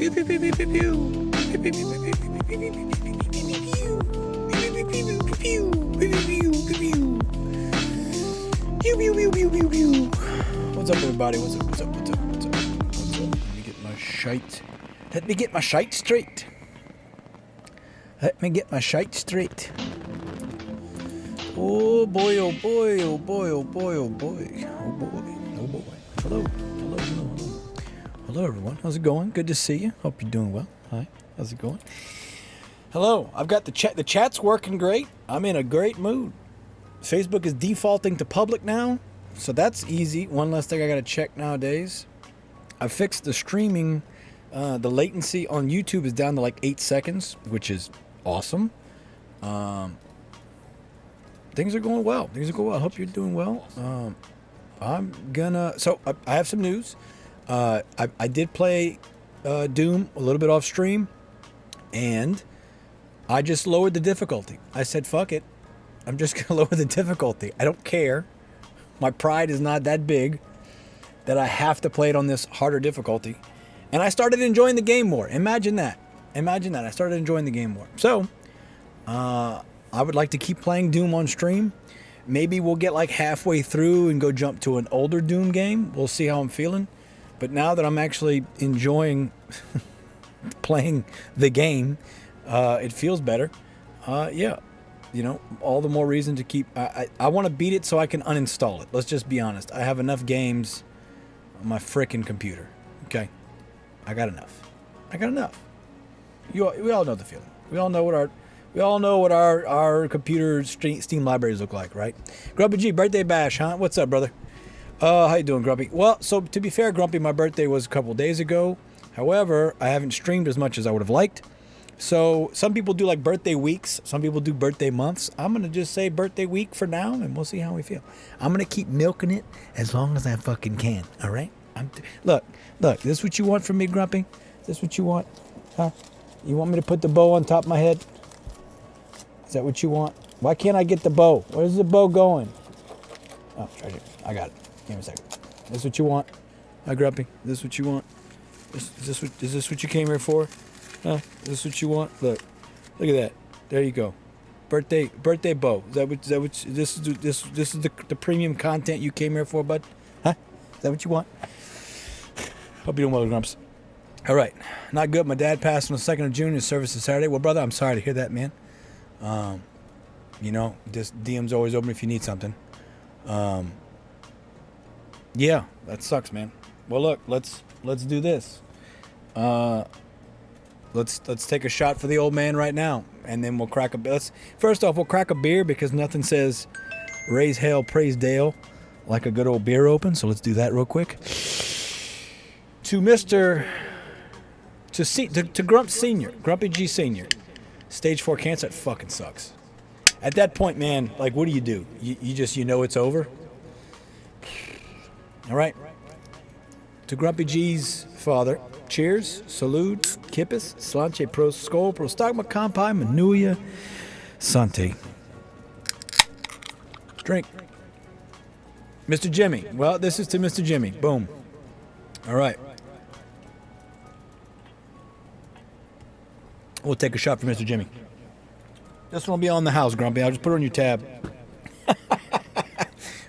What's up, everybody? What's up? What's up? What's up? What's up? What's up? Let me get my shite. Let me get my shite straight. Let me get my shite straight. Oh boy, oh boy, oh boy, oh boy, oh boy, oh boy, oh boy. Hello, hello, hello, hello. Hello, everyone. How's it going? Good to see you. Hope you're doing well. Hi. How's it going? Hello. I've got the chat. The chat's working great. I'm in a great mood. Facebook is defaulting to public now, so that's easy. One less thing I got to check nowadays. I fixed the streaming. The latency on YouTube is down to like 8 seconds, which is awesome. Things are going well. Things are going well. I hope you're doing well. I'm gonna. So I have some news. I did play Doom a little bit off stream, and I just lowered the difficulty. I said, "Fuck it, I'm just gonna lower the difficulty. I don't care. My pride is not that big that I have to play it on this harder difficulty." And I started enjoying the game more. Imagine that. Imagine that. I started enjoying the game more. So, I would like to keep playing Doom on stream. Maybe we'll get like halfway through and go jump to an older Doom game. We'll see how I'm feeling. But now that I'm actually enjoying playing the game, it feels better. Yeah, you know, all the more reason to keep. I want to beat it so I can uninstall it. Let's just be honest. I have enough games on my frickin' computer. Okay, I got enough. I got enough. We all know the feeling. We all know what our computer Steam libraries look like, right? Grumpy G, birthday bash, huh? What's up, brother? How you doing, Grumpy? Well, so to be fair, Grumpy, my birthday was a couple days ago. However, I haven't streamed as much as I would have liked. So some people do like birthday weeks. Some people do birthday months. I'm going to just say birthday week for now, and we'll see how we feel. I'm going to keep milking it as long as I fucking can, all right? Look, this is what you want from me, Grumpy? Is this what you want? Huh? You want me to put the bow on top of my head? Is that what you want? Why can't I get the bow? Where's the bow going? Oh, treasure. I got it. Give me a second. Is this what you want? Hi, Grumpy. Is this what you want? Is this what you came here for? Huh? Is this what you want? Look at that. There you go. Birthday bow. Is this is the premium content you came here for, bud? Huh? Is that what you want? Hope you're doing well, Grumps. All right. Not good. My dad passed on the 2nd of June. His service is Saturday. Well, brother, I'm sorry to hear that, man. You know, just DM's always open if you need something. Yeah, that sucks, man. Well, look, let's do this. Let's take a shot for the old man right now, and then we'll crack a. First off, we'll crack a beer because nothing says "raise hell, praise Dale" like a good old beer open. So let's do that real quick. To Grump Senior, Grumpy G Senior, stage 4 cancer. That fucking sucks. At that point, man, like, what do? You know it's over. All right. To Grumpy G's father, cheers, salute, kippis, slanche, pro skol, prostagma, kampai, manuia, sante. Drink. Mr. Jimmy. Well, this is to Mr. Jimmy. Boom. All right. We'll take a shot for Mr. Jimmy. This one will be on the house, Grumpy. I'll just put it on your tab.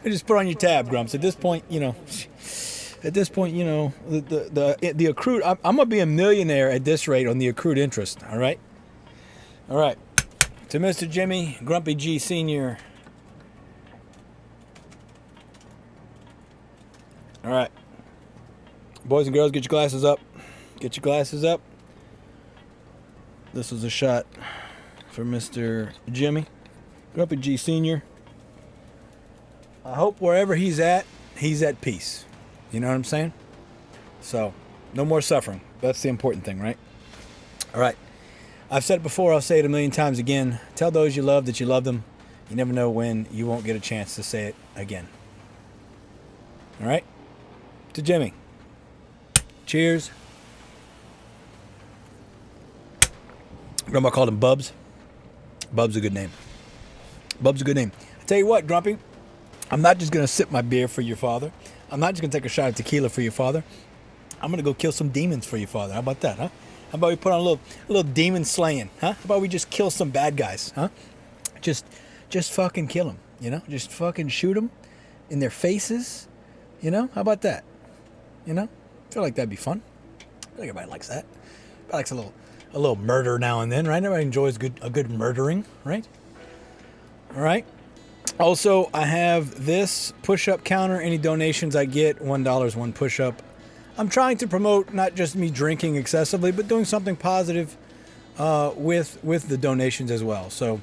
I just put on your tab, Grumps. At this point, you know, the accrued. I'm gonna be a millionaire at this rate on the accrued interest. All right. To Mr. Jimmy, Grumpy G Senior. All right, boys and girls, get your glasses up. Get your glasses up. This is a shot for Mr. Jimmy, Grumpy G Senior. I hope wherever he's at peace. You know what I'm saying? So, no more suffering. That's the important thing, right? All right. I've said it before. I'll say it a million times again. Tell those you love that you love them. You never know when you won't get a chance to say it again. All right? To Jimmy. Cheers. Grandma called him Bubs. Bub's a good name. Bub's a good name. I tell you what, Grumpy. I'm not just going to sip my beer for your father. I'm not just going to take a shot of tequila for your father. I'm gonna go kill some demons for you, Father. How about that, huh? How about we put on a little demon slaying, huh? How about we just kill some bad guys, huh? Just fucking kill them, you know? Just fucking shoot them in their faces, you know? How about that? You know? I feel like that'd be fun. I think everybody likes that. Everybody likes a little murder now and then, right? Everybody enjoys a good murdering, right? All right. Also, I have this push-up counter. Any donations I get, $1 is one push-up. I'm trying to promote not just me drinking excessively, but doing something positive with the donations as well. So,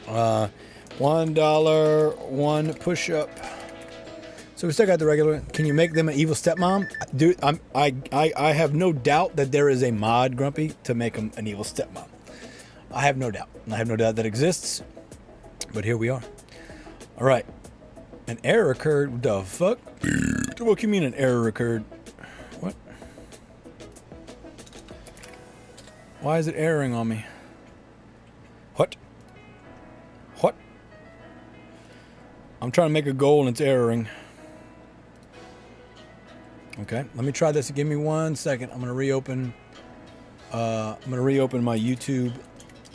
$1, one push-up. So we still got the regular. Can you make them an evil stepmom? Dude, I have no doubt that there is a mod, Grumpy, to make them an evil stepmom. I have no doubt. I have no doubt that exists. But here we are. All right. An error occurred. What the fuck? What do you mean an error occurred? What? Why is it erroring on me? What? What? I'm trying to make a goal and it's erroring. Okay, let me try this. Give me 1 second. I'm gonna reopen. My YouTube,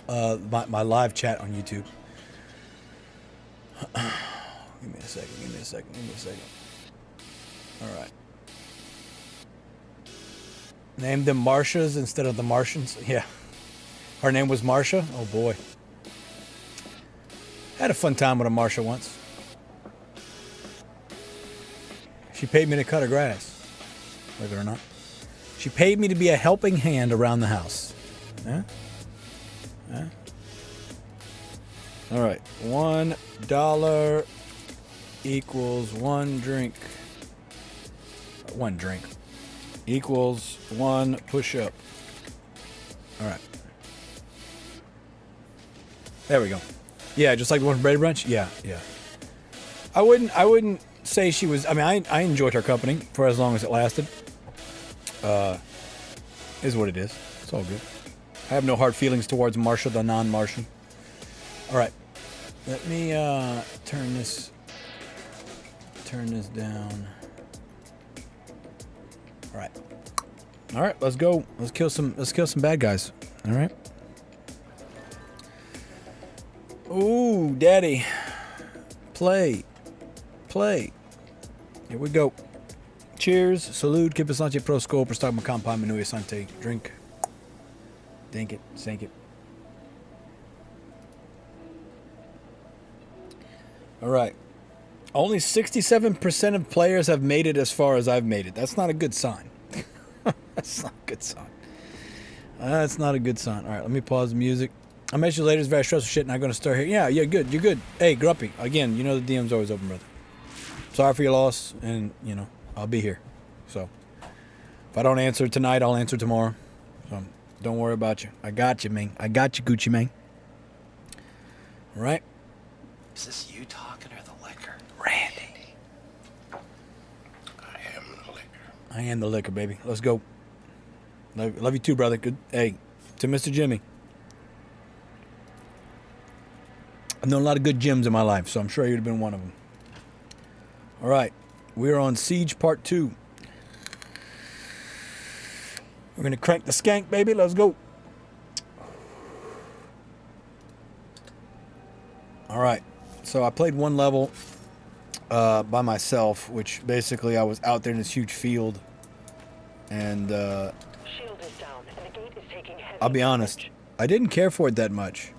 my live chat on YouTube. Give me a second. All right. Name them Marcias instead of the Martians. Yeah. Her name was Marcia. Oh boy. Had a fun time with a Marcia once. She paid me to cut her grass. Believe it or not. She paid me to be a helping hand around the house. Yeah? Yeah? All right. $1 equals one drink. One drink equals one push-up. All right. There we go. Yeah, just like the one from Brady Brunch. Yeah, yeah. I wouldn't say she was. I mean, I enjoyed her company for as long as it lasted. Is what it is. It's all good. I have no hard feelings towards Marcia, the non-Martian. All right. Let me turn this down. All right. All right, let's go. Let's kill some bad guys. All right. Ooh, daddy. Play. Here we go. Cheers. Salud. Keep it pro scope. Per stock macam pa menuya sante. Drink. Dink it. Sink it. All right. Only 67% of players have made it as far as I've made it. That's not a good sign. That's not a good sign. That's not a good sign. All right, let me pause the music. I'll mention you later. It's very stressful shit, and I'm going to start here. Yeah, you're good. You're good. Hey, Grumpy. Again, you know the DM's always open, brother. Sorry for your loss, and, you know, I'll be here. So, if I don't answer tonight, I'll answer tomorrow. So, don't worry about you. I got you, man. I got you, Gucci, man. All right? Is this you talking or the liquor? Randy. I am the liquor. I am the liquor, baby. Let's go. Love you too, brother. Good. Hey, to Mr. Jimmy. I've known a lot of good Jims in my life, so I'm sure you'd have been one of them. All right. We're on Siege Part 2. We're going to crank the skank, baby. Let's go. All right. So I played one level by myself, which basically I was out there in this huge field. And Shield is down, and the gate is taking heavy I'll be honest, damage. I didn't care for it that much.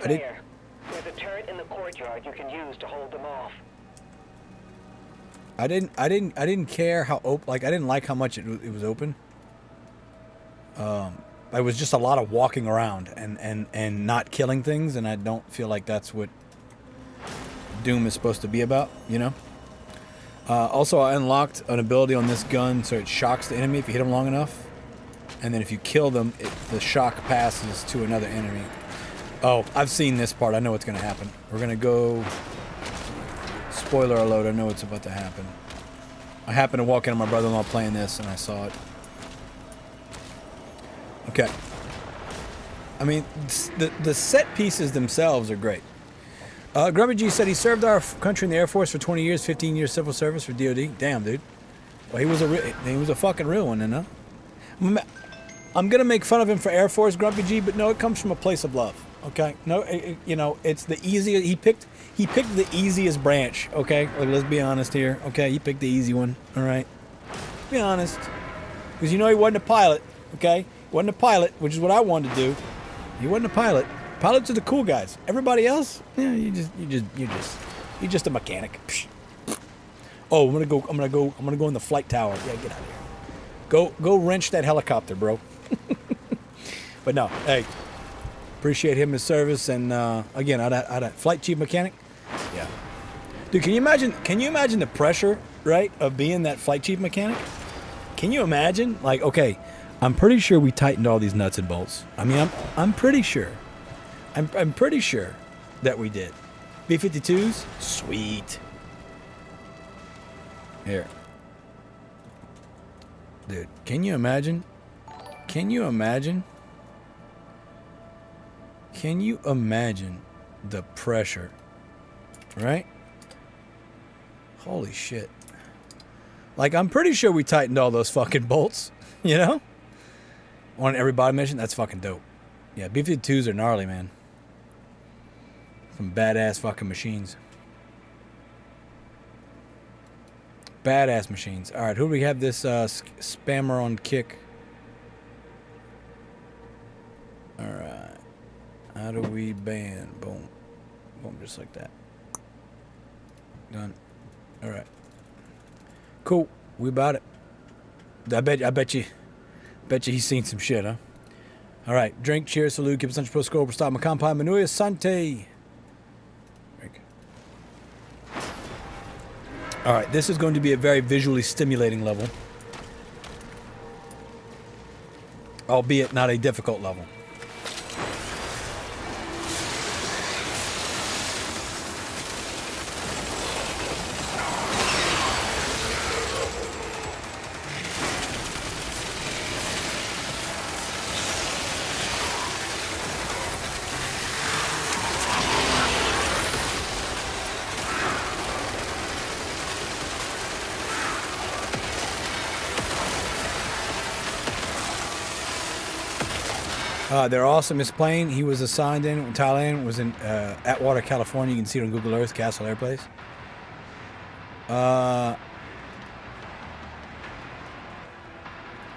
Clair, there's a turret in the courtyard you can use to hold them off. I didn't care how open. Like I didn't like how much it was open. It was just a lot of walking around and not killing things, and I don't feel like that's what Doom is supposed to be about, you know. Also, I unlocked an ability on this gun, so it shocks the enemy if you hit them long enough, and then if you kill them, the shock passes to another enemy. Oh, I've seen this part. I know what's going to happen. We're going to go... Spoiler alert, I know what's about to happen. I happened to walk in on my brother-in-law playing this, and I saw it. Okay. I mean, the set pieces themselves are great. Grubby G said he served our country in the Air Force for 20 years, 15 years civil service for DOD. Damn, dude. Well, he was a fucking real one, then, huh? I'm gonna make fun of him for Air Force, Grumpy G, but no, it comes from a place of love. Okay, no, you know, it's the easiest. He picked the easiest branch. Okay, let's be honest here. Okay, he picked the easy one. All right, be honest, because you know he wasn't a pilot. Okay, he wasn't a pilot, which is what I wanted to do. He wasn't a pilot. Pilots are the cool guys. Everybody else, yeah, you're just a mechanic. Psh. Oh, I'm gonna go in the flight tower. Yeah, get out of here. Go wrench that helicopter, bro. But no, hey, appreciate him his service, and again, I'd flight chief mechanic. Yeah, dude, can you imagine the pressure, right, of being that flight chief mechanic? Can you imagine? Like, okay, I'm pretty sure we tightened all these nuts and bolts. I mean, I'm pretty sure. I'm pretty sure that we did. B-52s, sweet. Here. Dude, can you imagine? Can you imagine? Can you imagine the pressure? Right? Holy shit. Like, I'm pretty sure we tightened all those fucking bolts, you know? On every body mission, that's fucking dope. Yeah, B-52s are gnarly, man. Some badass fucking machines. Badass machines. All right, who do we have this spammer on kick? All right. How do we ban? Boom. Boom, just like that. Done. All right. Cool. We about it. I bet you he's seen some shit, huh? All right. Drink, cheers, salute, keep it central pro score, stop my compound, Manuya Sante. Drink. All right. This is going to be a very visually stimulating level, albeit not a difficult level. Their awesomest plane he was assigned in Thailand was in Atwater, California. You can see it on Google Earth, Castle Air Base.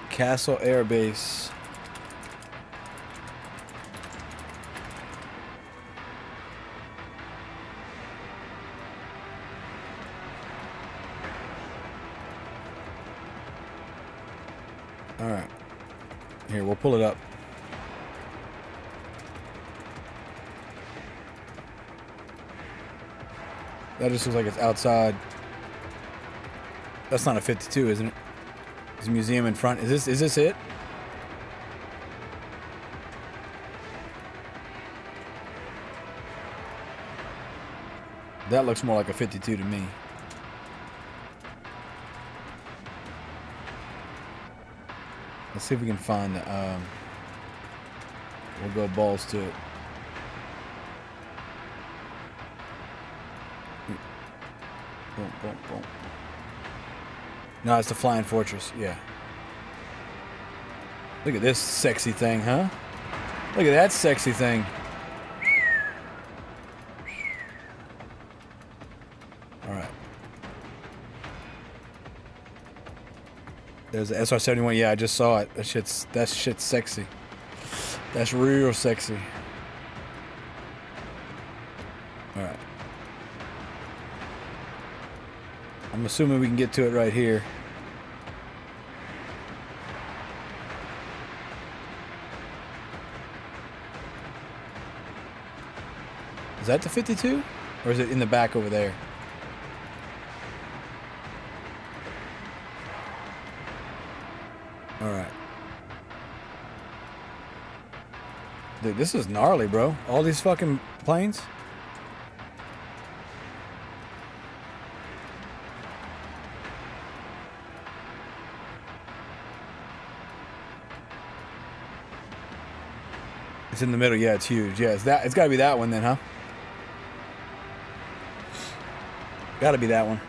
Castle Air Base. All right. Here, we'll pull it up. That just looks like it's outside. That's not a 52, isn't it? There's a museum in front. Is this it? That looks more like a 52 to me. Let's see if we can find the, we'll go balls to it. Boom, boom, boom. No, it's the Flying Fortress, yeah. Look at this sexy thing, huh? Look at that sexy thing. Alright. There's the SR-71, yeah, I just saw it. That shit's sexy. That's real sexy. Alright. I'm assuming we can get to it right here. Is that the 52? Or is it in the back over there? Alright. Dude, this is gnarly, bro. All these fucking planes. It's in the middle. Yeah, it's huge. Yeah, it's got to be that one then, huh? Got to be that one.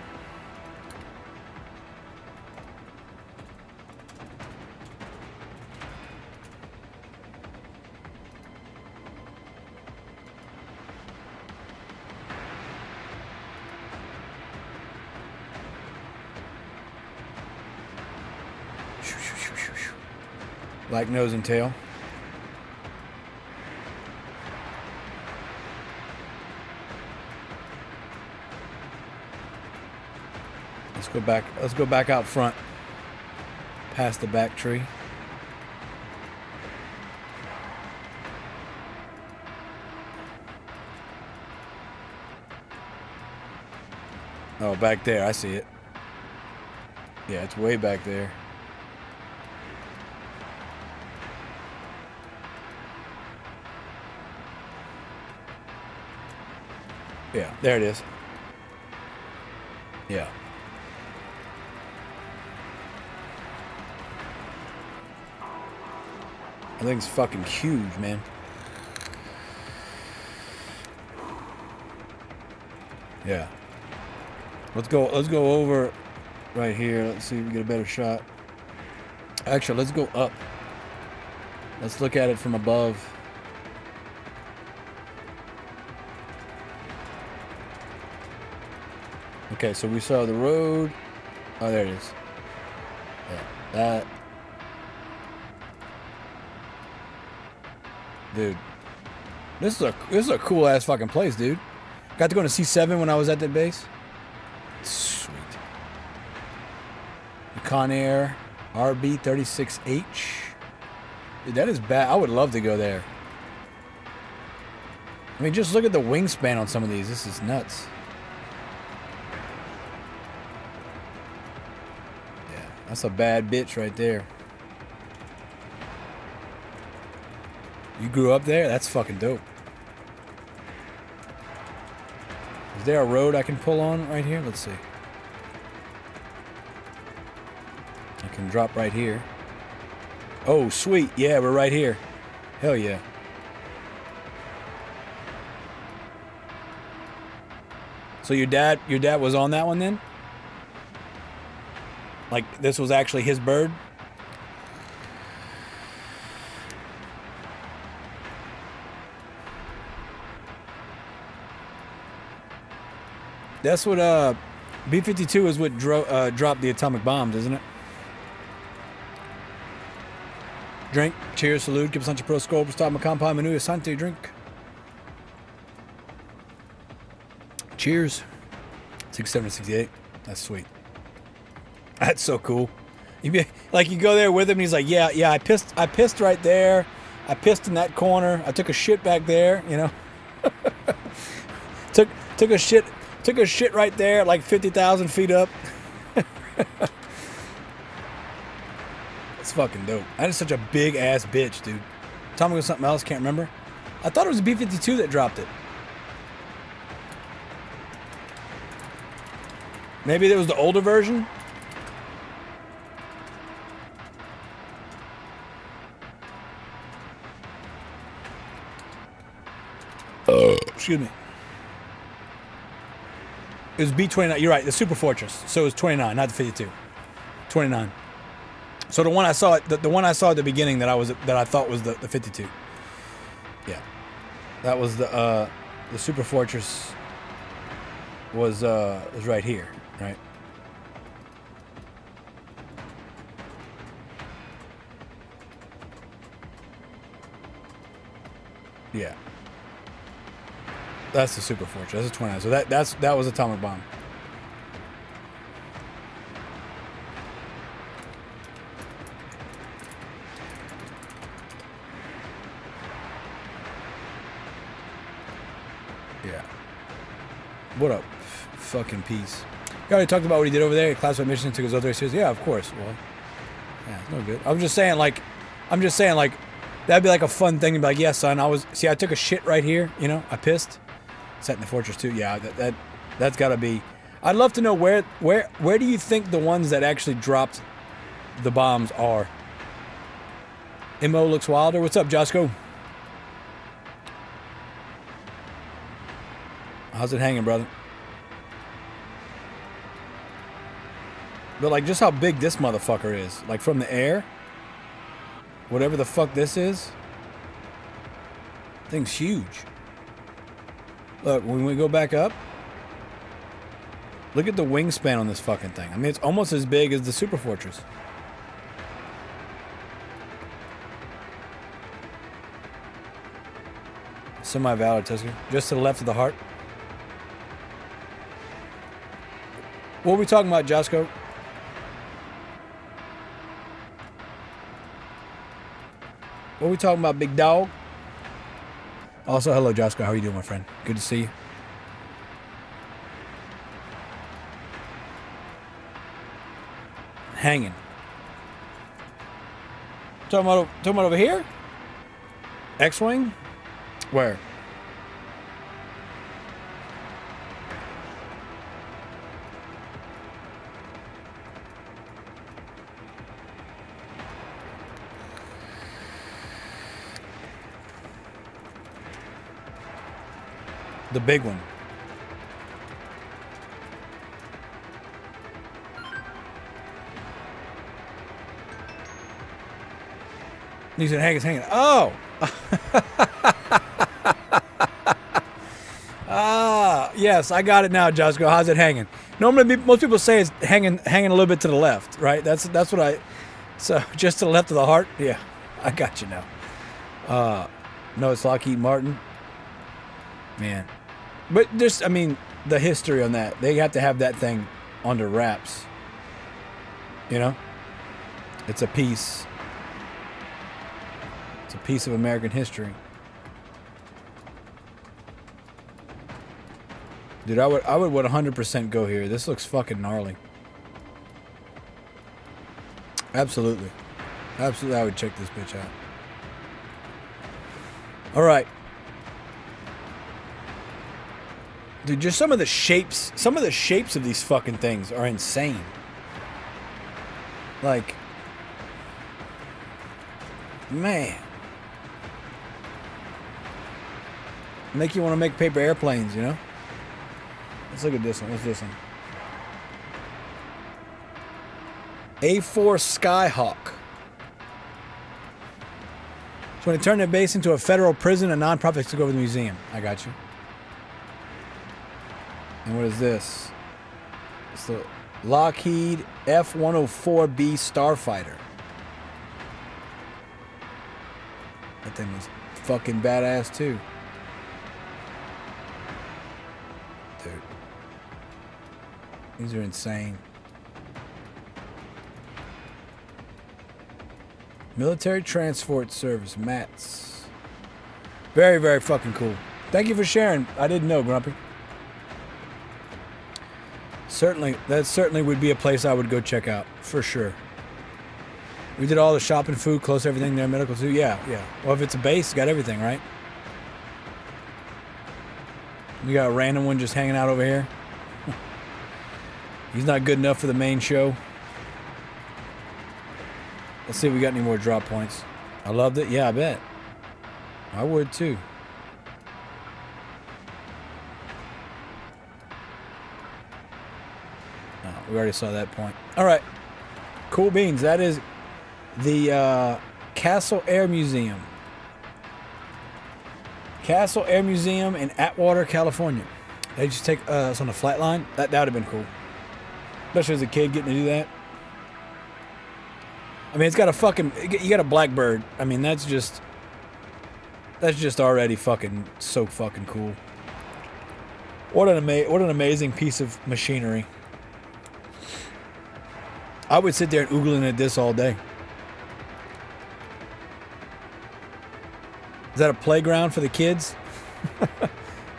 Black nose and tail. Let's go back. Let's go back out front. Past the back tree. Oh, back there. I see it. Yeah, it's way back there. Yeah, there it is. Yeah. That thing's fucking huge, man. Yeah. Let's go over right here. Let's see if we get a better shot. Actually, let's go up. Let's look at it from above. Okay, so we saw the road. Oh, there it is. Yeah, that. Dude, this is a cool ass fucking place, dude. Got to go to C7 when I was at that base. Sweet. The Conair RB36H. Dude, that is bad. I would love to go there. I mean, just look at the wingspan on some of these. This is nuts. Yeah, that's a bad bitch right there. You grew up there? That's fucking dope. Is there a road I can pull on right here? Let's see. I can drop right here. Oh, sweet. Yeah, we're right here. Hell yeah. So your dad was on that one then? Like this was actually his bird? That's what B-52 is what dropped the atomic bombs, isn't it? Drink. Cheers. Salute. Give us Sancho Pro Scope. Stop my compound menu. Asante. Drink. Cheers. 6768. That's sweet. That's so cool. You go there with him and he's like, yeah, I pissed right there. I pissed in that corner. I took a shit back there, you know. took a shit right there, like 50,000 feet up. It's fucking dope. That is such a big ass bitch, dude. Tell me it was something else, can't remember. I thought it was a B-52 that dropped it. Maybe it was the older version? Excuse me. It was B-29. You're right, the Super Fortress. So it was 29, not the 52. 29. So the one I saw, the one I saw at the beginning that I thought was the 52. Yeah, that was the Super Fortress. Was right here, right? Yeah. That's the Super Fortress. That's a 29. So that was atomic bomb. Yeah. What up? Fucking peace. You already talked about what he did over there. He classified missions, took his other seriously. Yeah, of course. Well, yeah, it's no good. I'm just saying, like, that'd be like a fun thing to be like, yeah, son, I took a shit right here. You know, I pissed. Set in the fortress too. Yeah, that's gotta be. I'd love to know where do you think the ones that actually dropped the bombs are? Mo looks wilder. What's up, Josco? How's it hanging, brother? But like, just how big this motherfucker is, like from the air. Whatever the fuck this is. Thing's huge. Look, when we go back up, look at the wingspan on this fucking thing. I mean, it's almost as big as the Super Fortress. Semi-valid, Tusker. Just to the left of the heart. What are we talking about, Josco? What are we talking about, big dog? Also, hello, Josco. How are you doing, my friend? Good to see you. Hanging. Talking about over here? X-Wing? Where? The big one. He said, hanging. Oh! Yes, I got it now, Josco. How's it hanging? Normally, most people say it's hanging a little bit to the left, right? That's what I... So, just to the left of the heart? Yeah, I got you now. No, it's Lockheed Martin. Man. But just, I mean, the history on that. They have to have that thing under wraps. You know? It's a piece. It's a piece of American history. Dude, I would 100% go here. This looks fucking gnarly. Absolutely. Absolutely, I would check this bitch out. All right. Dude, just some of the shapes of these fucking things are insane. Like, man. Make you want to make paper airplanes, you know? Let's look at this one. What's this one? A4 Skyhawk. So when they turn their base into a federal prison, a nonprofit took over the museum. I got you. And what is this? It's the Lockheed F-104B Starfighter. That thing was fucking badass too. Dude. These are insane. Military Transport Service, MATS. Very, very fucking cool. Thank you for sharing. I didn't know, Grumpy. Certainly, that certainly would be a place I would go check out, for sure. We did all the shopping, food, close everything there, medical too. Yeah, yeah. Well, if it's a base, it's got everything, right? We got a random one just hanging out over here. He's not good enough for the main show. Let's see if we got any more drop points. I loved it. Yeah, I bet. I would too. Oh, we already saw that point. All right. Cool beans. That is the Castle Air Museum. Castle Air Museum in Atwater, California. They just take us on a flight line. That would have been cool. Especially as a kid getting to do that. I mean, it's got a fucking... You got a Blackbird. I mean, that's just already fucking so fucking cool. What an amazing piece of machinery. I would sit there and oogling at this all day. Is that a playground for the kids?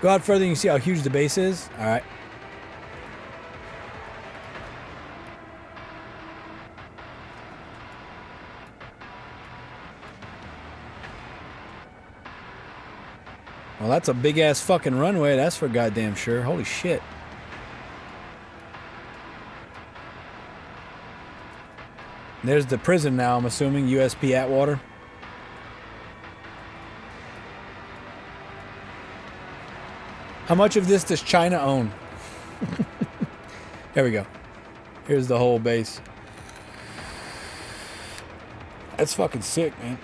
Go out further and you can see how huge the base is. All right. Well, that's a big-ass fucking runway. That's for goddamn sure. Holy shit. There's the prison now, I'm assuming. USP Atwater. How much of this does China own? There we go. Here's the whole base. That's fucking sick, man.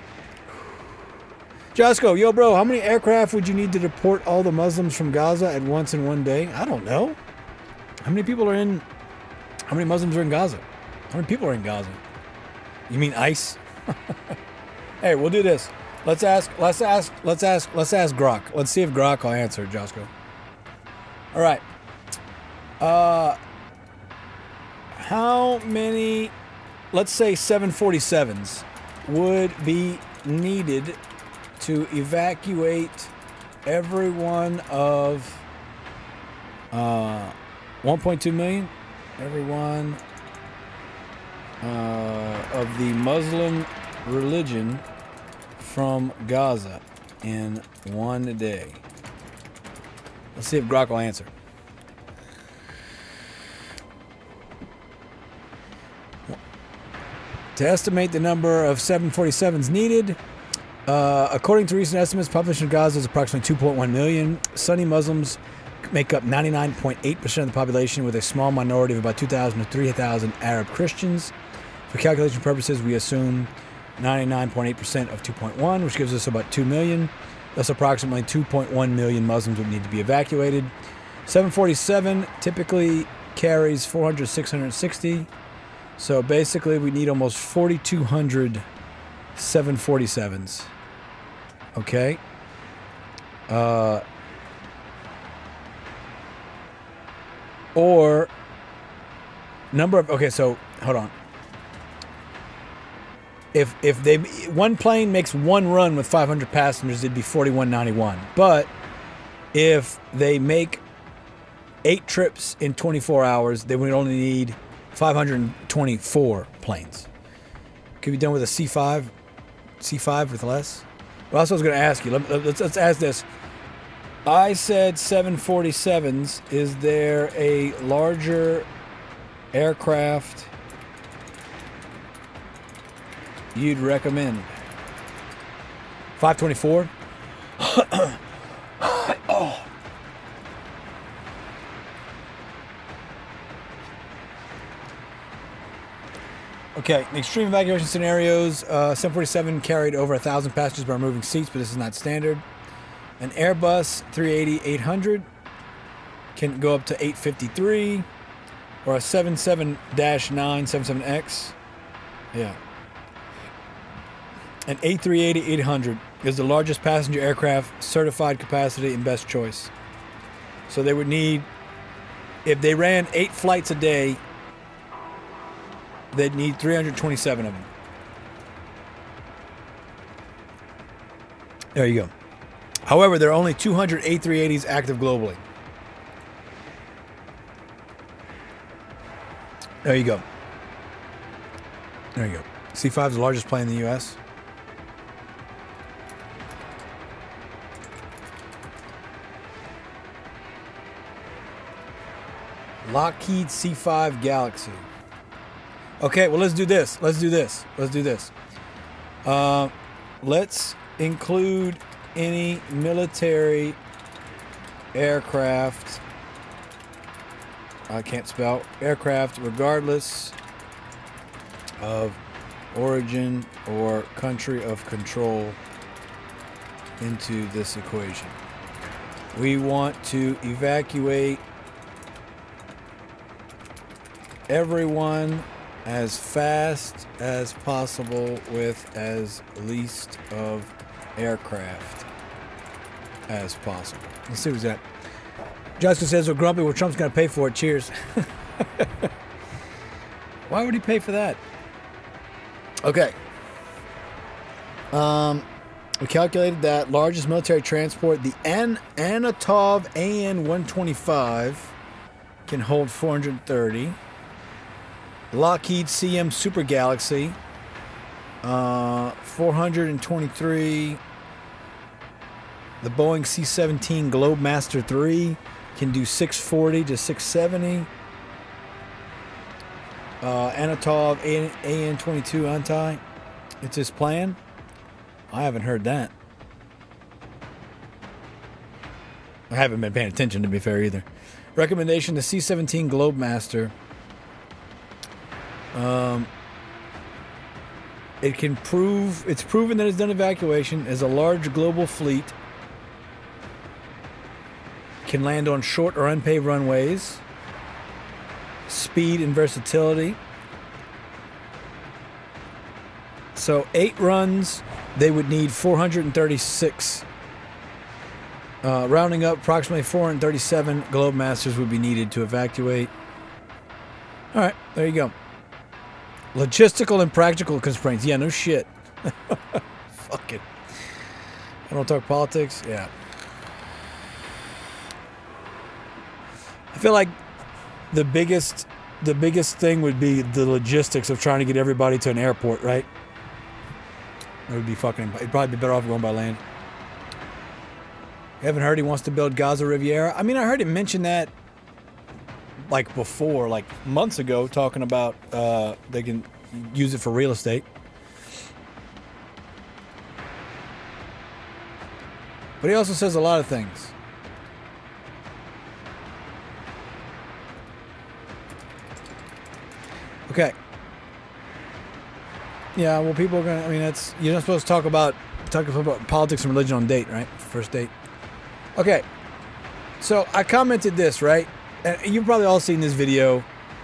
Josco, yo, bro, how many aircraft would you need to deport all the Muslims from Gaza at once in one day? I don't know. How many Muslims are in Gaza? How many people are in Gaza? You mean ICE? Hey, we'll do this. Let's ask Grok. Let's see if Grok will answer, Josco. All right. How many, let's say 747s, would be needed to evacuate every one of 1.2 million? Every one of the Muslim religion from Gaza in one day. Let's see if Grok will answer. To estimate the number of 747s needed, according to recent estimates, population of Gaza is approximately 2.1 million. Sunni Muslims make up 99.8% of the population, with a small minority of about 2,000 to 3,000 Arab Christians. For calculation purposes, we assume 99.8% of 2.1, which gives us about 2 million. Thus, approximately 2.1 million Muslims would need to be evacuated. 747 typically carries 400 to 660. So basically, we need almost 4,200 747s. Okay. Or number of, okay, so hold on. If they, one plane makes one run with 500 passengers, it'd be 4191. But if they make 8 trips in 24 hours, they would only need 524 planes. Could be done with a C5 with less. Well, that's what I was going to ask you. Let's ask this. I said 747s. Is there a larger aircraft you'd recommend? 524? Oh. Okay, in extreme evacuation scenarios, 747 carried over 1,000 passengers by removing seats, but this is not standard. An Airbus 380-800 can go up to 853, or a 77-9 77X. Yeah. An A380-800 is the largest passenger aircraft, certified capacity, and best choice. So they would need, if they ran 8 flights a day, they'd need 327 of them. There you go. However, there are only 200 A380s active globally. There you go. There you go. C5 is the largest plane in the U.S. Lockheed C5 Galaxy. Okay, well, let's do this. Let's include any military aircraft. I can't spell aircraft, regardless of origin or country of control, into this equation. We want to evacuate everyone as fast as possible with as least of aircraft as possible. Let's see what's that. Justin says, "Well, grumpy, well, Trump's gonna pay for it. Cheers." Why would he pay for that? Okay. We calculated that largest military transport, the Antonov AN-125, can hold 430. Lockheed CM Super Galaxy, 423. The Boeing C-17 Globemaster III can do 640 to 670. Antonov AN-22 Anti, it's his plan. I haven't heard that. I haven't been paying attention, to be fair, either. Recommendation: the C-17 Globemaster. It's proven that it's done evacuation as a large global fleet, can land on short or unpaved runways, speed and versatility, So 8 runs, they would need 436. Rounding up, approximately 437 Globe Masters would be needed to evacuate. All right, there you go. Logistical and practical constraints. Yeah, no shit. Fuck it. I don't talk politics. Yeah. I feel like the biggest thing would be the logistics of trying to get everybody to an airport, right? It would be fucking. It'd probably be better off going by land. You haven't heard he wants to build Gaza Riviera? I mean, I heard him mention that like before, like months ago, talking about they can use it for real estate. But he also says a lot of things. Okay. Yeah, well, people are gonna. I mean, that's you're not supposed to talk about politics and religion on date, right? First date. Okay. So I commented this, right? And you've probably all seen this video.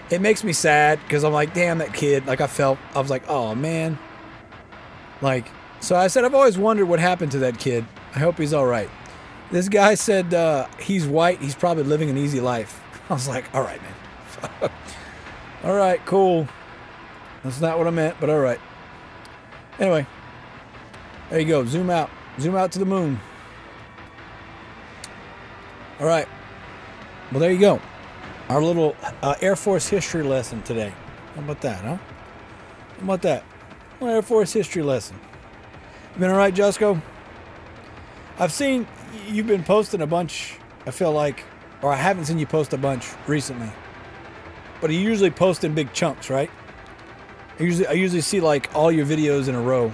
It makes me sad because I'm like, damn, that kid. Like I was like, oh man. Like, so I said, I've always wondered what happened to that kid. I hope he's all right. This guy said he's white. He's probably living an easy life. I was like, all right, man. All right, cool. That's not what I meant, but all right. Anyway, there you go. Zoom out. Zoom out to the moon. All right. Well, there you go. Our little Air Force history lesson today. How about that, huh? How about that? Well, Air Force history lesson. You been all right, Josco? I've seen you've been posting a bunch, I feel like, or I haven't seen you post a bunch recently. But you usually post in big chunks, right? I usually see like all your videos in a row.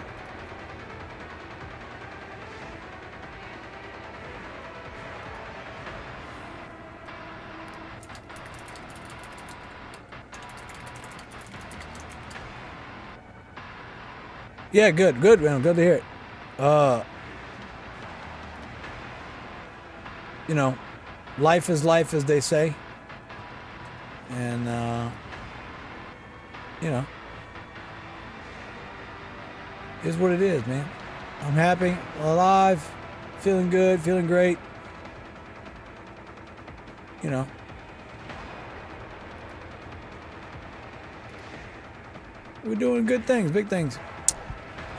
Yeah, good, man. Good to hear it. You know, life is life, as they say. And, you know, is what it is, man. I'm happy, alive, feeling good, feeling great. You know. We're doing good things, big things.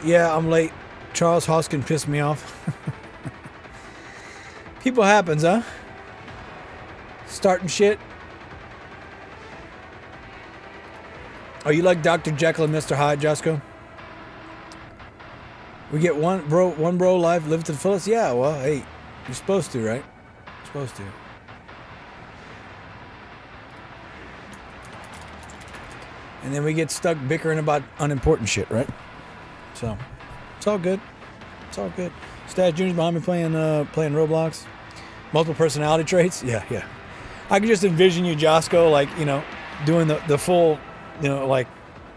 Yeah, I'm late. Charles Hoskin pissed me off. People happens, huh? Starting shit. Are you like Dr. Jekyll and Mr. Hyde, Josco? We get one bro life, live to the fullest? Yeah, well, hey, you're supposed to, right? You're supposed to. And then we get stuck bickering about unimportant shit, right? So, it's all good. It's all good. Stas Jr.'s behind me playing Roblox. Multiple personality traits? Yeah. I can just envision you, Josco, like, you know, doing the full, you know, like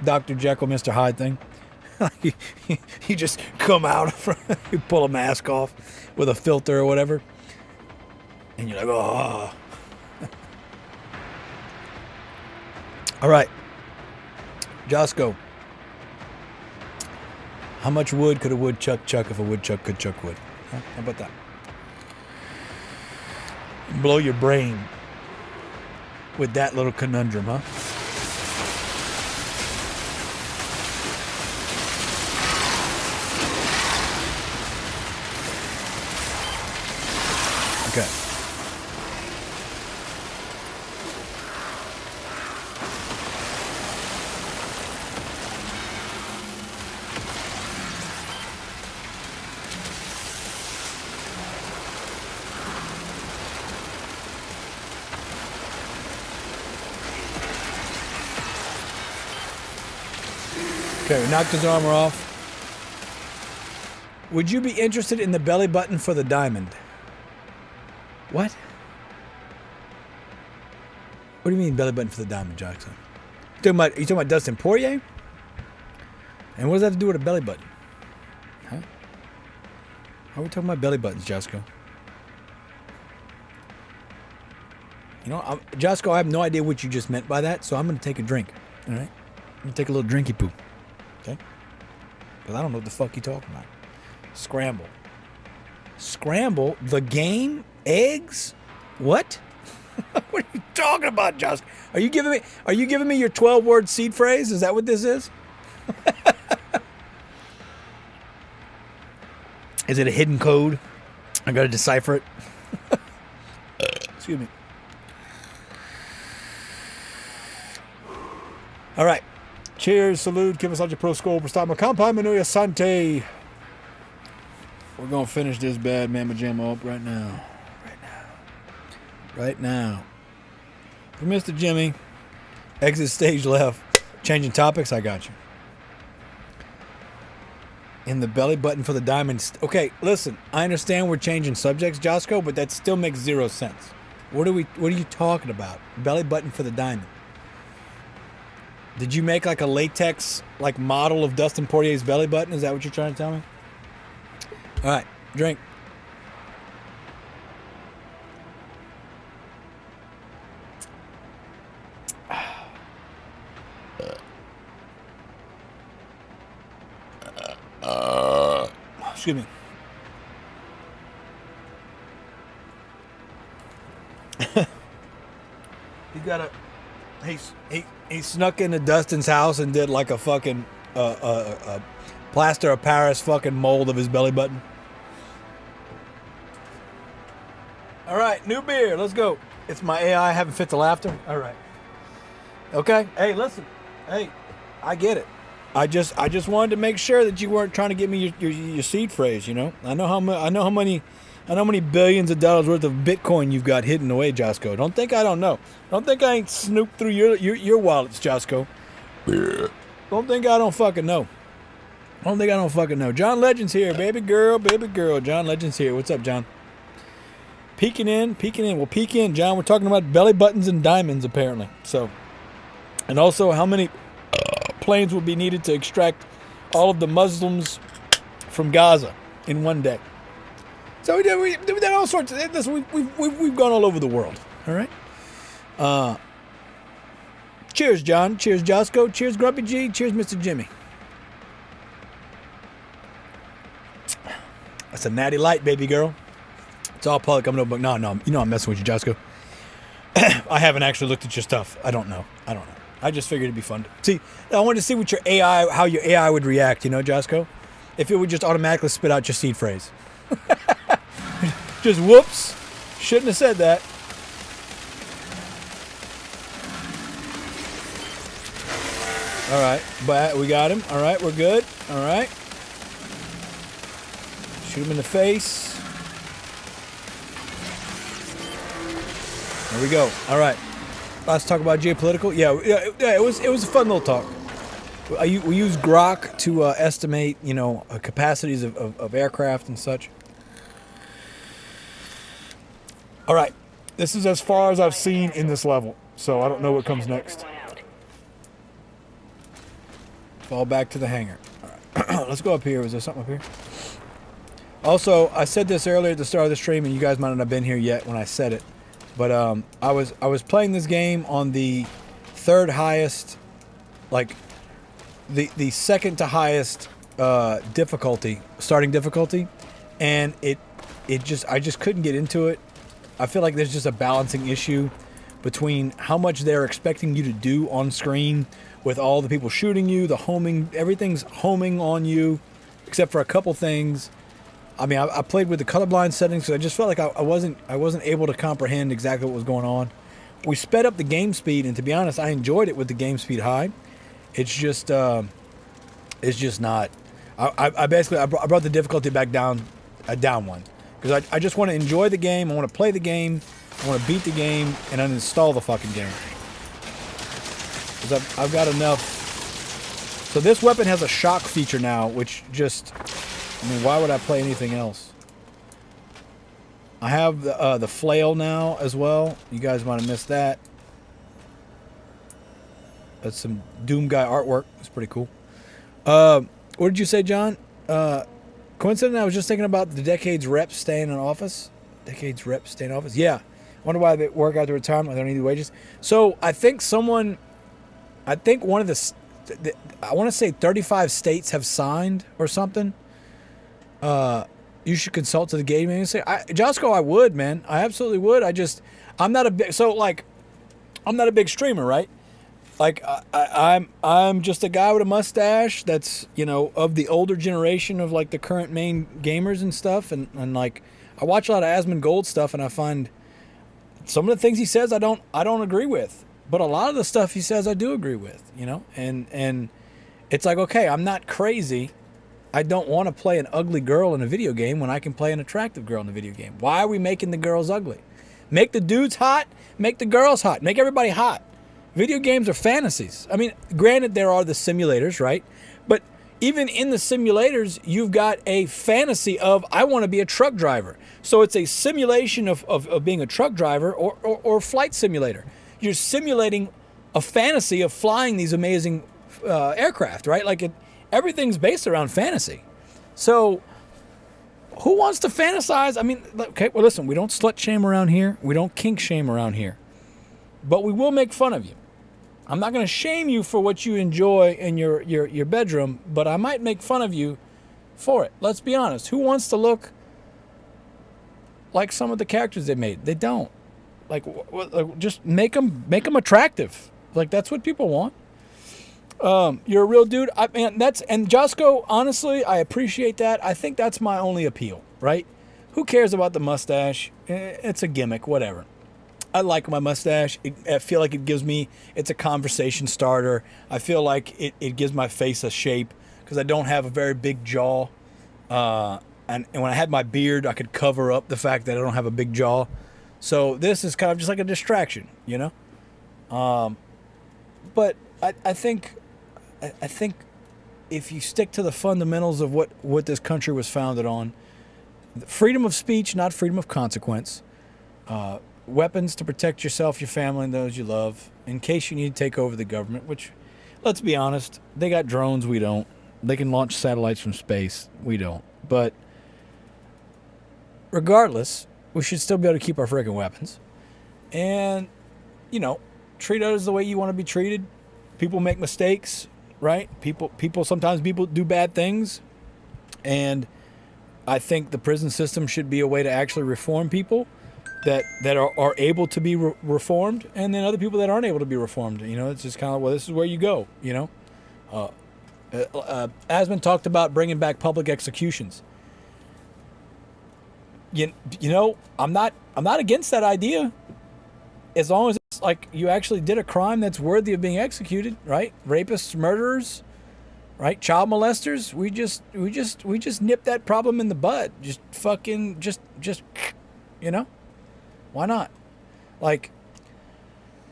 Dr. Jekyll, Mr. Hyde thing. You just come out, you pull a mask off with a filter or whatever. And you're like, oh. All right. Josco. How much wood could a woodchuck chuck if a woodchuck could chuck wood? Huh? How about that? Blow your brain with that little conundrum, huh? Okay. Okay, we knocked his armor off. Would you be interested in the belly button for the diamond? What? What do you mean belly button for the diamond, Jackson? You talking about Dustin Poirier? And what does that have to do with a belly button? Huh? How are we talking about belly buttons, Josco? You know, Josco, I have no idea what you just meant by that, so I'm going to take a drink. All right? I'm going to take a little drinky poo. Okay? Because I don't know what the fuck you talking about. Scramble. Scramble? The game? Eggs? What? What are you talking about, Josh? Are you giving me your 12-word seed phrase? Is that what this is? Is it a hidden code? I gotta decipher it. Excuse me. All right. Cheers, salute, give us such a pro score, prestamo, kampai, manuya, sante. We're gonna finish this bad mamma jamma up right now. Right now. For Mr. Jimmy, exit stage left. Changing topics, I got you. In the belly button for the diamond. Okay, listen, I understand we're changing subjects, Josco, but that still makes zero sense. What are you talking about? Belly button for the diamond. Did you make like a latex like model of Dustin Poirier's belly button? Is that what you're trying to tell me? All right, drink. Excuse me. He snuck into Dustin's house and did like a fucking plaster of Paris fucking mold of his belly button. All right, new beer. Let's go. It's my AI having fits of laughter. All right. Okay. Hey, listen. Hey, I get it. I just wanted to make sure that you weren't trying to give me your seed phrase. You know. I know how many billions of dollars worth of Bitcoin you've got hidden away, Josco. Don't think I don't know. Don't think I ain't snooped through your wallets, Josco. Don't think I don't fucking know. Don't think I don't fucking know. John Legend's here, baby girl. John Legend's here. What's up, John? Peeking in. Well, peek in, John. We're talking about belly buttons and diamonds, apparently. So, and also how many planes would be needed to extract all of the Muslims from Gaza in one day. So we've done all sorts of this. We've gone all over the world. All right. Cheers, John. Cheers, Josco. Cheers, Grumpy G. Cheers, Mr. Jimmy. That's a natty light, baby girl. It's all public. I'm no book. No. You know I'm messing with you, Josco. I haven't actually looked at your stuff. I don't know. I just figured it'd be fun. See, I wanted to see what how your AI would react. You know, Josco, if it would just automatically spit out your seed phrase. Just whoops. Shouldn't have said that. All right, but we got him. All right, we're good. All right. Shoot him in the face. There we go. All right. Let's talk about geopolitical. Yeah. It was a fun little talk. We use Grok to estimate, capacities of aircraft and such. All right. This is as far as I've seen in this level, so I don't know what comes next. Fall back to the hangar. All right. Let's go up here. Was there something up here? Also, I said this earlier at the start of the stream, and you guys might not have been here yet when I said it, but I was playing this game on the third highest, like the second to highest starting difficulty, and I just couldn't get into it. I feel like there's just a balancing issue between how much they're expecting you to do on screen with all the people shooting you, the homing, everything's homing on you, except for a couple things. I mean, I played with the colorblind settings because I just felt like I wasn't able to comprehend exactly what was going on. We sped up the game speed, and to be honest, I enjoyed it with the game speed high. It's just not. I brought the difficulty back down, down one, because I just want to enjoy the game. I want to play the game. I want to beat the game and uninstall the fucking game. Because I've got enough. So this weapon has a shock feature now, which just, I mean, why would I play anything else? I have the flail now as well. You guys might have missed that. That's some Doom Guy artwork. It's pretty cool. What did you say, John? Coincidentally, I was just thinking about the Decades reps staying in office. Decades reps staying in office. Yeah. Wonder why they work out their retirement. They don't need the wages. So I think one of the I want to say 35 states have signed or something. You should consult to the gaming and say, Josco, I would, man. I absolutely would. I'm not a big, I'm not a big streamer, right? Like I'm just a guy with a mustache that's, you know, of the older generation of like the current main gamers and stuff. And like, I watch a lot of Asmongold stuff, and I find some of the things he says I don't agree with, but a lot of the stuff he says I do agree with, you know. And it's like, okay, I'm not crazy. I don't want to play an ugly girl in a video game when I can play an attractive girl in a video game. Why are we making the girls ugly? Make the dudes hot, make the girls hot, make everybody hot. Video games are fantasies. I mean, granted, there are the simulators, right? But even in the simulators, you've got a fantasy of, I want to be a truck driver. So it's a simulation of being a truck driver or flight simulator. You're simulating a fantasy of flying these amazing aircraft, right? Like everything's based around fantasy. So who wants to fantasize? I mean, okay, well, listen, we don't slut shame around here. We don't kink shame around here. But we will make fun of you. I'm not going to shame you for what you enjoy in your bedroom, but I might make fun of you for it. Let's be honest. Who wants to look like some of the characters they made? They don't. Like, just make them attractive. Like, that's what people want. You're a real dude. And Josco, honestly, I appreciate that. I think that's my only appeal, right? Who cares about the mustache? It's a gimmick, whatever. I like my mustache. I feel like it's a conversation starter. I feel like it gives my face a shape because I don't have a very big jaw. And when I had my beard, I could cover up the fact that I don't have a big jaw. So this is kind of just like a distraction, you know? But I think if you stick to the fundamentals of what this country was founded on, freedom of speech, not freedom of consequence, weapons to protect yourself, your family, and those you love, in case you need to take over the government, which, let's be honest, they got drones, we don't. They can launch satellites from space, we don't. But regardless, we should still be able to keep our freaking weapons. And, you know, treat others the way you want to be treated. People make mistakes, right? Sometimes people do bad things. And I think the prison system should be a way to actually reform people that are able to be reformed, and then other people that aren't able to be reformed. You know, it's just kind of, well, this is where you go, you know. Asmon talked about bringing back public executions. You know, I'm not against that idea, as long as it's like you actually did a crime that's worthy of being executed, right? Rapists, murderers, right? Child molesters. We just nip that problem in the bud. Just fucking just you know. Why not? Like,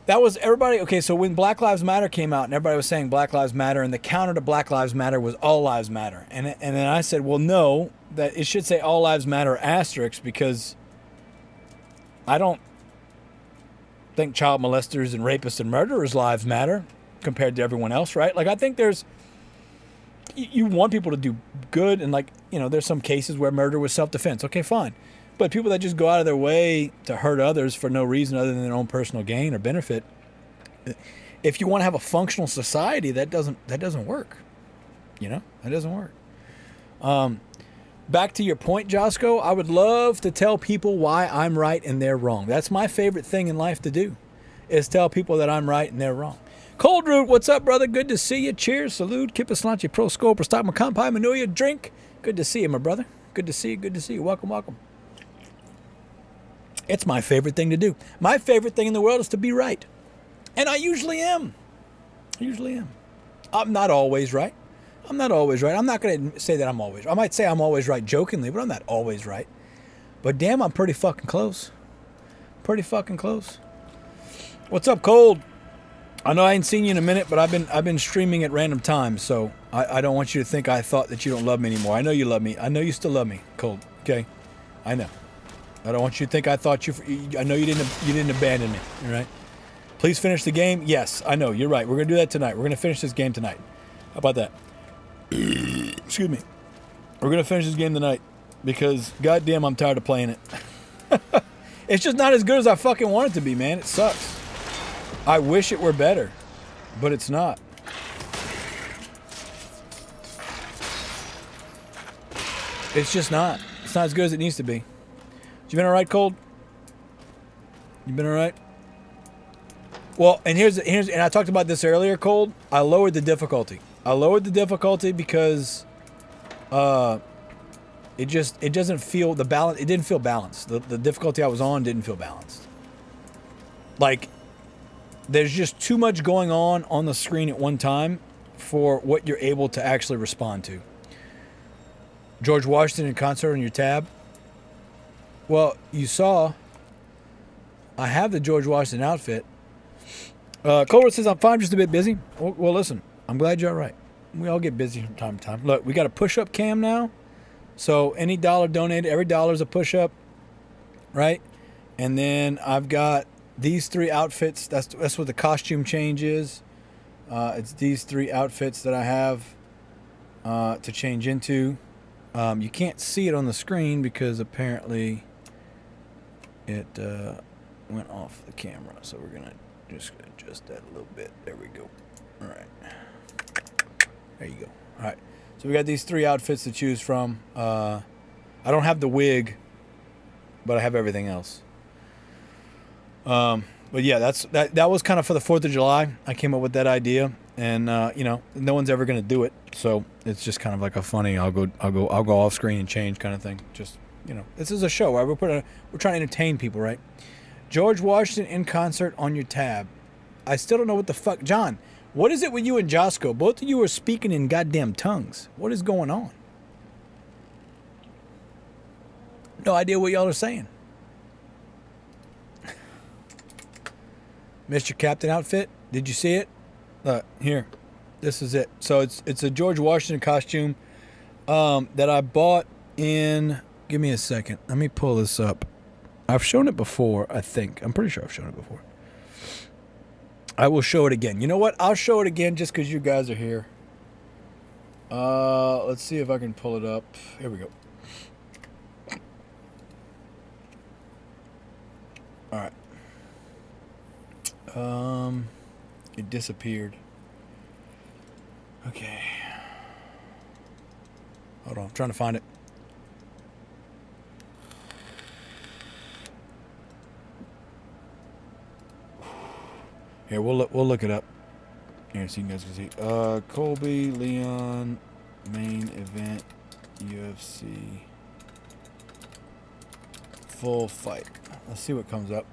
that was everybody. Okay, so when Black Lives Matter came out and everybody was saying Black Lives Matter, and the counter to Black Lives Matter was All Lives Matter. And then I said, well, no, that it should say All Lives Matter asterisk, because I don't think child molesters and rapists and murderers' lives matter compared to everyone else, right? Like, I think you want people to do good, and, like, you know, there's some cases where murder was self-defense. Okay, fine. But people that just go out of their way to hurt others for no reason other than their own personal gain or benefit, if you want to have a functional society, that doesn't work. You know, that doesn't work. Back to your point, Josco, I would love to tell people why I'm right and they're wrong. That's my favorite thing in life to do, is tell people that I'm right and they're wrong. Cold Root, what's up, brother? Good to see you. Cheers, salute, Kipaslanchi, Pro Scope, Stock Makampai, Manuya, drink. Good to see you, my brother. Good to see you. Good to see you. Welcome, welcome. It's my favorite thing to do. My favorite thing in the world is to be right. And I usually am. I'm not always right. I'm not going to say that I'm always right. I might say I'm always right jokingly, but I'm not always right. But damn, I'm pretty fucking close. What's up, Cold? I know I ain't seen you in a minute, but I've been streaming at random times, so I don't want you to think I thought that you don't love me anymore. I know you love me. I know you still love me, Cold. Okay? I know. I don't want you to think I thought I know you didn't abandon me. All right. Please finish the game. Yes, I know. You're right. We're gonna do that tonight. We're gonna finish this game tonight. How about that? Excuse me. We're gonna finish this game tonight because goddamn, I'm tired of playing it. It's just not as good as I fucking want it to be, man. It sucks. I wish it were better, but it's not. It's just not. It's not as good as it needs to be. You been all right, Cold? You been all right? Well, and and I talked about this earlier, Cold. I lowered the difficulty. I lowered the difficulty because it doesn't feel the balance. It didn't feel balanced. The difficulty I was on didn't feel balanced. Like, there's just too much going on the screen at one time for what you're able to actually respond to. George Washington in concert on your tab. Well, you saw I have the George Washington outfit. Colbert says, I'm fine, just a bit busy. Well, listen, I'm glad you're all right. We all get busy from time to time. Look, we got a push-up cam now. So any dollar donated, every dollar is a push-up, right? And then I've got these 3 outfits. That's what the costume change is. It's these 3 outfits that I have to change into. You can't see it on the screen because apparently it went off the camera. So we're going to just adjust that a little bit. There we go. All right. There you go. All right. So we got these 3 outfits to choose from. I don't have the wig, but I have everything else. But yeah, that was kind of for the 4th of July. I came up with that idea, and you know, no one's ever going to do it. So it's just kind of like a funny, I'll go off screen and change kind of thing. Just, you know, this is a show, right? We're trying to entertain people, right? George Washington in concert on your tab. I still don't know what the fuck, John. What is it with you and Josco? Both of you are speaking in goddamn tongues. What is going on? No idea what y'all are saying. Mr. Captain outfit. Did you see it? Here. This is it. So it's a George Washington costume that I bought in... Give me a second. Let me pull this up. I've shown it before, I think. I'm pretty sure I've shown it before. I will show it again. You know what? I'll show it again just because you guys are here. Let's see if I can pull it up. Here we go. All right. It disappeared. Okay. Hold on. I'm trying to find it. Here, we'll look it up. Here, so you guys can see. Colby, Leon, main event, UFC, full fight. Let's see what comes up.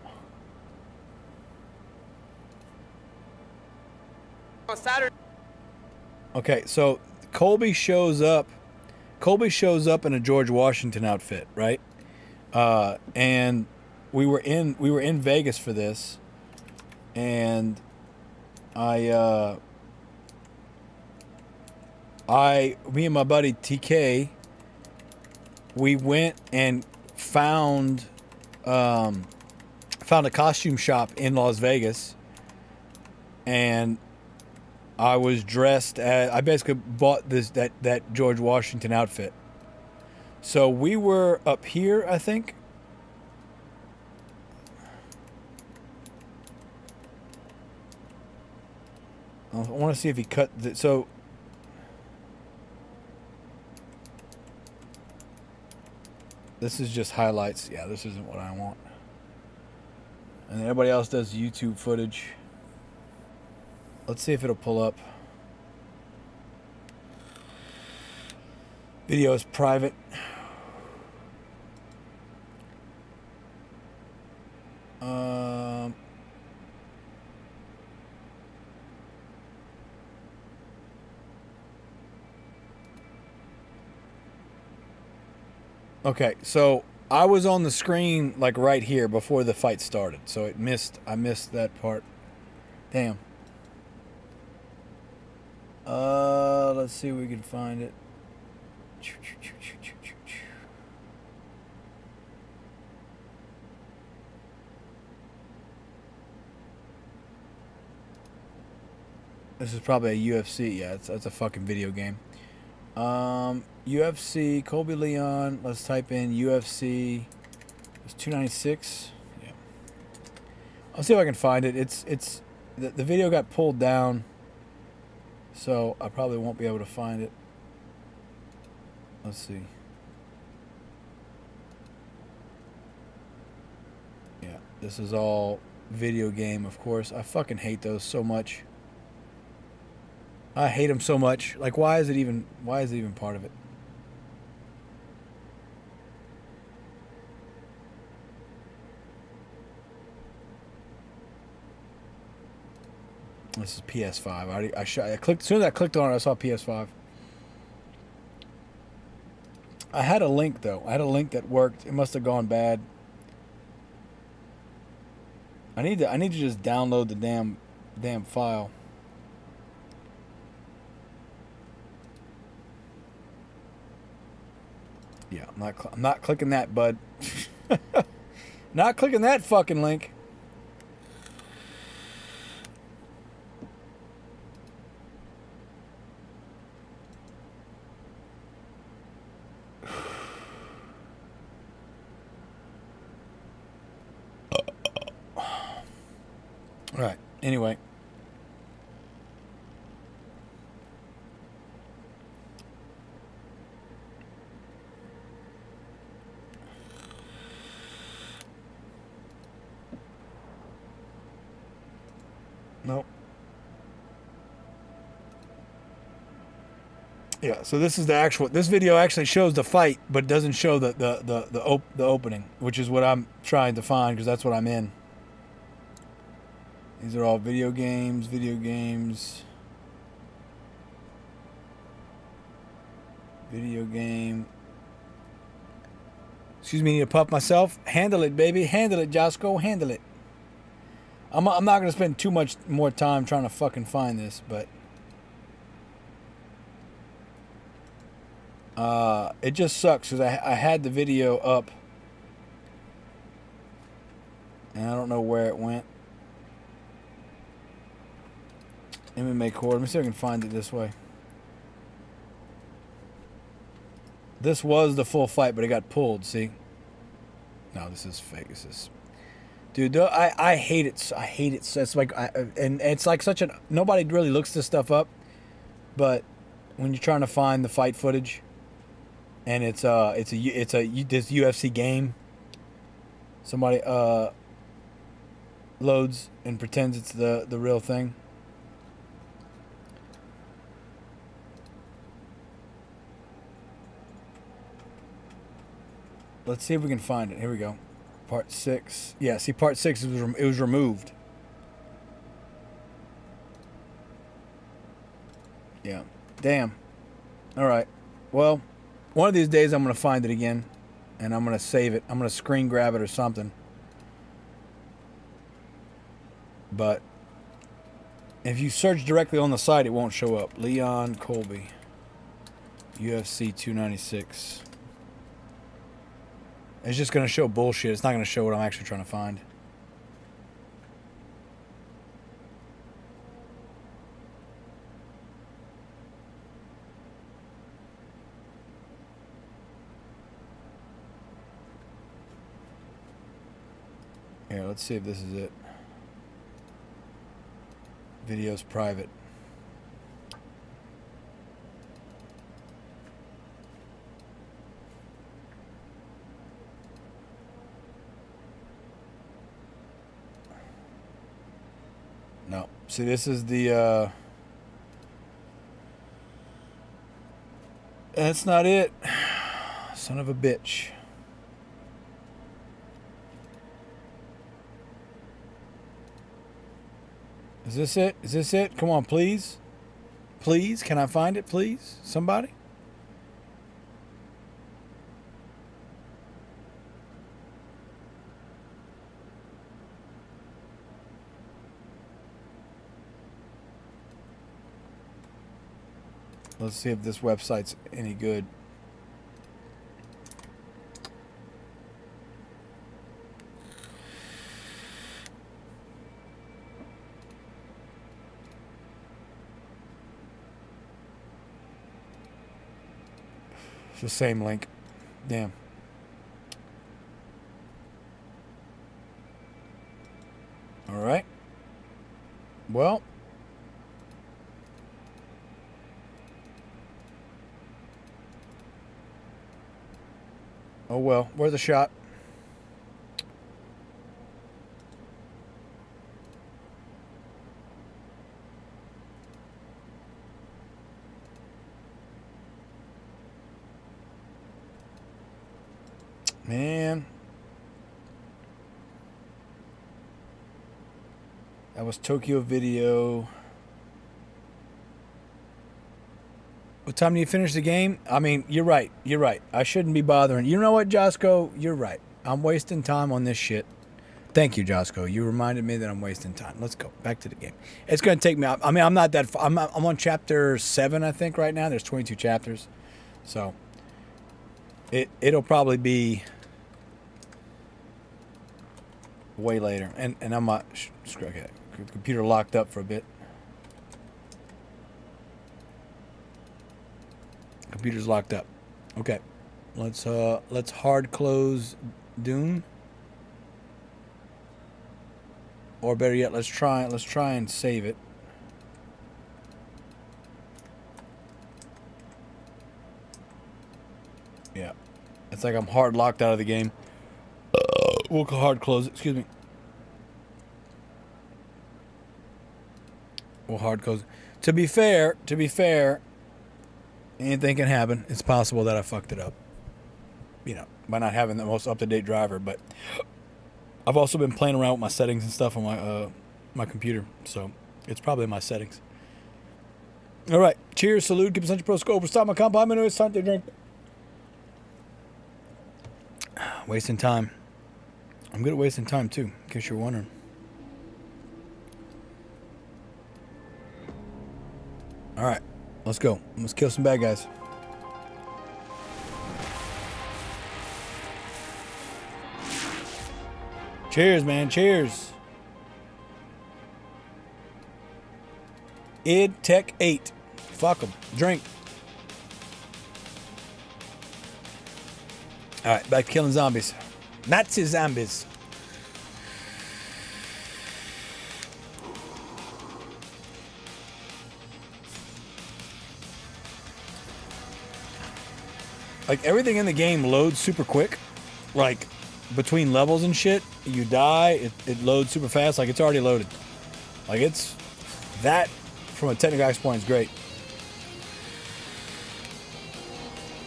On Saturday. Okay, so Colby shows up. Colby shows up in a George Washington outfit, right? And we were in Vegas for this. And me and my buddy TK, we went and found a costume shop in Las Vegas, and I was dressed as, I basically bought that George Washington outfit. So we were up here, I think. I want to see if he cut the, so this is just highlights. Yeah, this isn't what I want. And then everybody else does YouTube footage. Let's see if it'll pull up. Video is private. Okay, so I was on the screen like right here before the fight started, so I missed that part. Damn. Let's see if we can find it. This is probably a UFC. Yeah, it's a fucking video game. UFC, Colby Leon. Let's type in UFC. It's 296. Yeah. I'll see if I can find it. It's the video got pulled down, so I probably won't be able to find it. Let's see. This is all video game, of course. I fucking hate those so much. I hate them so much. Like, why is it even part of it? This is PS5. I clicked, as soon as I clicked on it, I saw PS5. I had a link though. I had a link that worked. It must have gone bad. I need to just download the damn file. Yeah, I'm not clicking that, bud. Not clicking that fucking link. All right. Anyway. Nope. Yeah, so this is the actual. This video actually shows the fight, but doesn't show the opening, which is what I'm trying to find because that's what I'm in. These are all video games. Video game. Excuse me, need to puff myself. Handle it, baby. Handle it, Josco. Handle it. I'm not going to spend too much more time trying to fucking find this, but... it just sucks because I had the video up. And I don't know where it went. MMA cord. Let me see if I can find it this way. This was the full fight, but it got pulled, see? No, this is fake. This is... Dude, I hate it. I hate it. It's like... and it's like such a... Nobody really looks this stuff up. But when you're trying to find the fight footage... And it's this UFC game. Somebody loads and pretends it's the real thing. Let's see if we can find it. Here we go. Part 6. Yeah, see, part 6 it was removed. Yeah. Damn. All right. Well, one of these days I'm going to find it again, and I'm going to save it. I'm going to screen grab it or something. But if you search directly on the site, it won't show up. Leon Colby, UFC 296. It's just going to show bullshit. It's not going to show what I'm actually trying to find. Here, let's see if this is it. Video's private. No. See, this is the, that's not it. Son of a bitch. Is this it? Is this it? Come on, please. Please, can I find it, please? Somebody? Let's see if this website's any good. It's the same link. Damn. All right. Well. Oh well, worth a shot. Man. That was Tokyo Video. What time do you finish the game? I mean, you're right. You're right. I shouldn't be bothering. You know what, Josco? You're right. I'm wasting time on this shit. Thank you, Josco. You reminded me that I'm wasting time. Let's go back to the game. It's going to take me. I mean, I'm not that far. I'm on chapter 7, I think, right now. There's 22 chapters, so it'll probably be way later. And I'm not. Okay, computer locked up for a bit. Computer's locked up. Okay, let's hard close Doom. Or better yet, let's try and save it. Yeah. It's like I'm hard locked out of the game. We'll hard close it, excuse me. We'll hard close it. To be fair, anything can happen. It's possible that I fucked it up. You know, by not having the most up-to-date driver, but I've also been playing around with my settings and stuff on my computer, so it's probably my settings. All right, cheers, salute, keep it pro scope. Stop my comp. I'm it's time to drink. Wasting time. I'm good at wasting time too, in case you're wondering. All right, let's go. Let's kill some bad guys. Cheers, man. Cheers. Id Tech 8. Fuck them. Drink. All right, back to killing zombies. Nazi zombies. Like, everything in the game loads super quick. Like, between levels and shit, you die, it loads super fast. Like, it's already loaded. Like, it's that, from a technical aspect point, is great.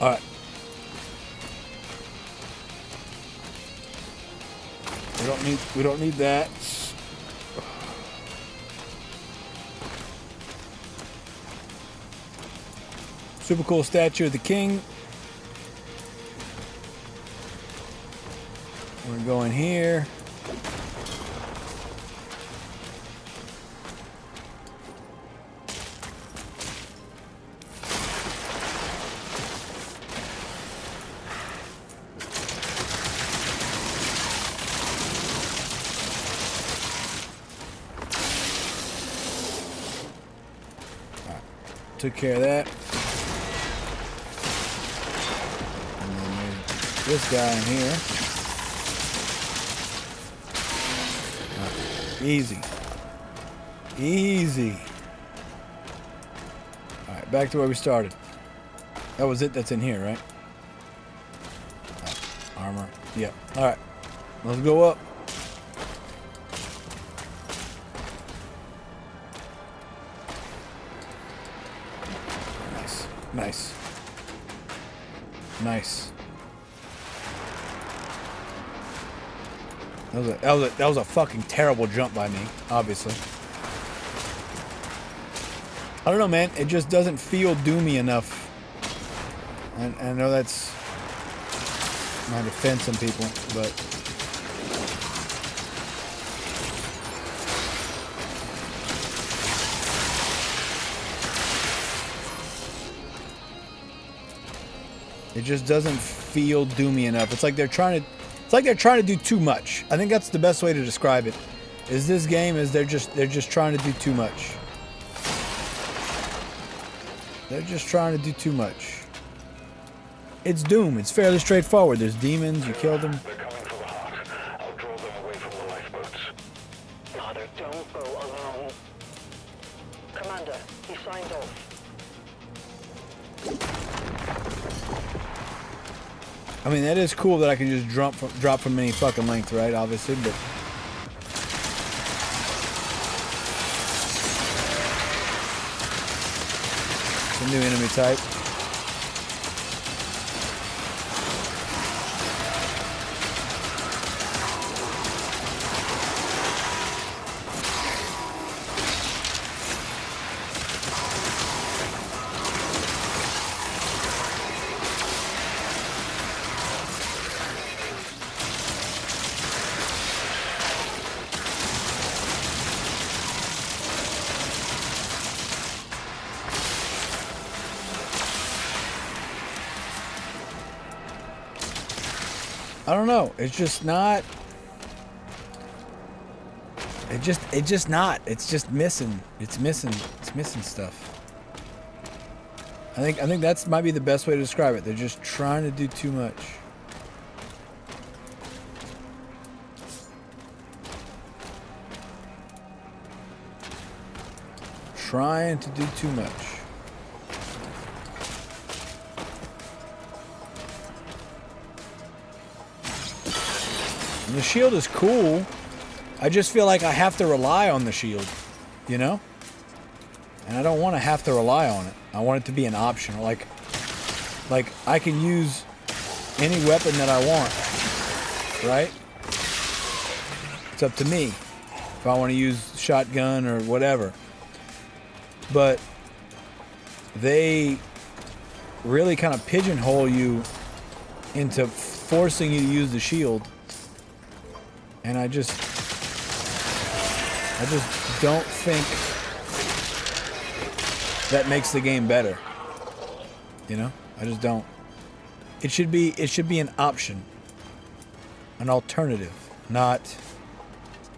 All right. We don't need that. Super cool statue of the king. We're going here. All right. Took care of that. And then there's this guy in here. Easy. Easy. Alright, back to where we started. That was it that's in here, right? Armor. Yep. Alright. Let's go up. Nice. Nice. Nice. That was a fucking terrible jump by me, obviously. I don't know, man. It just doesn't feel doomy enough. And I know that's might offend some people, but it just doesn't feel doomy enough. It's like they're trying to do too much. I think that's the best way to describe it. Is this game is they're just trying to do too much. They're just trying to do too much. It's Doom. It's fairly straightforward. There's demons. You kill them. They're coming for the heart. I'll draw them away from the lifeboats. Father, don't go alone. Commander, he signed off. I mean, that is cool that I can just drop from any fucking length, right? Obviously, but it's a new enemy type. I don't know. It's just not. It's just not. It's just missing. It's missing stuff. I think that's might be the best way to describe it. They're just trying to do too much. Trying to do too much. And the shield is cool. I just feel like I have to rely on the shield, you know? And I don't want to have to rely on it. I want it to be an option. Like I can use any weapon that I want, right? It's up to me if I want to use shotgun or whatever. But they really kind of pigeonhole you into forcing you to use the shield. And I just don't think that makes the game better. You know? I just don't. It should be an option. An alternative, not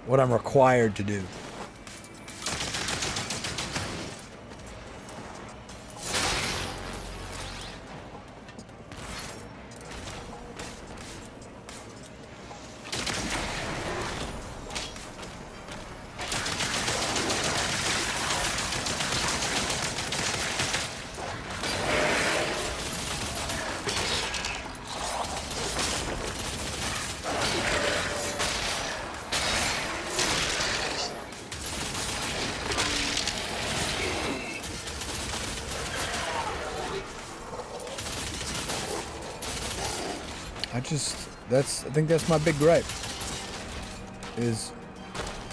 what I'm required to do. I think that's my big gripe, is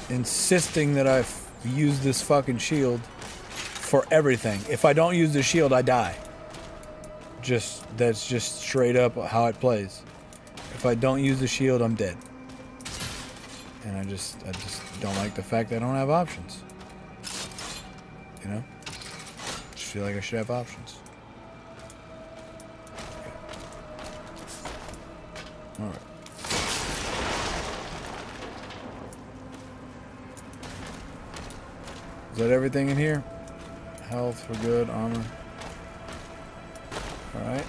insisting that I use this fucking shield for everything. If I don't use the shield, I die. That's just straight up how it plays. If I don't use the shield, I'm dead. And I just don't like the fact that I don't have options. You know? I just feel like I should have options. Alright. Is that everything in here? Health, we're good. Armor. Alright.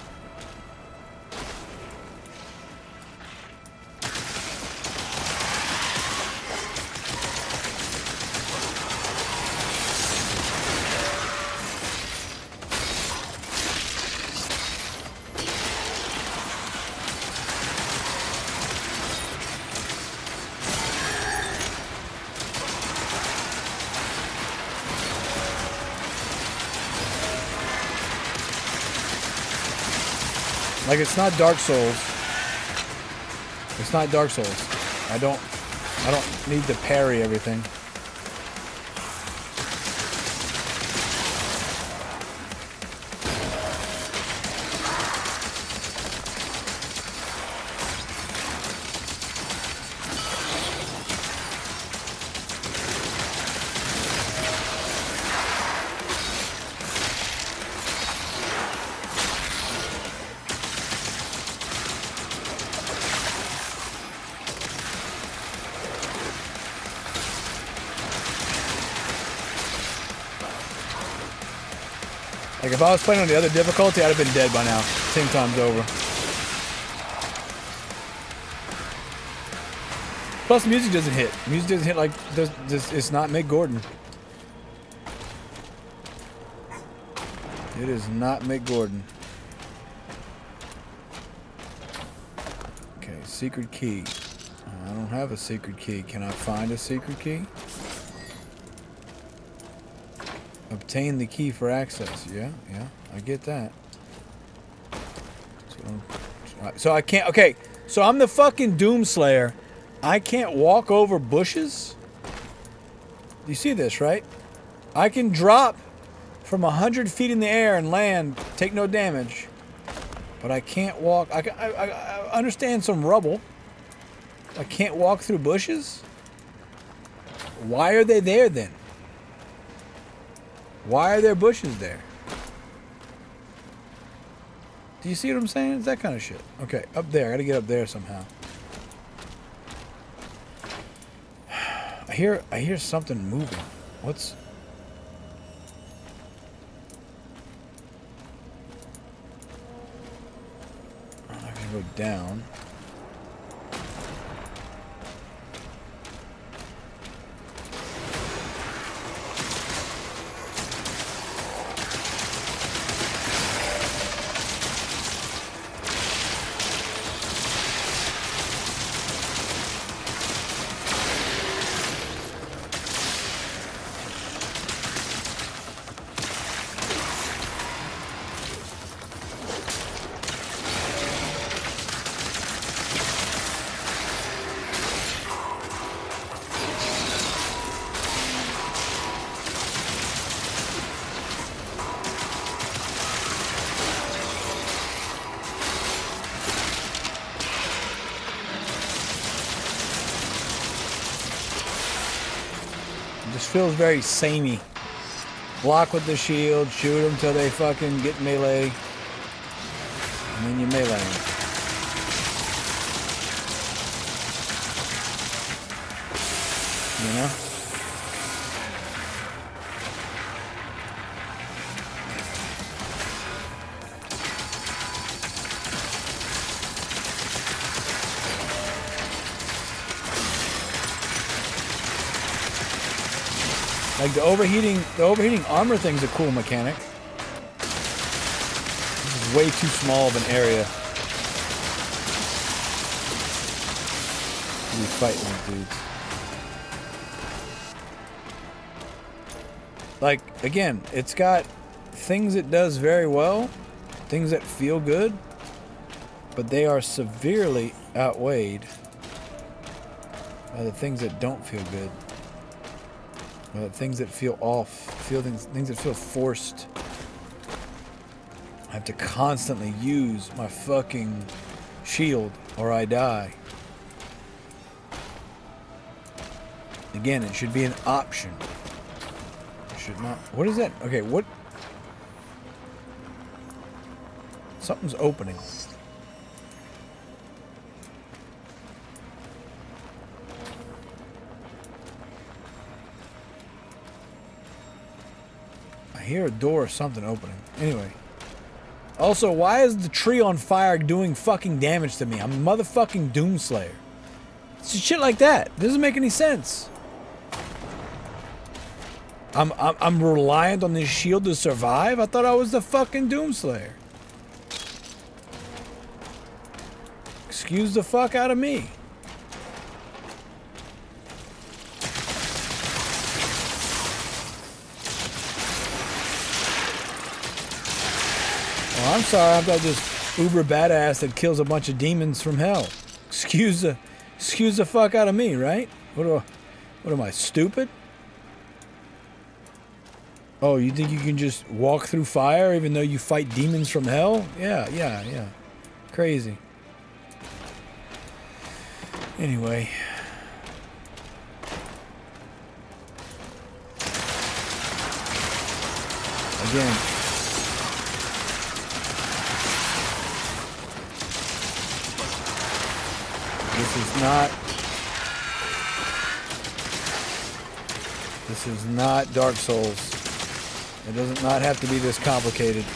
Like, it's not Dark Souls. It's not Dark Souls. I don't need to parry everything. Like, if I was playing on the other difficulty, I'd have been dead by now. 10 times over. Plus, the music doesn't hit. Music doesn't hit like it's not Mick Gordon. It is not Mick Gordon. Okay, secret key. I don't have a secret key. Can I find a secret key? Obtain the key for access. Yeah, I get that. So I can't. Okay, so I'm the fucking Doomslayer. I can't walk over bushes. You see this, right? I can drop from 100 feet in the air and land, take no damage, but I can't walk. I understand some rubble. I can't walk through bushes. Why are they there then? Why are there bushes there? Do you see what I'm saying? It's that kind of shit. Okay, up there. I gotta get up there somehow. I hear something moving. What's... I'm gonna go down. Just feels very samey. Block with the shield, shoot them till they fucking get melee, and then you melee them. You know? Like the overheating armor thing's a cool mechanic. This is way too small of an area to be fighting with dudes. Like, again, it's got things it does very well, things that feel good, but they are severely outweighed by the things that don't feel good. Things that feel off, things that feel forced. I have to constantly use my fucking shield or I die. Again, it should be an option. It should not. What is that? Okay, what? Something's opening. I hear a door or something opening. Anyway. Also, why is the tree on fire doing fucking damage to me? I'm a motherfucking Doomslayer. It's shit like that. Doesn't make any sense. I'm reliant on this shield to survive? I thought I was the fucking Doomslayer. Excuse the fuck out of me. I'm sorry, I'm not just uber badass that kills a bunch of demons from hell. Excuse the fuck out of me, right? What am I, stupid? Oh, you think you can just walk through fire even though you fight demons from hell? Yeah. Crazy. Anyway. Again. This is not Dark Souls. It does not have to be this complicated.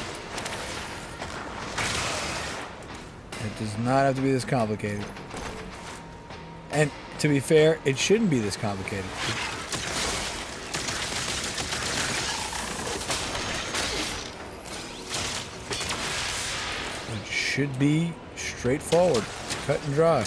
It does not have to be this complicated. And to be fair, it shouldn't be this complicated. It should be straightforward, cut and dry.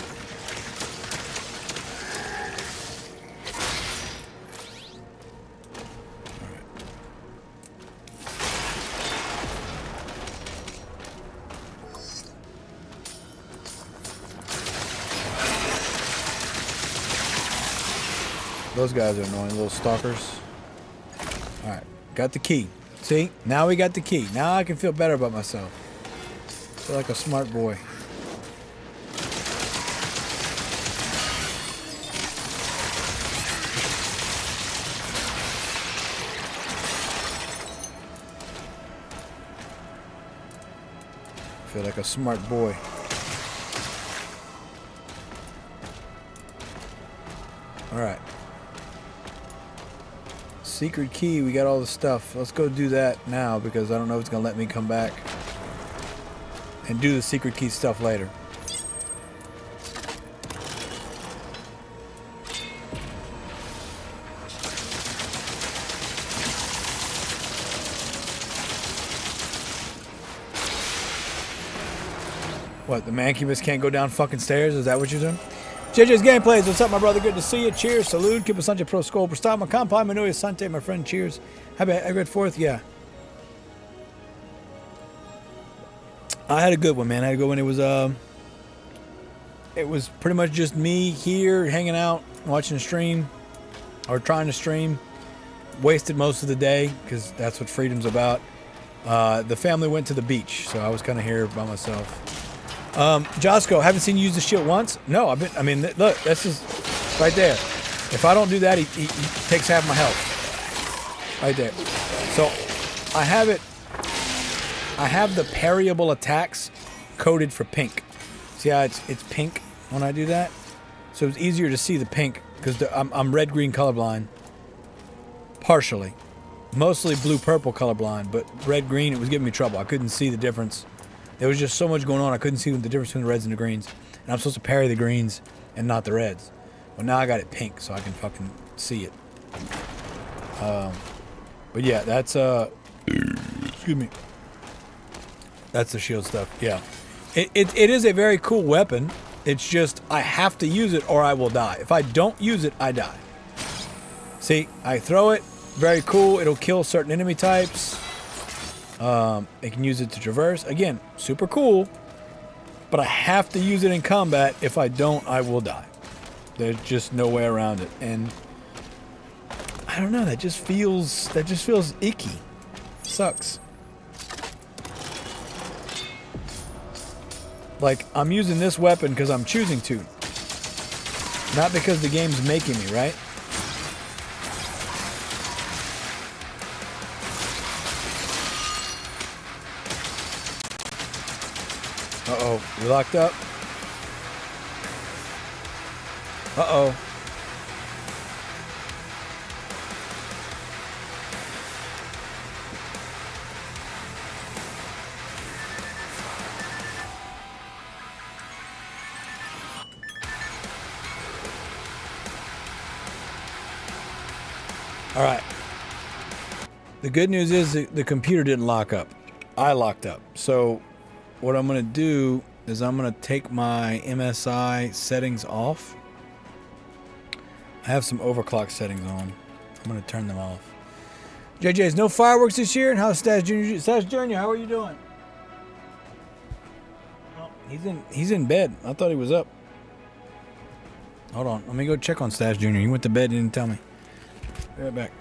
Those guys are annoying, little stalkers. Alright, got the key. See? Now we got the key. Now I can feel better about myself. Feel like a smart boy. like a smart boy. All right. Secret key, we got all the stuff. Let's go do that now because I don't know if it's gonna let me come back and do the secret key stuff later. What, the Mancubus can't go down fucking stairs? Is that what you're doing? JJ's Gameplays, what's up, my brother? Good to see you. Cheers, salute. Keep a Sanche Pro Skull. Prestad, my compa, Manuya Sante, my friend. Cheers. Happy Agret 4th, yeah. I had a good one, man. I had a good one. It was pretty much just me here, hanging out, watching a stream, or trying to stream. Wasted most of the day, because that's what freedom's about. The family went to the beach, so I was kind of here by myself. Josco, haven't seen you use the shield once? No, I mean, look, this is right there. If I don't do that, he takes half my health. Right there. So, I have the parryable attacks coded for pink. See how it's pink when I do that? So it's easier to see the pink, because I'm red-green colorblind. Partially. Mostly blue-purple colorblind, but red-green, it was giving me trouble. I couldn't see the difference. There was just so much going on, I couldn't see the difference between the reds and the greens. And I'm supposed to parry the greens and not the reds. Well, now I got it pink, so I can fucking see it. But yeah, that's, excuse me. That's the shield stuff, yeah. It is a very cool weapon. It's just, I have to use it or I will die. If I don't use it, I die. See, I throw it, very cool. It'll kill certain enemy types. It can use it to traverse. Again, super cool, but I have to use it in combat. If I don't, I will die. There's just no way around it. And I don't know, that just feels icky. Sucks. Like, I'm using this weapon because I'm choosing to. Not because the game's making me, right? Uh-oh, we locked up. Uh-oh. All right. The good news is the computer didn't lock up. I locked up. So what I'm going to do is I'm going to take my MSI settings off. I have some overclock settings on. I'm going to turn them off. JJ's no fireworks this year. And how's Stash Jr.? Stash Jr., how are you doing? Oh, he's in bed. I thought he was up. Hold on. Let me go check on Stash Jr. He went to bed and didn't tell me. Be right back.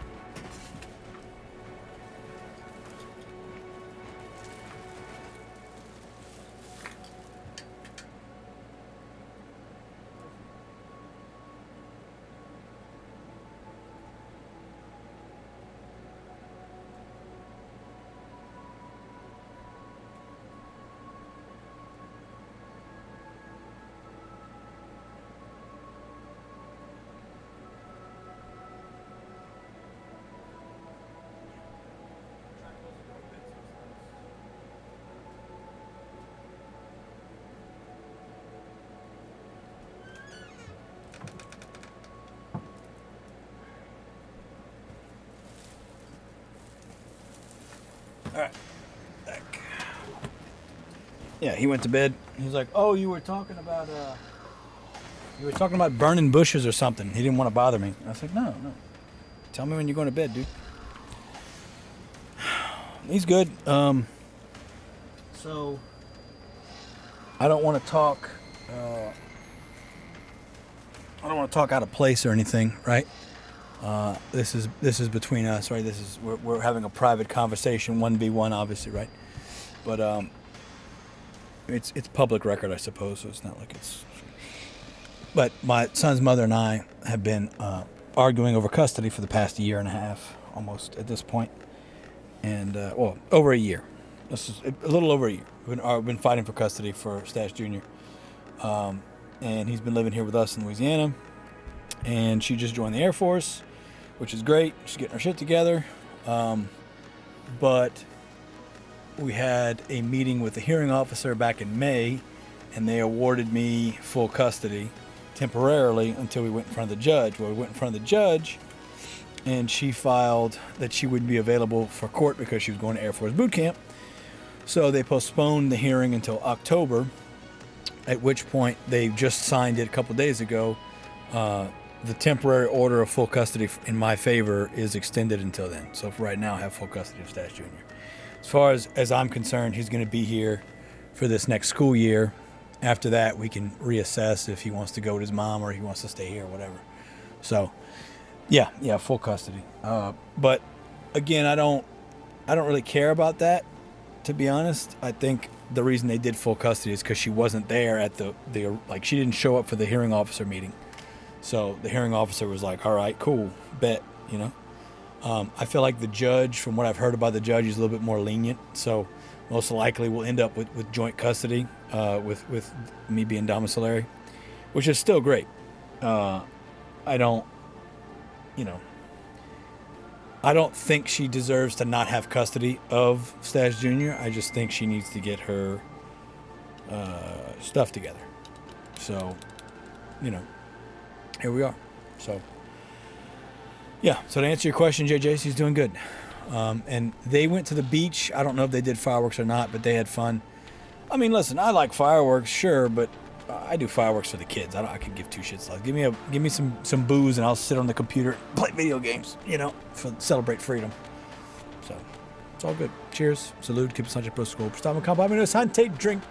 Alright. Yeah, he went to bed. He's like, oh, you were talking about burning bushes or something. He didn't want to bother me. I was like, no. Tell me when you're going to bed, dude. He's good. So I don't want to talk out of place or anything, right? This is between us, right? We're having a private conversation, 1v1, obviously, right? But it's public record, I suppose, so it's not like it's. But my son's mother and I have been arguing over custody for the past year and a half, almost at this point, and well, over a year, this is a little over a year. We've been fighting for custody for Stash Jr. And he's been living here with us in Louisiana. And she just joined the Air Force, which is great. She's getting her shit together. But we had a meeting with the hearing officer back in May, and they awarded me full custody temporarily until we went in front of the judge. Well, we went in front of the judge, and she filed that she wouldn't be available for court because she was going to Air Force boot camp. So they postponed the hearing until October, at which point they just signed it a couple days ago. The temporary order of full custody in my favor is extended until then. So for right now, I have full custody of Stash Jr. As far as I'm concerned, he's going to be here for this next school year. After that, we can reassess if he wants to go with his mom or he wants to stay here or whatever. So, yeah, full custody. But again, I don't really care about that, to be honest. I think the reason they did full custody is because she wasn't there at the she didn't show up for the hearing officer meeting. So the hearing officer was like, all right, cool, bet, you know. I feel like the judge, from what I've heard about the judge, is a little bit more lenient. So most likely we'll end up with joint custody with me being domiciliary, which is still great. I don't think she deserves to not have custody of Stash Jr. I just think she needs to get her stuff together. So, here we are. So, yeah. So to answer your question, JJ, she's doing good. And they went to the beach. I don't know if they did fireworks or not, but they had fun. I mean, listen, I like fireworks, sure, but I do fireworks for the kids. I could give two shits less. Give me some booze, and I'll sit on the computer, play video games, celebrate freedom. So it's all good. Cheers. Salute. Keep Sanche Pro School. Stop and Sante drink.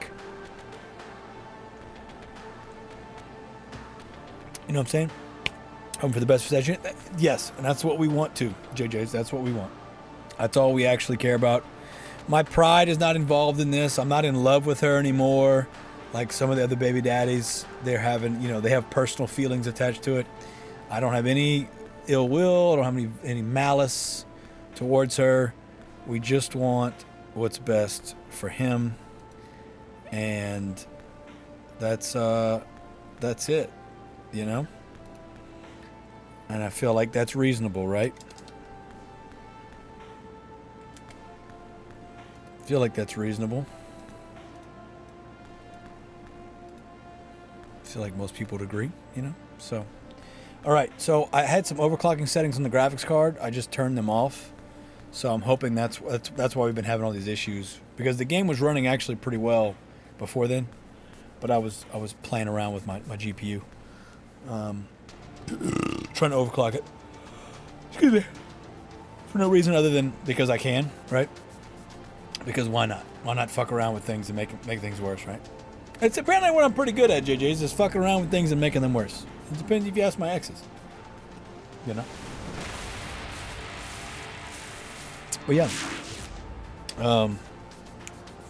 You know what I'm saying? Hoping for the best for Stash Jr. Yes, and that's what we want too, JJs. That's what we want. That's all we actually care about. My pride is not involved in this. I'm not in love with her anymore. Like some of the other baby daddies, they're having, they have personal feelings attached to it. I don't have any ill will. I don't have any malice towards her. We just want what's best for him. And that's it, And I feel like that's reasonable, right? I feel like that's reasonable. I feel like most people would agree, So, all right. So I had some overclocking settings on the graphics card. I just turned them off. So I'm hoping that's why we've been having all these issues, because the game was running actually pretty well before then, but I was playing around with my GPU, trying to overclock it. Excuse me. For no reason other than because I can, right? Because why not? Why not fuck around with things and make things worse, right? It's apparently what I'm pretty good at, JJ, is just fucking around with things and making them worse. It depends if you ask my exes. But yeah.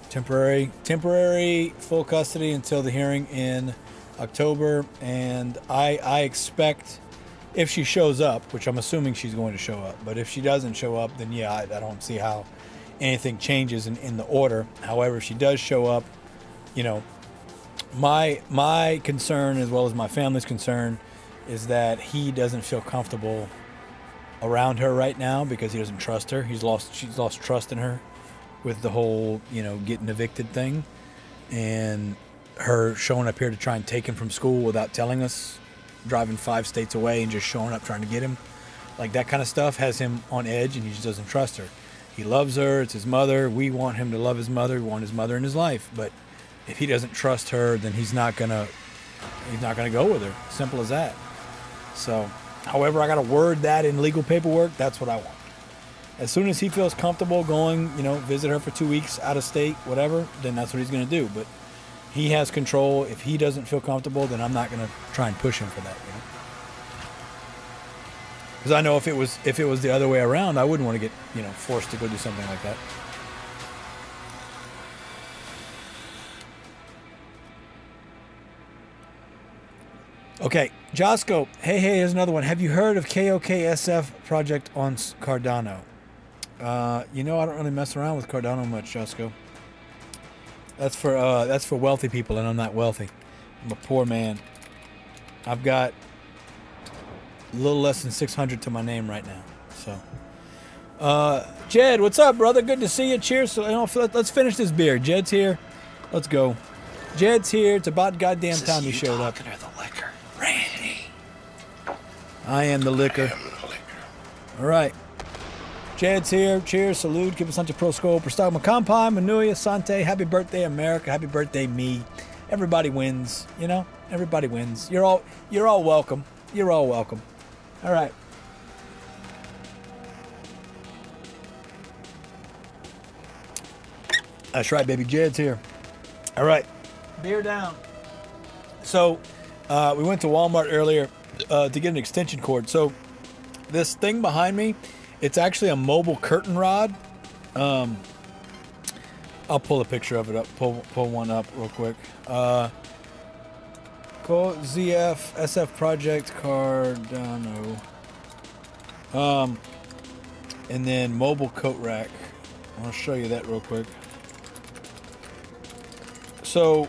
Temporary full custody until the hearing in October, and I expect, if she shows up, which I'm assuming she's going to show up, but if she doesn't show up, then yeah, I don't see how anything changes in the order. However, if she does show up, my concern, as well as my family's concern, is that he doesn't feel comfortable around her right now because he doesn't trust her. She's lost trust in her with the whole, getting evicted thing, and her showing up here to try and take him from school without telling us, driving 5 states away and just showing up trying to get him. Like, that kind of stuff has him on edge, and he just doesn't trust her. He loves her. It's his mother. We want him to love his mother. We want his mother in his life. But if he doesn't trust her, then he's not gonna go with her. Simple as that. So, however I got to word that in legal paperwork, that's what I want. As soon as he feels comfortable going, visit her for 2 weeks out of state, whatever, then that's what he's going to do. But he has control. If he doesn't feel comfortable, then I'm not going to try and push him for that. Because I know if it was the other way around, I wouldn't want to get forced to go do something like that. Okay, Josco. Hey, here's another one. Have you heard of KOKSF project on Cardano? You know, I don't really mess around with Cardano much, Josco. That's for wealthy people, and I'm not wealthy. I'm a poor man. I've got a little less than 600 to my name right now. So, Jed, what's up, brother? Good to see you. Cheers. So, let's finish this beer. Jed's here. Let's go. Jed's here. It's about goddamn time he showed up. Or the liquor? Randy. I am the liquor. I am the liquor. All right. Jed's here. Cheers. Salute. Give us Santi Pro Skull. Prastag Makampai. Manuya. Sante. Happy birthday, America. Happy birthday, me. Everybody wins. You know? Everybody wins. You're all welcome. You're all welcome. All right. That's right, baby. Jed's here. All right. Beer down. So, we went to Walmart earlier to get an extension cord. So, this thing behind me, it's actually a mobile curtain rod. I'll pull a picture of it up. Pull one up real quick. Go ZF SF project Cardano. And then mobile coat rack. I'll show you that real quick. So,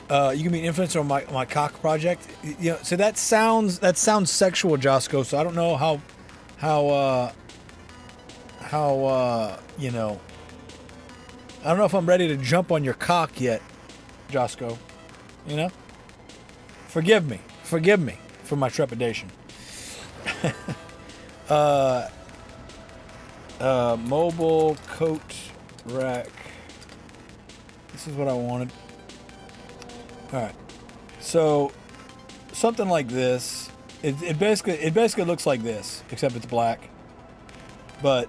you can be an influencer on my cock project. You know, so that sounds sexual, Josco. So I don't know how you know. I don't know if I'm ready to jump on your cock yet, Josco. You know. Forgive me for my trepidation. Mobile coat rack. This is what I wanted. All right. So something like this. It basically looks like this, except it's black. But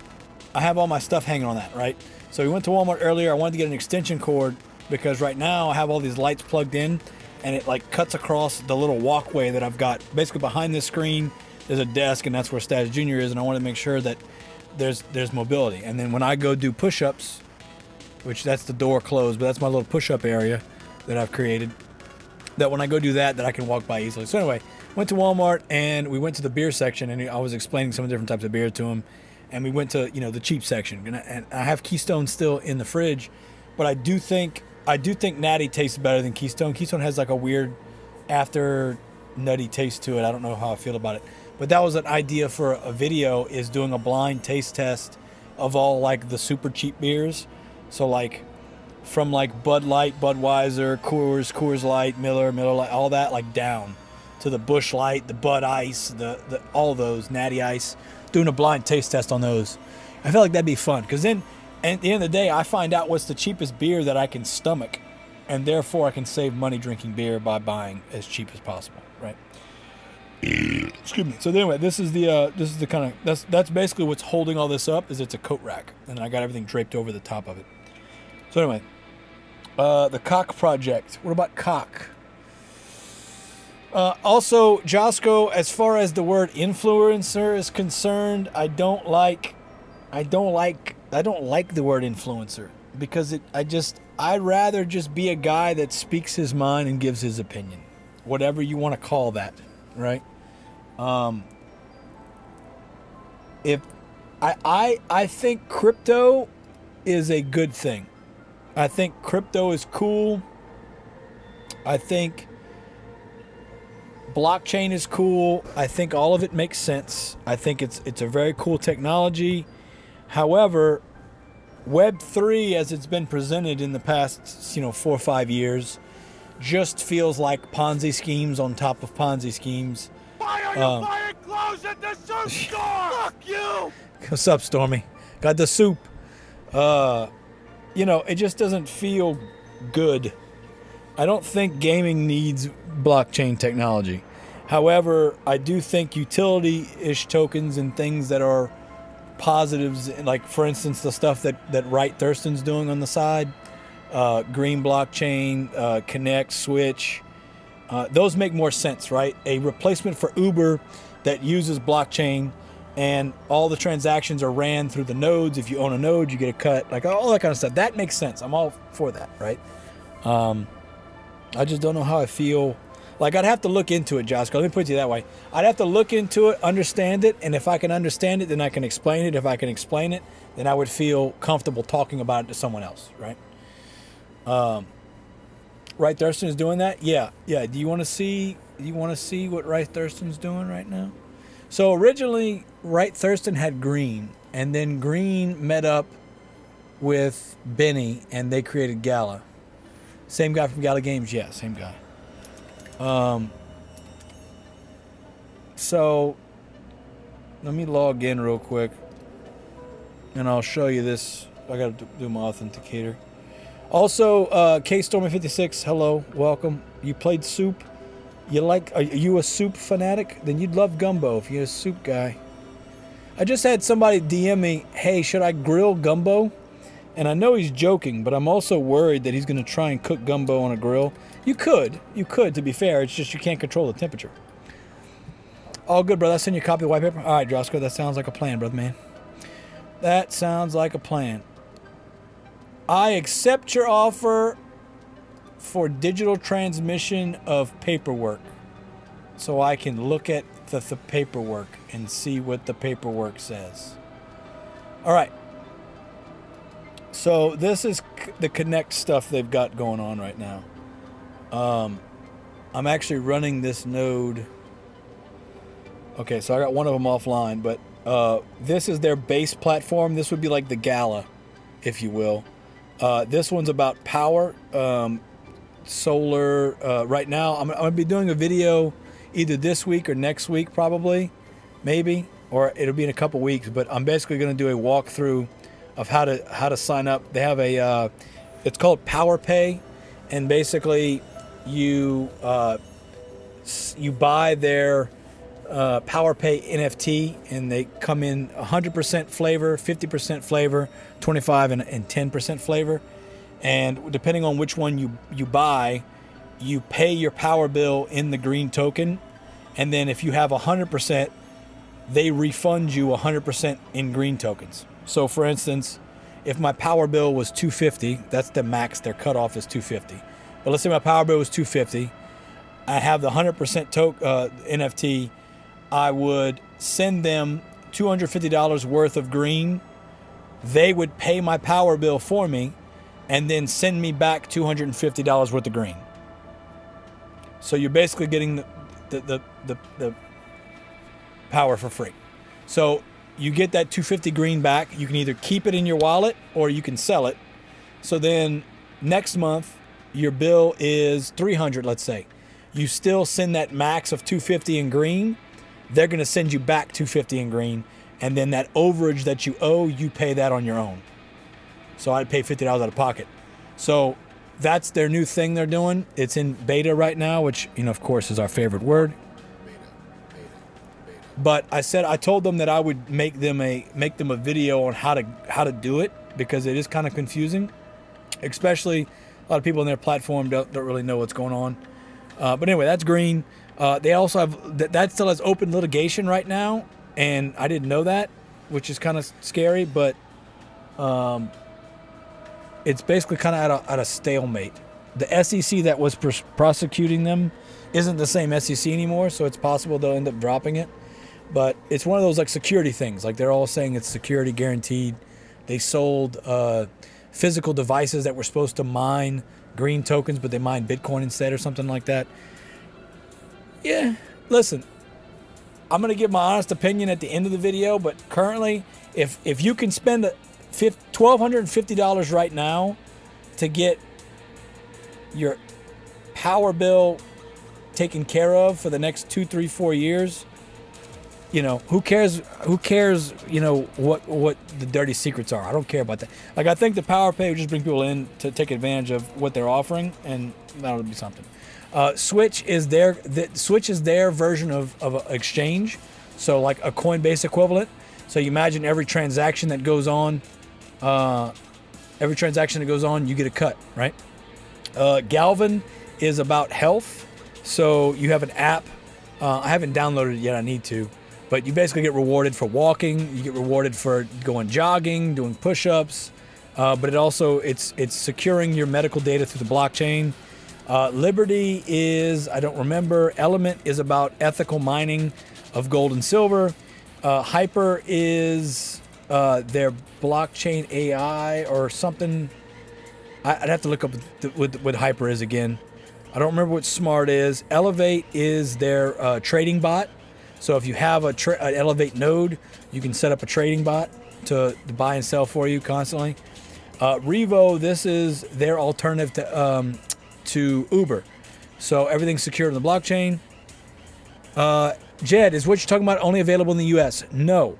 I have all my stuff hanging on that, right? So we went to Walmart earlier. I wanted to get an extension cord because right now I have all these lights plugged in, and it like cuts across the little walkway that I've got. Basically behind this screen, there's a desk, and that's where Stas Jr. is, and I want to make sure that there's mobility. And then when I go do push-ups, which that's the door closed, but that's my little push-up area that I've created, that when I go do that I can walk by easily. So anyway, went to Walmart, and we went to the beer section, and I was explaining some different types of beer to him, and we went to, you know, the cheap section, and I have Keystone still in the fridge, but I do think Natty tastes better than Keystone. Keystone has like a weird after nutty taste to it. I don't know how I feel about it, but that was an idea for a video, is doing a blind taste test of all like the super cheap beers. So like from like Bud Light, Budweiser, Coors Light, Miller Light, all that, like down to the Busch Light, the Bud Ice, the all those, Natty Ice, doing a blind taste test on those. I feel like that'd be fun, because then at the end of the day, I find out what's the cheapest beer that I can stomach, and therefore I can save money drinking beer by buying as cheap as possible, right? Excuse me. So anyway, this is the kind of, that's basically what's holding all this up, is it's a coat rack, and I got everything draped over the top of it. So anyway, the cock project. What about cock? Also, Josco, as far as the word influencer is concerned, I don't like the word influencer, because I'd rather just be a guy that speaks his mind and gives his opinion, whatever you want to call that, right? If I think crypto is a good thing. I think crypto is cool. I think blockchain is cool. I think all of it makes sense. I think it's a very cool technology. However, Web3, as it's been presented in the past, 4 or 5 years, just feels like Ponzi schemes on top of Ponzi schemes. Why are you buying clothes at the soup store? Fuck you! What's up, Stormy? Got the soup. It just doesn't feel good. I don't think gaming needs blockchain technology. However, I do think utility-ish tokens and things that are positives, like for instance the stuff that Wright Thurston's doing on the side, green blockchain, Connect, Switch, those make more sense, right? A replacement for Uber that uses blockchain, and all the transactions are ran through the nodes. If you own a node, you get a cut, like all that kind of stuff. That makes sense. I'm all for that, right? I just don't know how I feel Like, I'd have to look into it, Josh. Let me put it to you that way. I'd have to look into it, understand it, and if I can understand it, then I can explain it. If I can explain it, then I would feel comfortable talking about it to someone else, right? Right Thurston is doing that? Yeah. Do you want to see what Right Thurston's doing right now? So originally, Right Thurston had Green, and then Green met up with Benny, and they created Gala. Same guy from Gala Games? Yeah, same guy. So let me log in real quick, and I'll show you this. I got to do my authenticator. Also, K-Stormy56, hello, welcome. You played Soup. Are you a Soup fanatic? Then you'd love Gumbo if you're a Soup guy. I just had somebody DM me, hey, should I grill Gumbo? And I know he's joking, but I'm also worried that he's going to try and cook Gumbo on a grill. You could, to be fair. It's just you can't control the temperature. All good, brother. I'll send you a copy of the white paper. All right, Drosko, that sounds like a plan, brother, man. That sounds like a plan. I accept your offer for digital transmission of paperwork so I can look at the paperwork and see what the paperwork says. All right. So this is the Connect stuff they've got going on right now. I'm actually running this node. Okay, so I got one of them offline, but this is their base platform. This would be like the Gala, if you will. This one's about power, solar. Right now, I'm going to be doing a video either this week or next week, probably, maybe, or it'll be in a couple weeks. But I'm basically going to do a walkthrough of how to sign up. They have a, it's called Power Pay, and basically you buy their Power Pay NFT, and they come in 100% flavor, 50% flavor, 25 and 10% flavor. And depending on which one you buy, you pay your power bill in the green token. And then if you have 100%, they refund you 100% in green tokens. So for instance, if my power bill was $250, that's the max, their cutoff is $250. But let's say my power bill was $250. I have the 100% NFT. I would send them $250 worth of green. They would pay my power bill for me and then send me back $250 worth of green. So you're basically getting the power for free. So you get that $250 green back. You can either keep it in your wallet or you can sell it. So then next month your bill is $300, let's say. You still send that max of $250 in green. They're going to send you back $250 in green, and then that overage that you owe, you pay that on your own. So I'd pay $50 out of pocket. So that's their new thing they're doing. It's in beta right now, which, of course, is our favorite word. But I told them that I would make them a video on how to do it, because it is kind of confusing, especially a lot of people in their platform don't really know what's going on. But anyway, that's green. They also have that still has open litigation right now, and I didn't know that, which is kind of scary. But it's basically kind of at a stalemate. The SEC that was prosecuting them isn't the same SEC anymore, so it's possible they'll end up dropping it. But it's one of those like security things. Like they're all saying it's security guaranteed. They sold physical devices that were supposed to mine green tokens, but they mined Bitcoin instead or something like that. Yeah, listen, I'm going to give my honest opinion at the end of the video, but currently, if you can spend $1,250 right now to get your power bill taken care of for the next 2, 3, 4 years, who cares, what the dirty secrets are. I don't care about that. Like, I think the Power Pay would just bring people in to take advantage of what they're offering, and that'll be something. Switch is their version of an exchange, so like a Coinbase equivalent. So you imagine every transaction that goes on, you get a cut, right? Galvin is about health. So you have an app. I haven't downloaded it yet. I need to. But you basically get rewarded for walking. You get rewarded for going jogging, doing push-ups. But it's securing your medical data through the blockchain. Liberty is, I don't remember. Element is about ethical mining of gold and silver. Hyper is their blockchain AI or something. I'd have to look up what Hyper is again. I don't remember what Smart is. Elevate is their trading bot. So if you have an Elevate node, you can set up a trading bot to buy and sell for you constantly. Revo, this is their alternative to Uber. So everything's secured on the blockchain. Jed, is what you're talking about only available in the US? No.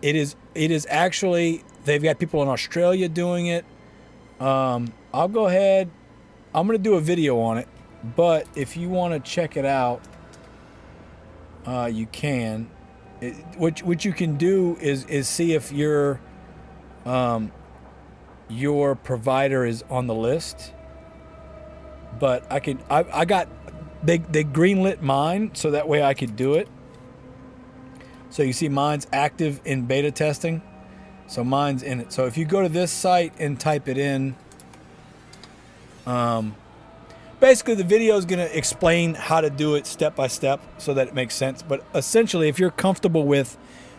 It is actually, they've got people in Australia doing it. I'll go ahead. I'm going to do a video on it, but if you want to check it out, you can. What you can do is see if your provider is on the list. But I got they greenlit mine, so that way I could do it. So you see mine's active in beta testing. So mine's in it. So if you go to this site and type it in, basically the video is going to explain how to do it step by step so that it makes sense. But essentially, if you're comfortable with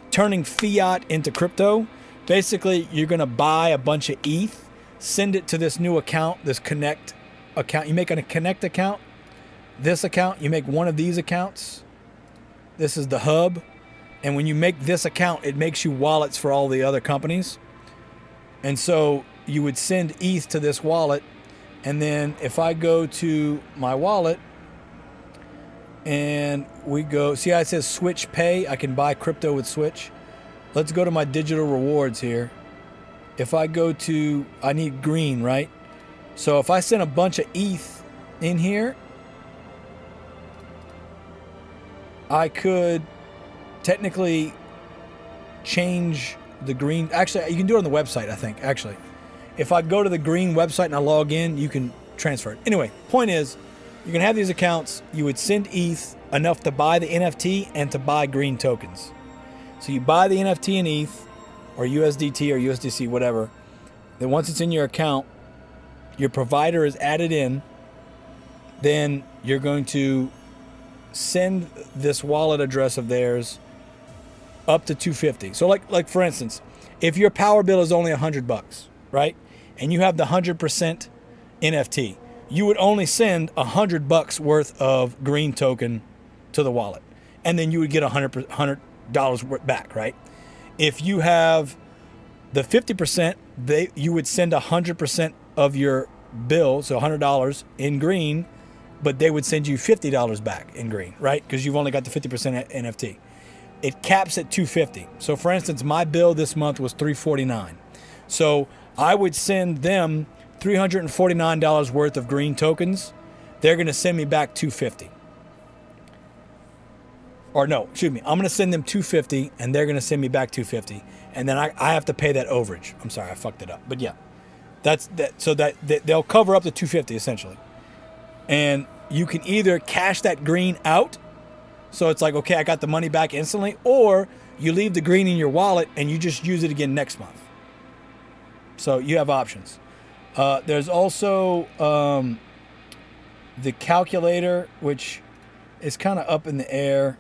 turning fiat into crypto, basically you're going to buy a bunch of ETH, send it to this new account, this Connect account. You make a Connect account, this account, you make one of these accounts. This is the hub. And when you make this account, it makes you wallets for all the other companies. And so you would send ETH to this wallet. And then if I go to my wallet and we go, see how it says Switch Pay? I can buy crypto with Switch. Let's go to my digital rewards here. If I go to, I need green, right? So if I send a bunch of ETH in here, I could technically change the green. Actually, you can do it on the website, I think, actually. If I go to the green website and I log in, you can transfer it. Anyway, point is, you can have these accounts. You would send ETH enough to buy the NFT and to buy green tokens. So you buy the NFT in ETH or USDT or USDC, whatever. Then once it's in your account, your provider is added in. Then you're going to send this wallet address of theirs up to $250. So like for instance, if your power bill is only $100, right? And you have the 100% NFT, you would only send $100 worth of green token to the wallet. And then you would get $100 worth back, right? If you have the 50%, you would send 100% of your bill, so $100 in green, but they would send you $50 back in green, right? Because you've only got the 50% NFT. It caps at $250. So for instance, my bill this month was $349. So I would send them $349 worth of green tokens. They're going to send me back $250. Or no, excuse me. I'm going to send them $250 and they're going to send me back $250. And then I have to pay that overage. I'm sorry, I fucked it up. But yeah, that's that. So that they'll cover up to $250 essentially. And you can either cash that green out. So it's like, okay, I got the money back instantly. Or you leave the green in your wallet and you just use it again next month. So you have options. There's also the calculator, which is kind of up in the air.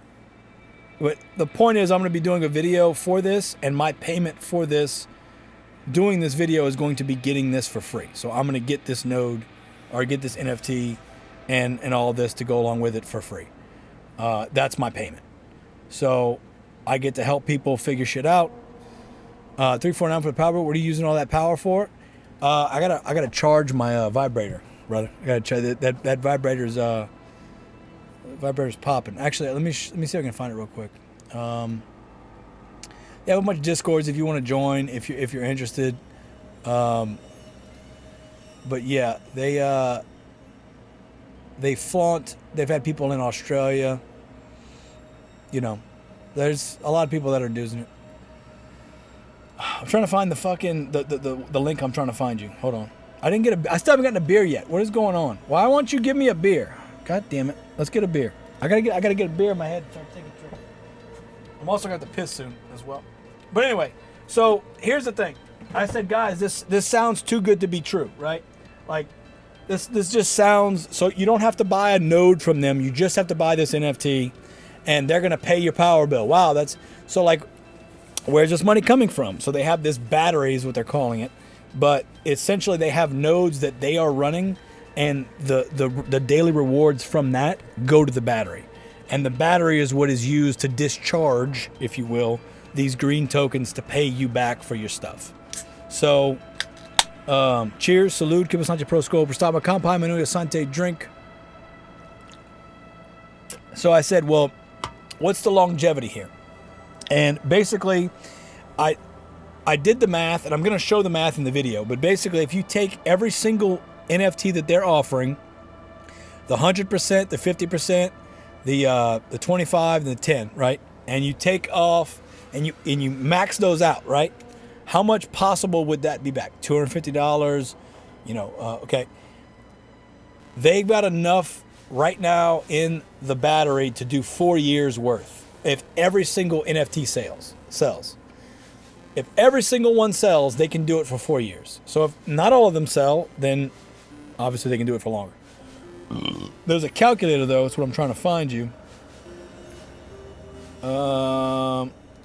But the point is, I'm going to be doing a video for this, and my payment for this, doing this video, is going to be getting this for free. So I'm going to get this node, or get this NFT, and all this to go along with it for free. That's my payment. So I get to help people figure shit out. 349 for the power. What are you using all that power for? I gotta charge my vibrator, brother. I gotta charge that vibrator's popping. Actually, let me see if I can find it real quick. They have a bunch of Discords if you want to join, if you're interested. But yeah, they flaunt. They've had people in Australia. You know, there's a lot of people that are doing it. I'm trying to find the fucking the link. I'm trying to find you. Hold on. I still haven't gotten a beer yet. What is going on? Why won't you give me a beer? God damn it. Let's get a beer. I gotta get a beer in my head and start taking a trip. I'm also gonna have to piss soon as well. But anyway, so here's the thing. I said, guys, this sounds too good to be true, right? Like, this just sounds, so you don't have to buy a node from them. You just have to buy this NFT, and they're gonna pay your power bill. Wow, that's so like, where's this money coming from? So they have this battery is what they're calling it, but essentially they have nodes that they are running, and the daily rewards from that go to the battery, and the battery is what is used to discharge, if you will, these green tokens to pay you back for your stuff. So. Cheers, salute, que bastante prosco, prestaba campai, menu asante drink. So I said, well, what's the longevity here? And basically, I did the math, and I'm going to show the math in the video, but basically, if you take every single NFT that they're offering, the 100%, the 50%, the 25, and the 10, right? And you take off, and you max those out, right? How much possible would that be back? $250, you know, okay. They've got enough right now in the battery to do 4 years worth. If every single NFT sells. If every single one sells, they can do it for 4 years. So if not all of them sell, then obviously they can do it for longer. There's a calculator though, it's what I'm trying to find you.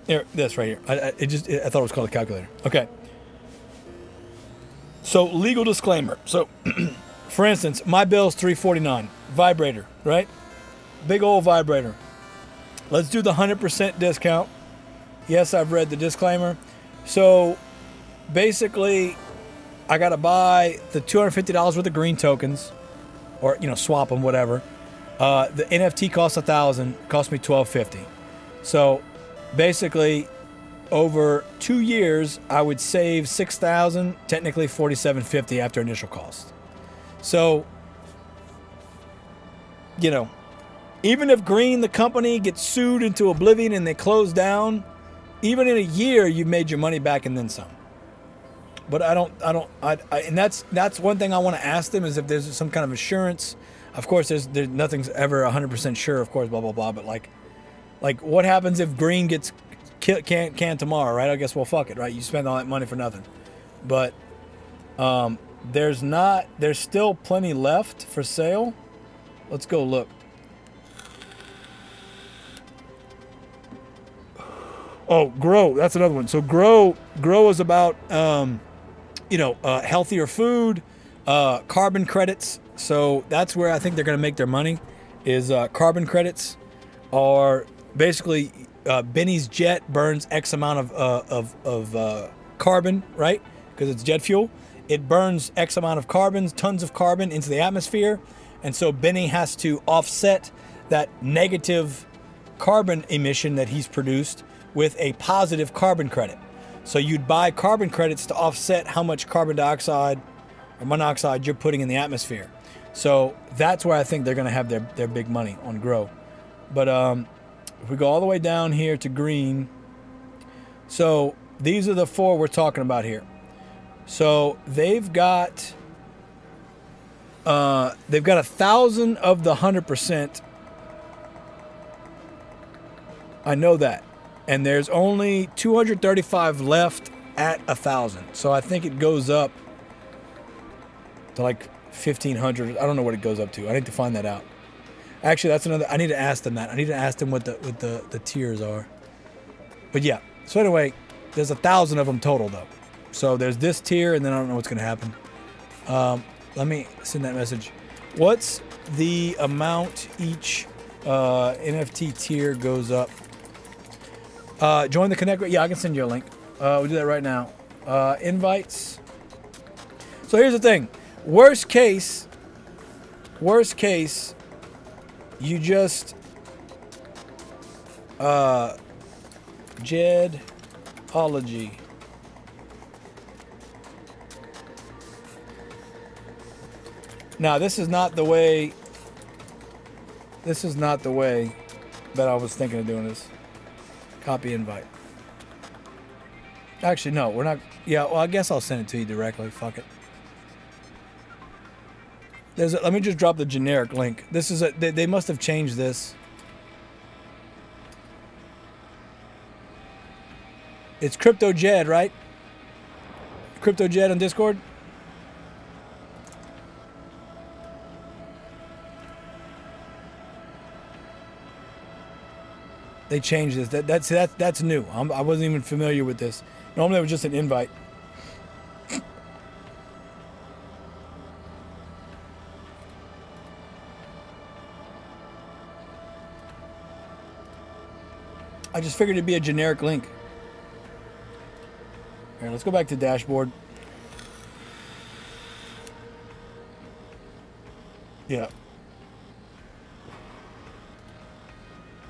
Here, this right here. I thought it was called a calculator. Okay. So legal disclaimer. So, for instance, my bill's $349. Vibrator, right? Big old vibrator. Let's do the 100% discount. Yes, I've read the disclaimer. So, basically, I gotta buy the $250 worth of green tokens, or swap them, whatever. The NFT costs $1,000. Cost me $1,250. So. Basically, over 2 years, I would save $6,000, technically $4,750 after initial cost. So, even if Green, the company, gets sued into oblivion and they close down, even in a year, you've made your money back and then some. But and that's one thing I want to ask them is if there's some kind of assurance. Of course, there's nothing's ever 100% sure, of course, blah blah blah. But like what happens if Green gets canned tomorrow, right? I guess, well, fuck it, right? You spend all that money for nothing. But there's still plenty left for sale. Let's go look. Oh, Grow, that's another one. So Grow is about healthier food, carbon credits. So that's where I think they're going to make their money is carbon credits are basically Benny's jet burns X amount of carbon, right? Because it's jet fuel. It burns X amount of carbons, tons of carbon into the atmosphere. And so Benny has to offset that negative carbon emission that he's produced with a positive carbon credit. So you'd buy carbon credits to offset how much carbon dioxide or monoxide you're putting in the atmosphere. So that's where I think they're going to have their big money on Grow. But if we go all the way down here to Green, so these are the four we're talking about here. So they've got 1,000 of the 100%. I know that. And there's only 235 left at 1,000. So I think it goes up to like 1,500. I don't know what it goes up to. I need to find that out. Actually, that's another. I need to ask them that. I need to ask them what the tiers are. But yeah. So anyway, there's 1,000 of them total though. So there's this tier, and then I don't know what's gonna happen. Let me send that message. What's the amount each NFT tier goes up? Join the Connect. Yeah, I can send you a link. We'll do that right now. Invites. So here's the thing. Worst case, you just Jedology. Now this is not the way that I was thinking of doing this. Copy invite. Actually, no, we're not. Yeah, well, I guess I'll send it to you directly. Fuck it. Let me just drop the generic link. This is they must have changed this. It's Crypto Jed, right? Crypto Jed on Discord. They changed this. That's new. I wasn't even familiar with this. Normally it was just an invite. I just figured it'd be a generic link. All right, let's go back to dashboard. Yeah.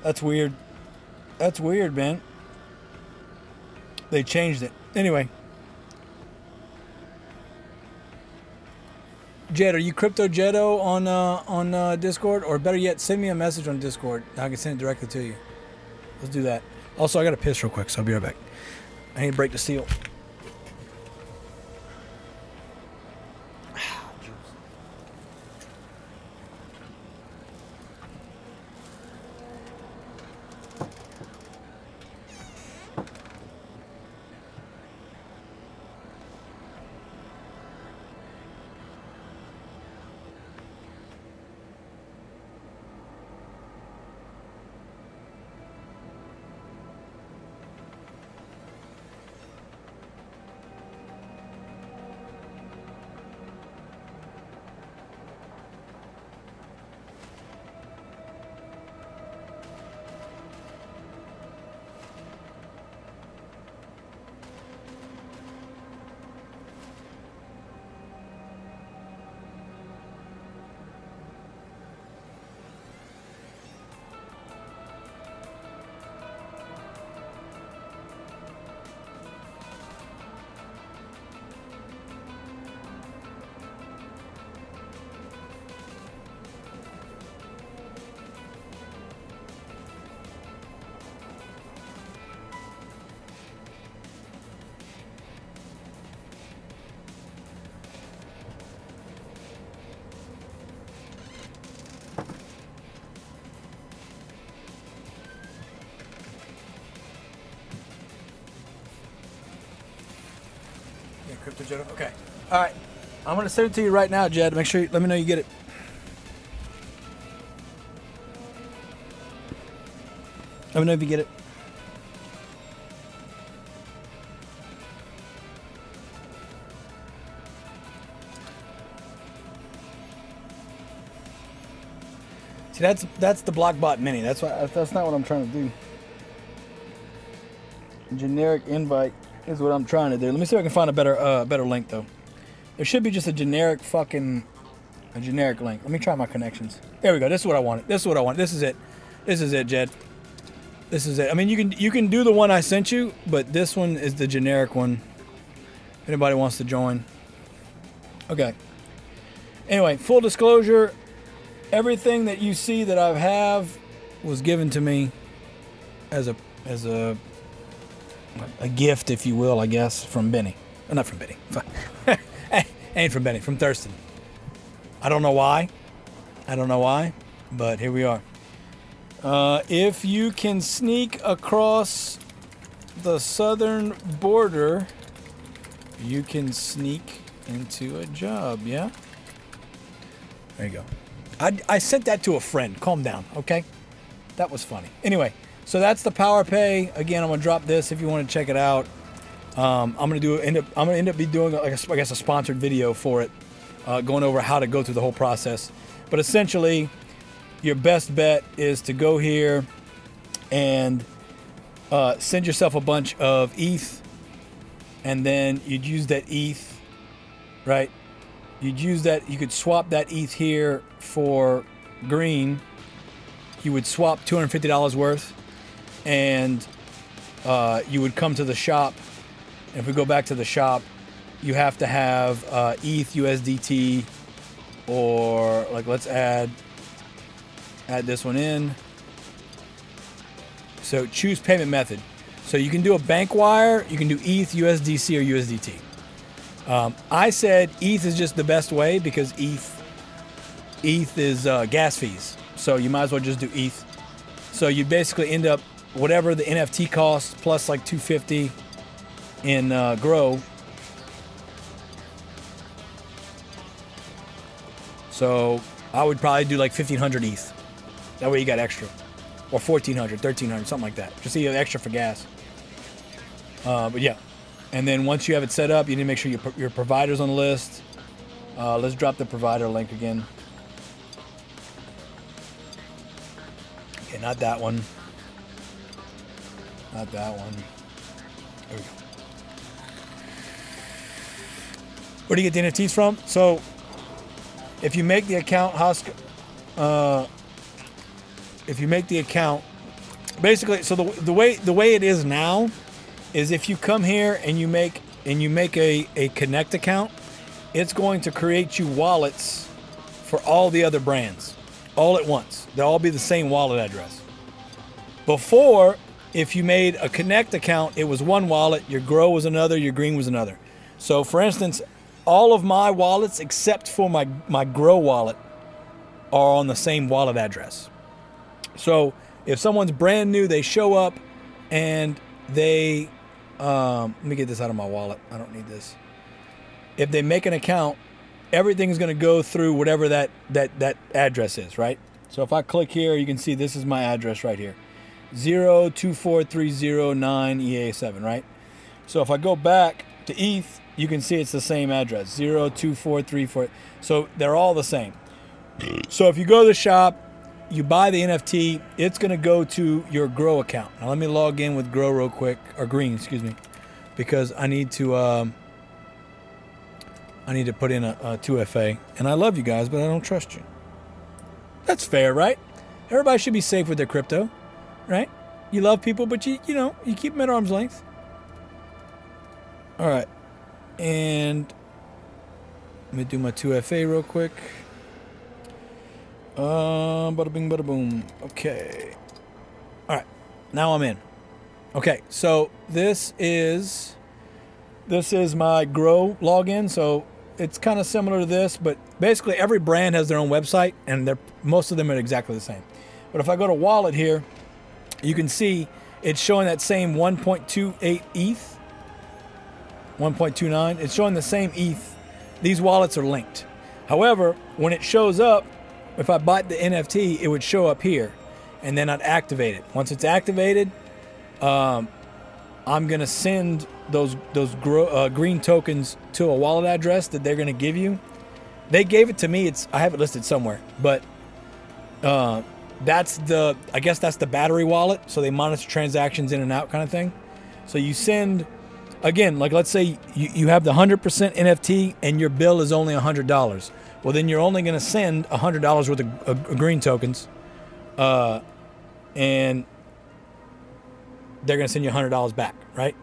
That's weird. That's weird, man. They changed it. Anyway. Jed, are you Crypto Jetto on Discord? Or better yet, send me a message on Discord. I can send it directly to you. Let's do that. Also, I got to piss real quick, so I'll be right back. I need to break the seal. Okay. All right. I'm going to send it to you right now, Jed. Make sure let me know you get it. Let me know if you get it. See, that's the Blockbot Mini. That's not what I'm trying to do. Generic invite is what I'm trying to do. Let me see if I can find a better link though. There should be just a generic link. Let me try my connections. There we go. This is what I wanted. This is what I want. This is it. This is it, Jed. This is it. I mean, you can do the one I sent you, but this one is the generic one. If anybody wants to join. Okay. Anyway, full disclosure, everything that you see that I have was given to me as a gift, if you will, I guess, from Benny. Not from Benny. Ain't from Benny, from Thurston. I don't know why, but here we are. If you can sneak across the southern border, you can sneak into a job, yeah? There you go. I sent that to a friend. Calm down, okay? That was funny. Anyway, so that's the Power Pay. Again, I'm gonna drop this if you want to check it out. I'm gonna end up doing like a sponsored video for it, going over how to go through the whole process. But essentially, your best bet is to go here and send yourself a bunch of ETH, and then you'd use that ETH, right? You'd use that. You could swap that ETH here for green. You would swap $250 worth, and you would come to the shop. If we go back to the shop, you have to have ETH USDT, or like let's add this one in. So choose payment method. So you can do a bank wire, you can do ETH, USDC, or USDT. I said ETH is just the best way because ETH is gas fees. So you might as well just do ETH. So you basically end up whatever the NFT costs plus like $250 in grow. So I would probably do like 1,500 ETH. That way you got extra. or 1400, 1300, something like that. Just so you have extra for gas. But yeah, and then once you have it set up, you need to make sure your provider's on the list. Let's drop the provider link again. Okay, not that one. Not that one. There we go. Where do you get the NFTs from? So, if you make the account, if you make the account, basically, so the way it is now is if you come here and you make a Connect account, it's going to create you wallets for all the other brands all at once. They'll all be the same wallet address. Before, if you made a Connect account, it was one wallet, your Grow was another, your Green was another. So for instance, all of my wallets except for my Grow wallet are on the same wallet address. So if someone's brand new, they show up and they, let me get this out of my wallet. I don't need this. If they make an account, everything's going to go through whatever that address is, right? So if I click here, you can see this is my address right here. 0243009EA7, right? So if I go back to ETH, you can see it's the same address, 02434. So they're all the same. So if you go to the shop, you buy the NFT, it's going to go to your Grow account. Now let me log in with Grow real quick, or Green, excuse me, because I need to put in a 2FA. And I love you guys, but I don't trust you. That's fair, right? Everybody should be safe with their crypto, right? You love people, but you keep them at arm's length. All right. And let me do my 2FA real quick. Bada bing, bada boom. Okay. All right. Now I'm in. Okay. So this is my Grow login. So it's kind of similar to this, but basically every brand has their own website, and most of them are exactly the same. But if I go to wallet here, you can see it's showing that same 1.28 ETH, 1.29. It's showing the same ETH. These wallets are linked. However, when it shows up, if I bought the NFT, it would show up here, and then I'd activate it. Once it's activated, I'm gonna send those green tokens to a wallet address that they're gonna give you. They gave it to me. I have it listed somewhere, but I guess that's the battery wallet. So they monitor transactions in and out, kind of thing. So you send, again, like let's say you have the 100% NFT and your bill is only $100. Well, then you're only going to send $100 worth of green tokens, and they're going to send you $100 back, right?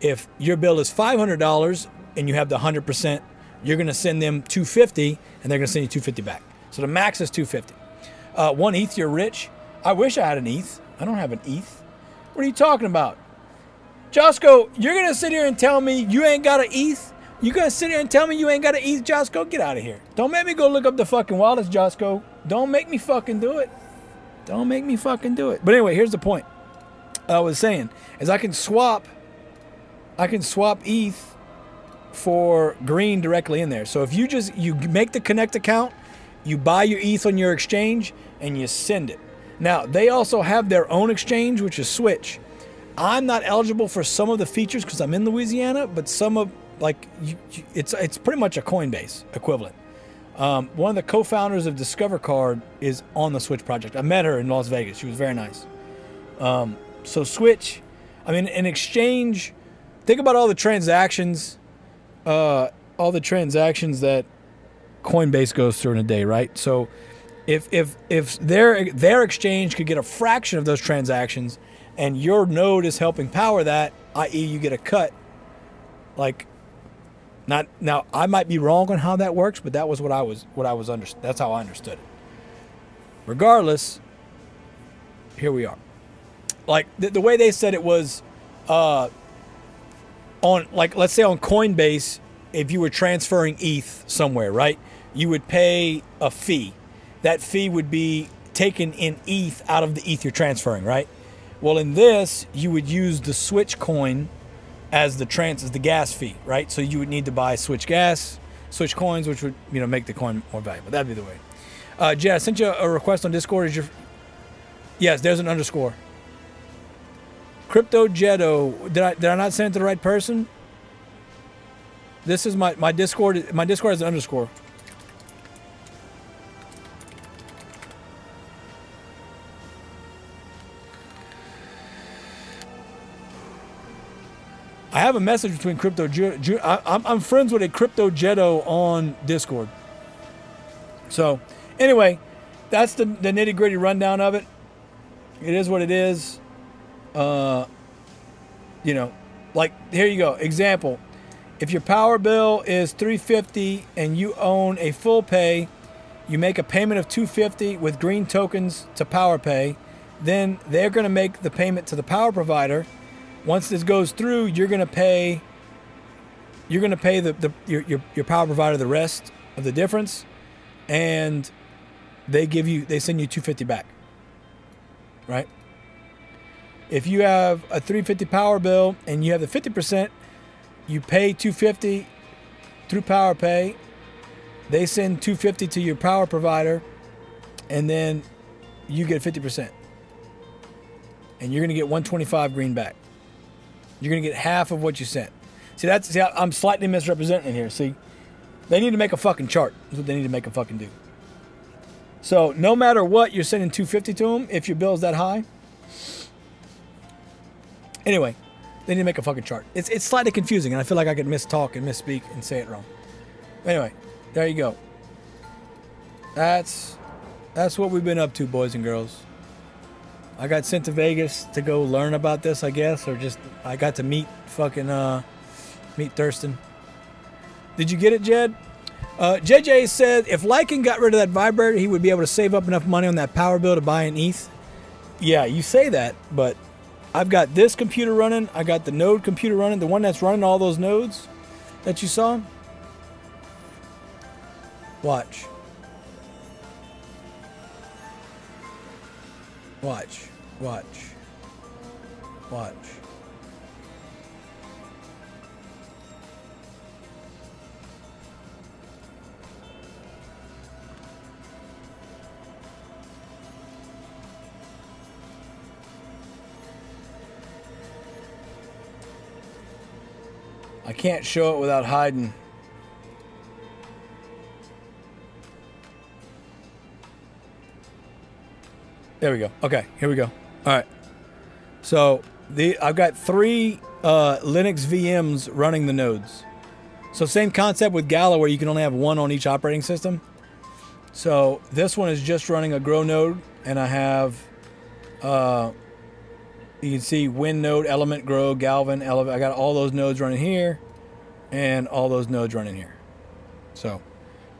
If your bill is $500 and you have the 100%, you're going to send them $250, and they're going to send you $250 back. So the max is $250. 1 ETH, you're rich. I wish I had an ETH. I don't have an ETH. What are you talking about? Josco, you're going to sit here and tell me you ain't got an ETH? You gonna sit here and tell me you ain't got an ETH, Josco? Get out of here. Don't make me go look up the fucking wallets, Josco. Don't make me fucking do it. Don't make me fucking do it. But anyway, here's the point. I was saying is I can swap ETH for green directly in there. So if you make the Connect account, you buy your ETH on your exchange and you send it. Now they also have their own exchange, which is Switch. I'm not eligible for some of the features because I'm in Louisiana, but some of it's pretty much a Coinbase equivalent. One of the co-founders of Discover Card is on the Switch project. I met her in Las Vegas. She was very nice. So Switch, I mean, an exchange. Think about all the transactions that Coinbase goes through in a day, right? So if their exchange could get a fraction of those transactions, and your node is helping power that, i.e., you get a cut, like. Now I might be wrong on how that works, but that was that's how I understood it. Regardless, here we are. Like the way they said it was, on let's say on Coinbase, if you were transferring ETH somewhere, right, you would pay a fee. That fee would be taken in ETH out of the ETH you're transferring, right? Well, in this, you would use the Switch coin as the gas fee, right? So you would need to buy Switch coins, which would make the coin more valuable. That'd be the way. Jay, I sent you a request on Discord. Yes, there's an underscore. Crypto Jetto. Did I not send it to the right person? This is my Discord. My Discord has an underscore. I have a message between Crypto. I'm friends with a Crypto Jetto on Discord. So, anyway, that's the nitty gritty rundown of it. It is what it is. You know, like here you go. Example: if your power bill is $350 and you own a full pay, you make a payment of $250 with green tokens to power pay. Then they're going to make the payment to the power provider. Once this goes through, you're going to pay your power provider the rest of the difference, and they send you $250 back. Right? If you have a $350 power bill and you have the 50%, you pay $250 through power pay. They send $250 to your power provider, and then you get 50%. And you're going to get $125 green back. You're going to get half of what you sent. See, I'm slightly misrepresenting it here. See, they need to make a fucking chart. That's what they need to make a fucking do. So no matter what, you're sending $250 to them if your bill's that high. Anyway, they need to make a fucking chart. It's slightly confusing, and I feel like I could mistalk and misspeak and say it wrong. Anyway, there you go. That's what we've been up to, boys and girls. I got sent to Vegas to go learn about this, I guess, or just I got to meet Thurston. Did you get it, Jed? JJ said if Lycan got rid of that vibrator, he would be able to save up enough money on that power bill to buy an ETH. Yeah, you say that, but I've got this computer running. I got the node computer running, the one that's running all those nodes that you saw. Watch. Watch. Watch. Watch. I can't show it without hiding. There we go. Okay, here we go. All right. So I've got 3 Linux VMs running the nodes. So same concept with Gala where you can only have 1 on each operating system. So this one is just running a Grow node, and I have you can see Win node, Element, Grow, Galvin, Elevate. I got all those nodes running here and all those nodes running here. So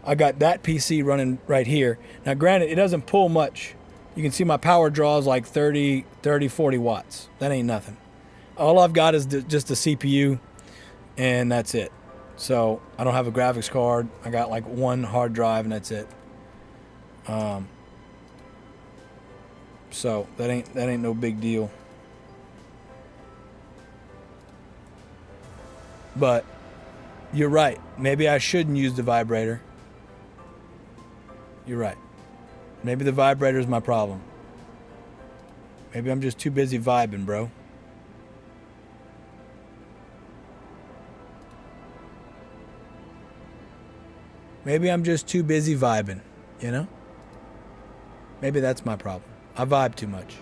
I got that PC running right here. Now granted, it doesn't pull much. You can see my power draw is like 30, 40 watts. That ain't nothing. All I've got is just the CPU, and that's it. So I don't have a graphics card. I got like 1 hard drive, and that's it. So that ain't no big deal. But you're right. Maybe I shouldn't use the vibrator. You're right. Maybe the vibrator is my problem. Maybe I'm just too busy vibing, bro. Maybe I'm just too busy vibing, you know? Maybe that's my problem. I vibe too much.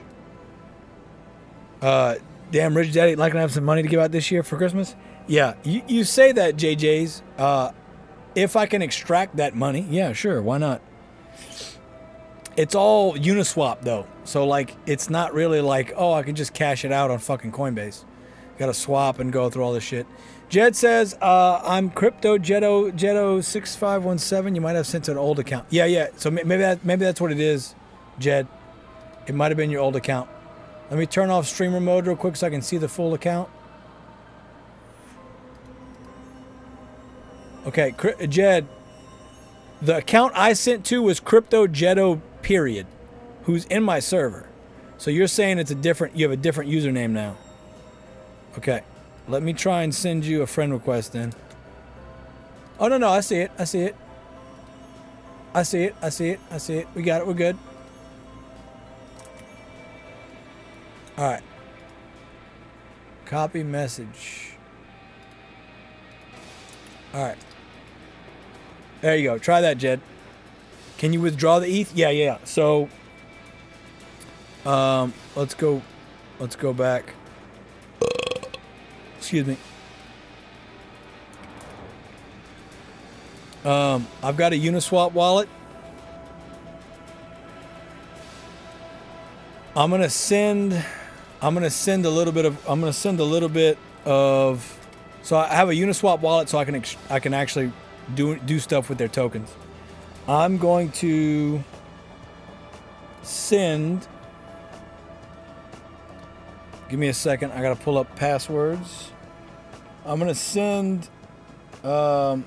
Damn, Rich Daddy, like I have some money to give out this year for Christmas? Yeah, you say that, JJ's. If I can extract that money, yeah, sure, why not? It's all Uniswap though, so like it's not really like, oh, I can just cash it out on fucking Coinbase. Got to swap and go through all this shit. Jed says, I'm Crypto Jetto 6517. You might have sent to an old account. Yeah. So maybe that's what it is, Jed. It might have been your old account. Let me turn off streamer mode real quick so I can see the full account. Okay, Jed. The account I sent to was Crypto Jetto period, who's in my server. So you're saying you have a different username now. Okay, let me try and send you a friend request then. Oh, no, I see it. We got it, we're good. All right. Copy message. All right. There you go. Try that, Jed. Can you withdraw the ETH? Yeah. So, let's go back. Excuse me. I've got a Uniswap wallet. I'm gonna send a little bit of. So I have a Uniswap wallet, so I can actually do stuff with their tokens. I'm going to send. Give me a second. I gotta pull up passwords. I'm gonna send a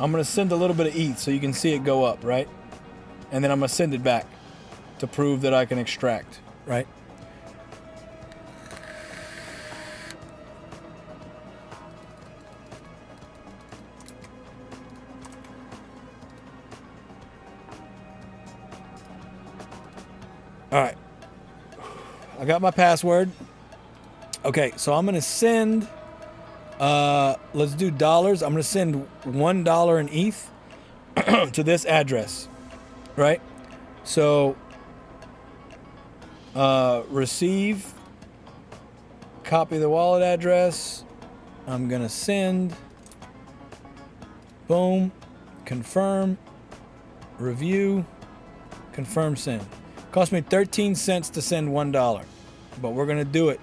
little bit of ETH so you can see it go up, right? And then I'm gonna send it back to prove that I can extract, right? All right. I got my password. Okay, so I'm gonna send. Let's do dollars. I'm gonna send $1 in ETH to this address, right? So, receive, copy the wallet address. I'm gonna send. Boom, confirm, review, confirm send. Cost me 13 cents to send $1, but we're gonna do it.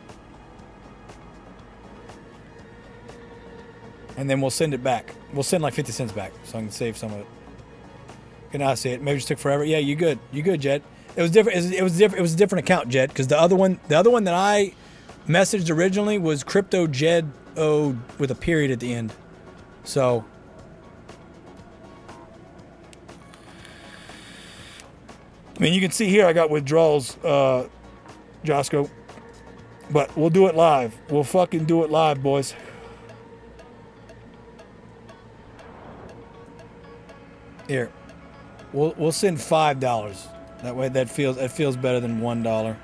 And then we'll send it back. We'll send like 50 cents back so I can save some of it. Can I see it? Maybe it just took forever. Yeah, you good. You good, Jed. It was different. It was different. It was a different account, Jed, because the other one that I messaged originally was Crypto Jed O with a period at the end. So I mean, you can see here I got withdrawals, Josco. But we'll do it live. We'll fucking do it live, boys. Here, we'll send $5. That way, that feels better than $1.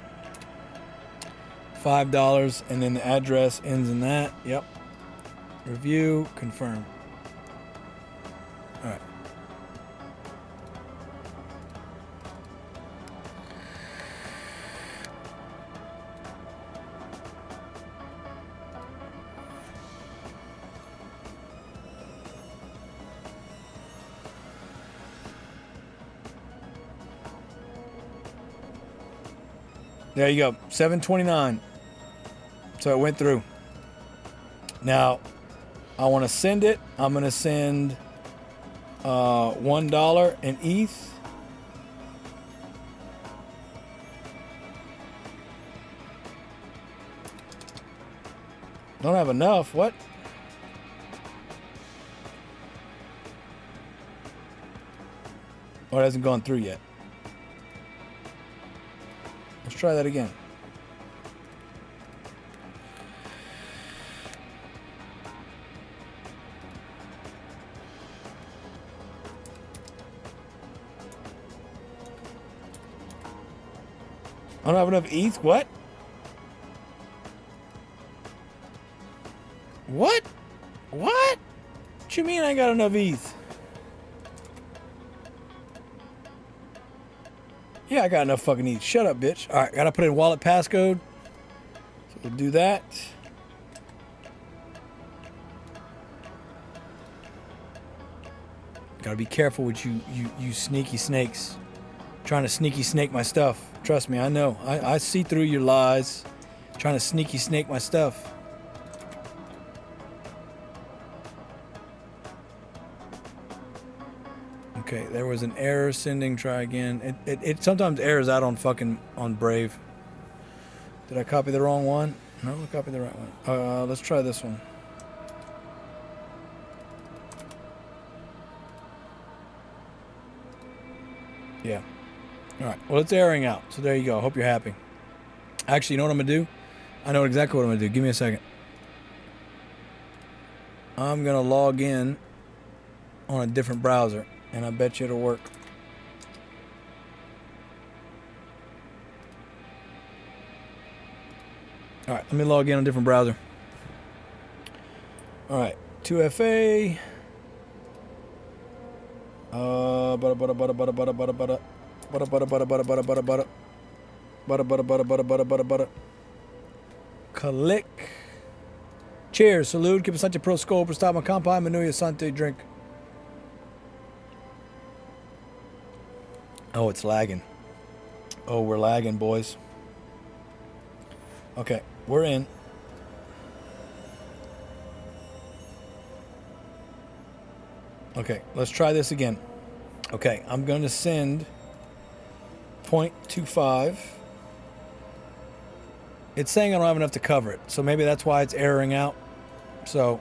$5, and then the address ends in that. Yep. Review, confirm. All right. There you go, 729. So it went through. Now, I want to send it. I'm going to send $1 in ETH. Don't have enough. What? Oh, it hasn't gone through yet. Let's try that again. I don't have enough ETH? What? What? What? What you mean I got enough ETH? Yeah, I got enough fucking ETH. Shut up, bitch. All right, gotta put in wallet passcode. So we'll do that. Gotta be careful with you sneaky snakes. Trying to sneaky snake my stuff. Trust me, I know. I see through your lies. Trying to sneaky snake my stuff. Okay, there was an error sending. Try again. It sometimes errors out on Brave. Did I copy the wrong one? No, I copied the right one. Let's try this one. Yeah. All right. Well, it's airing out. So there you go. I hope you're happy. Actually, you know what I'm going to do? I know exactly what I'm going to do. Give me a second. I'm going to log in on a different browser, and I bet you it'll work. All right, let me log in on a different browser. All right, 2FA. Click. Cheers, salute, keep such a pro skull, per stop my compa, Manuya Sante drink. Oh, it's lagging. Oh, we're lagging, boys. Okay, we're in. Okay, let's try this again. Okay, I'm going to send 0.25. It's saying I don't have enough to cover it, so maybe that's why it's erroring out. So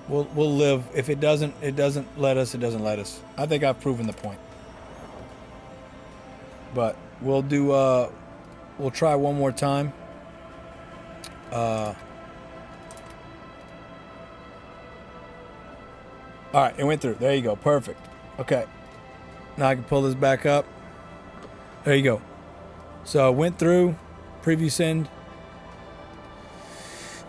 we'll live. If it doesn't let us, it doesn't let us. I think I've proven the point. But we'll do. We'll try one more time. All right, it went through. There you go. Perfect. Okay. Now I can pull this back up. There you go. So it went through. Preview send.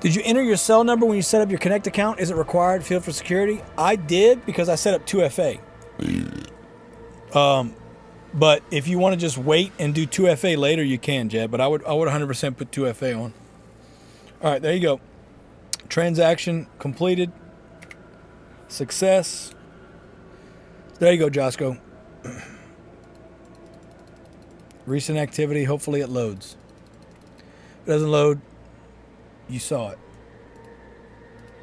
Did you enter your cell number when you set up your Connect account? Is it required field for security? I did because I set up 2FA. But if you want to just wait and do 2FA later, you can, Jed. But I would 100% put 2FA on. All right, there you go. Transaction completed. Success. There you go, Josco. Recent activity. Hopefully it loads. If it doesn't load, you saw it.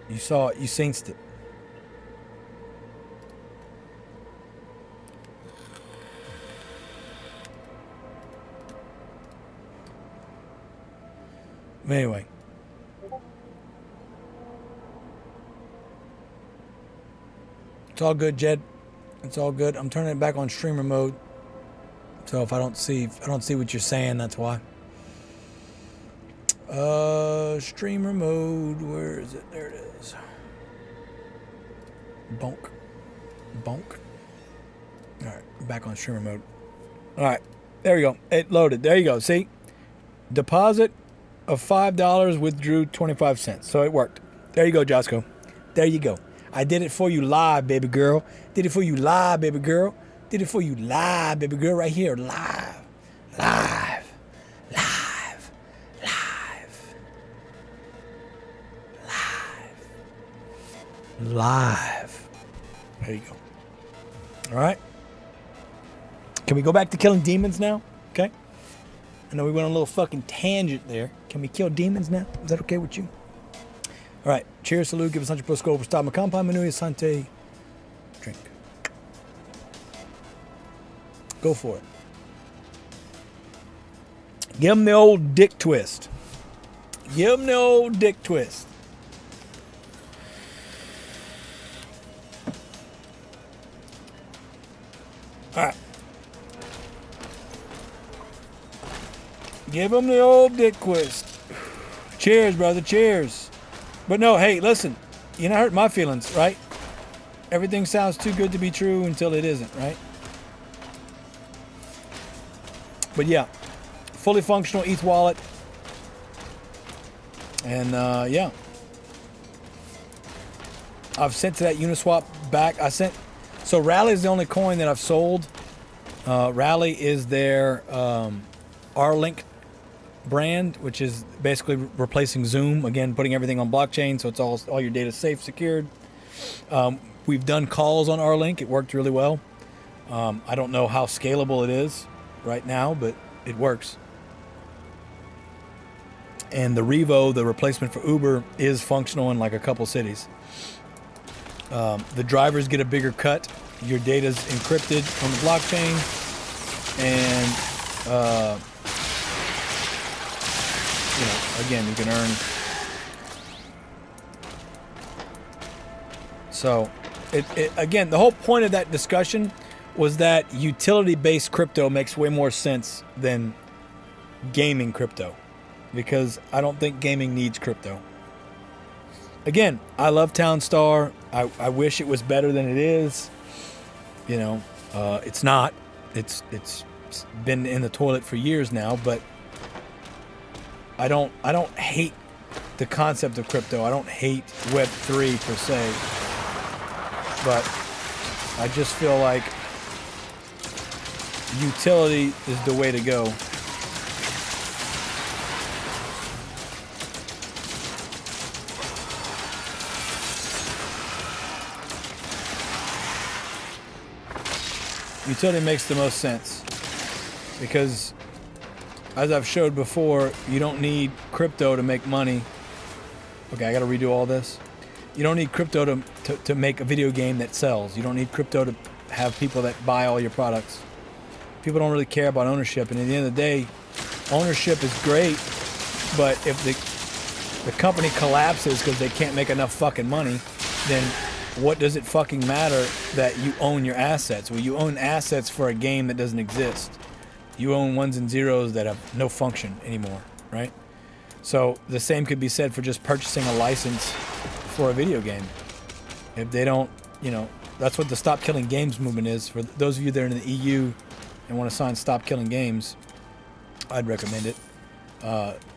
You saw it. You sensed it. Anyway. It's all good, Jed. It's all good. I'm turning it back on streamer mode. So if I don't see what you're saying, that's why. Streamer mode. Where is it? There it is. Bonk. Bonk. All right, back on streamer mode. All right, there we go. It loaded. There you go. See, deposit of $5 withdrew 25 cents. So it worked. There you go, Josco. There you go. I did it for you live, baby girl. Did it for you live, baby girl. Did it for you live, baby girl, right here. Live. Live. Live. Live. Live. Live. There you go. All right. Can we go back to killing demons now? Okay. I know we went on a little fucking tangent there. Can we kill demons now? Is that okay with you? All right. Cheers, salute. Give us 100 plus gold for stop my compound. Manuya Sante. Drink. Go for it. Give him the old dick twist. Give him the old dick twist. All right. Give him the old dick twist. Cheers, brother. Cheers. But no, hey, listen. You're not hurting my feelings, right? Everything sounds too good to be true until it isn't, right? But yeah, fully functional ETH wallet. And yeah. I've sent to that Uniswap back. So Rally is the only coin that I've sold. Rally is their R-Link brand, which is basically replacing Zoom. Again, putting everything on blockchain, so it's all your data safe, secured. We've done calls on R-Link. It worked really well. I don't know how scalable it is right now, but it works. And the Revo, the replacement for Uber, is functional in like a couple cities. The drivers get a bigger cut. Your data's encrypted on the blockchain, and again, you can earn. So, again, the whole point of that discussion was that utility-based crypto makes way more sense than gaming crypto, because I don't think gaming needs crypto. Again, I love Townstar. I wish it was better than it is. It's not. It's been in the toilet for years now, but I don't hate the concept of crypto. I don't hate Web3 per se, but I just feel like utility is the way to go. Utility makes the most sense because, as I've showed before, you don't need crypto to make money. Okay, I gotta redo all this. You don't need crypto to make a video game that sells. You don't need crypto to have people that buy all your products. People don't really care about ownership, and at the end of the day, ownership is great, but if the company collapses because they can't make enough fucking money, then what does it fucking matter that you own your assets? Well, you own assets for a game that doesn't exist. You own ones and zeros that have no function anymore, right? So the same could be said for just purchasing a license for a video game. If they don't, you know, that's what the Stop Killing Games movement is. For those of you that are in the EU and want to sign Stop Killing Games, I'd recommend it.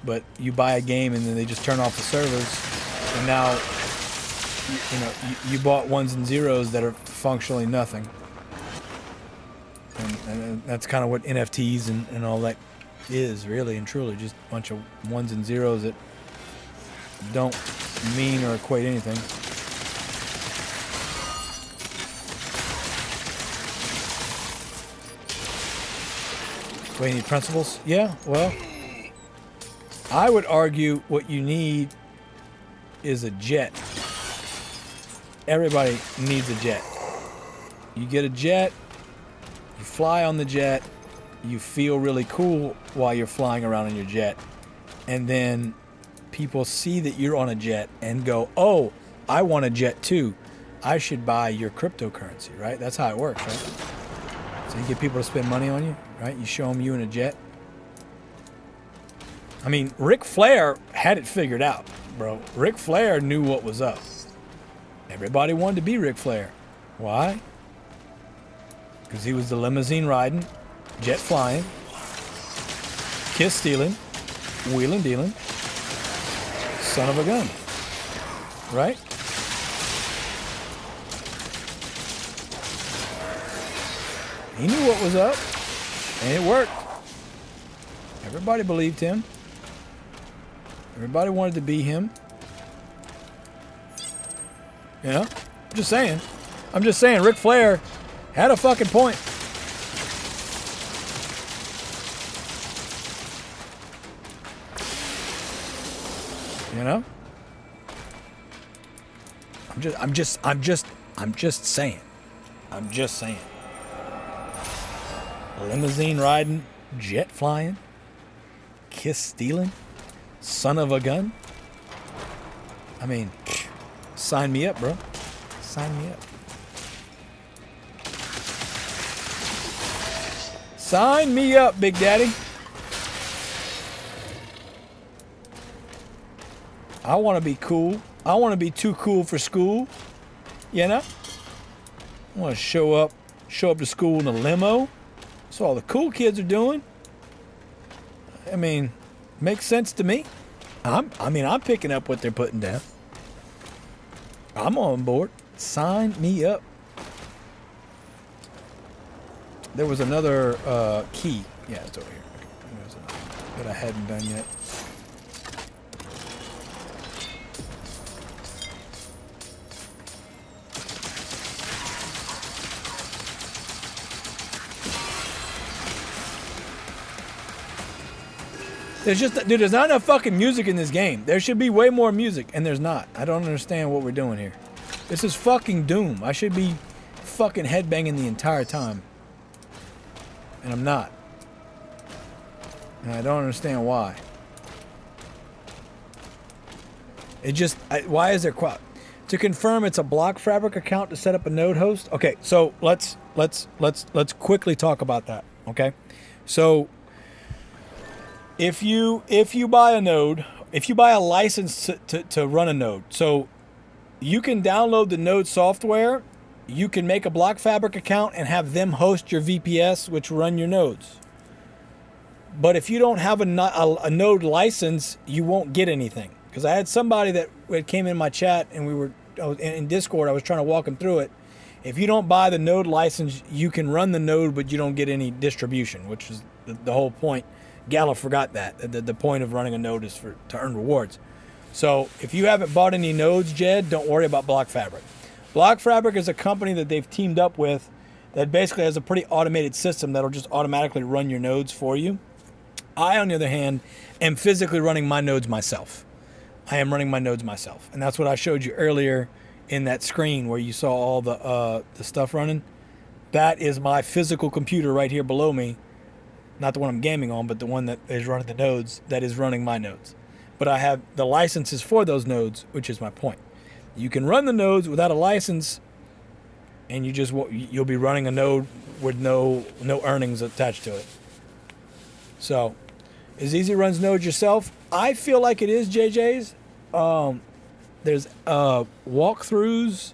But you buy a game and then they just turn off the servers, and now you know you bought ones and zeros that are functionally nothing. And that's kind of what NFTs and all that is, really and truly, just a bunch of ones and zeros that don't mean or equate anything. Wait, you need principles? Yeah, well, I would argue what you need is a jet. Everybody needs a jet. You get a jet, you fly on the jet, you feel really cool while you're flying around in your jet, and then people see that you're on a jet and go, oh, I want a jet too. I should buy your cryptocurrency, right? That's how it works, right? So you get people to spend money on you, right? You show them you in a jet. I mean, Ric Flair had it figured out, bro. Ric Flair knew what was up. Everybody wanted to be Ric Flair. Why? Because he was the limousine riding, jet flying, kiss stealing, wheeling dealing, son of a gun. Right? He knew what was up, and it worked. Everybody believed him. Everybody wanted to be him. You know? I'm just saying, Ric Flair had a fucking point. You know? I'm just saying. Limousine riding, jet flying, kiss stealing, son of a gun. I mean, sign me up, bro. Sign me up. Sign me up, Big Daddy. I want to be cool. I want to be too cool for school. You know? I want to show up to school in a limo. That's what all the cool kids are doing. I mean, makes sense to me. I'm picking up what they're putting down. I'm on board. Sign me up. There was another key. Yeah, it's over here. That I hadn't done yet. There's not enough fucking music in this game. There should be way more music, and there's not. I don't understand what we're doing here. This is fucking Doom. I should be fucking headbanging the entire time. And I'm not. And I don't understand why. Why is there to confirm it's a block fabric account to set up a node host? Okay, so let's quickly talk about that. Okay? So if you buy a node, if you buy a license to run a node, so you can download the node software, you can make a block fabric account and have them host your VPS, which run your nodes. But if you don't have a node license, you won't get anything. because I had somebody that came in my chat and I was in Discord. I was trying to walk them through it. If you don't buy the node license, you can run the node, but you don't get any distribution, which is the whole point. Gala forgot that. The point of running a node is to earn rewards. So if you haven't bought any nodes, Jed, don't worry about Block Fabric. Block Fabric is a company that they've teamed up with that basically has a pretty automated system that'll just automatically run your nodes for you. I, on the other hand, am physically running my nodes myself. I am running my nodes myself. And that's what I showed you earlier in that screen where you saw all the stuff running. That is my physical computer right here below me. Not the one I'm gaming on, but the one that is running the nodes, that is running my nodes. But I have the licenses for those nodes, which is my point. You can run the nodes without a license, and you'll be running a node with no earnings attached to it. So, is Easy Runs nodes yourself? I feel like it is, JJ's. There's walkthroughs.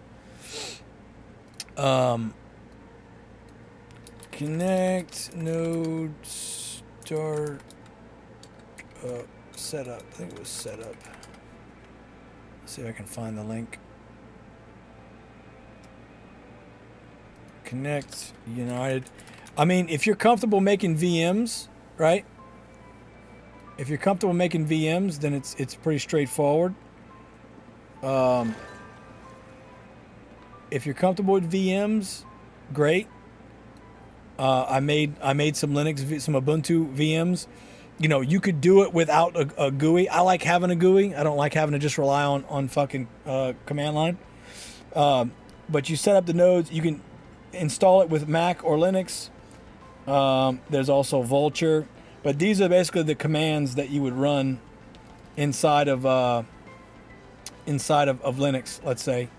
Connect, node, start, setup. I think it was setup. Let's see if I can find the link. Connect, United. I mean, if you're comfortable making VMs, right? If you're comfortable making VMs, then it's pretty straightforward. If you're comfortable with VMs, great. I made some Linux, some Ubuntu VMs. You know, you could do it without a GUI. I like having a GUI. I don't like having to just rely on fucking command line. But you set up the nodes. You can install it with Mac or Linux. There's also Vulture. But these are basically the commands that you would run inside of Linux, let's say,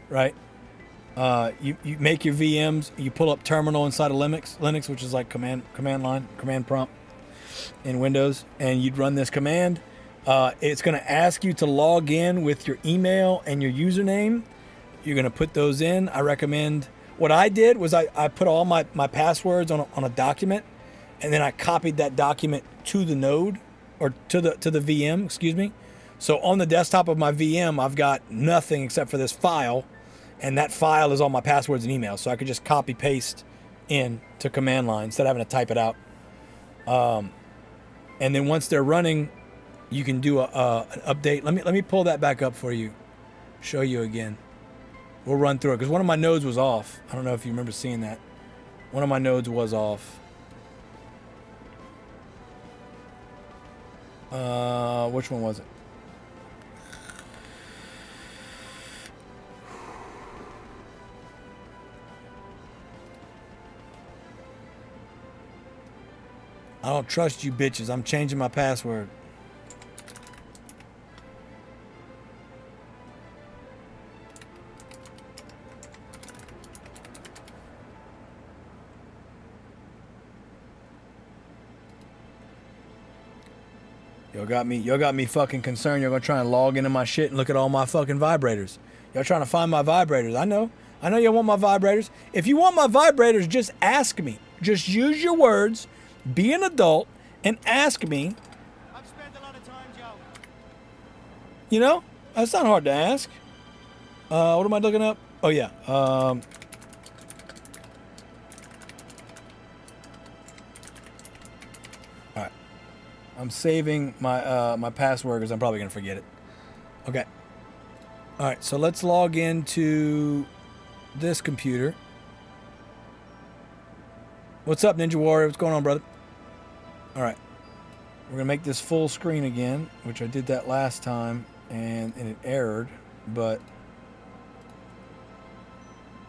right? You make your VMs, you pull up terminal inside of Linux, which is like command line, command prompt in Windows, and you'd run this command. It's going to ask you to log in with your email and your username. You're going to put those in. I recommend, what I did was I put all my passwords on a document, and then I copied that document to the node, or to the VM, excuse me. So on the desktop of my VM, I've got nothing except for this file, and that file is all my passwords and emails. So I could just copy paste in to command line instead of having to type it out. And then once they're running, you can do an update. Let me pull that back up for you, show you again. We'll run through it because one of my nodes was off. I don't know if you remember seeing that. One of my nodes was off. Which one was it? I don't trust you bitches. I'm changing my password. Y'all got me fucking concerned. You're gonna try and log into my shit and look at all my fucking vibrators. Y'all trying to find my vibrators. I know y'all want my vibrators. If you want my vibrators, just ask me. Just use your words. Be an adult and ask me. I've spent a lot of time, Joe. You know, that's not hard to ask. What am I looking up? Oh yeah. All right. I'm saving my my password because I'm probably gonna forget it. Okay. All right. So let's log into this computer. What's up, Ninja Warrior? What's going on, brother? All right. We're going to make this full screen again, which I did that last time, and it errored, but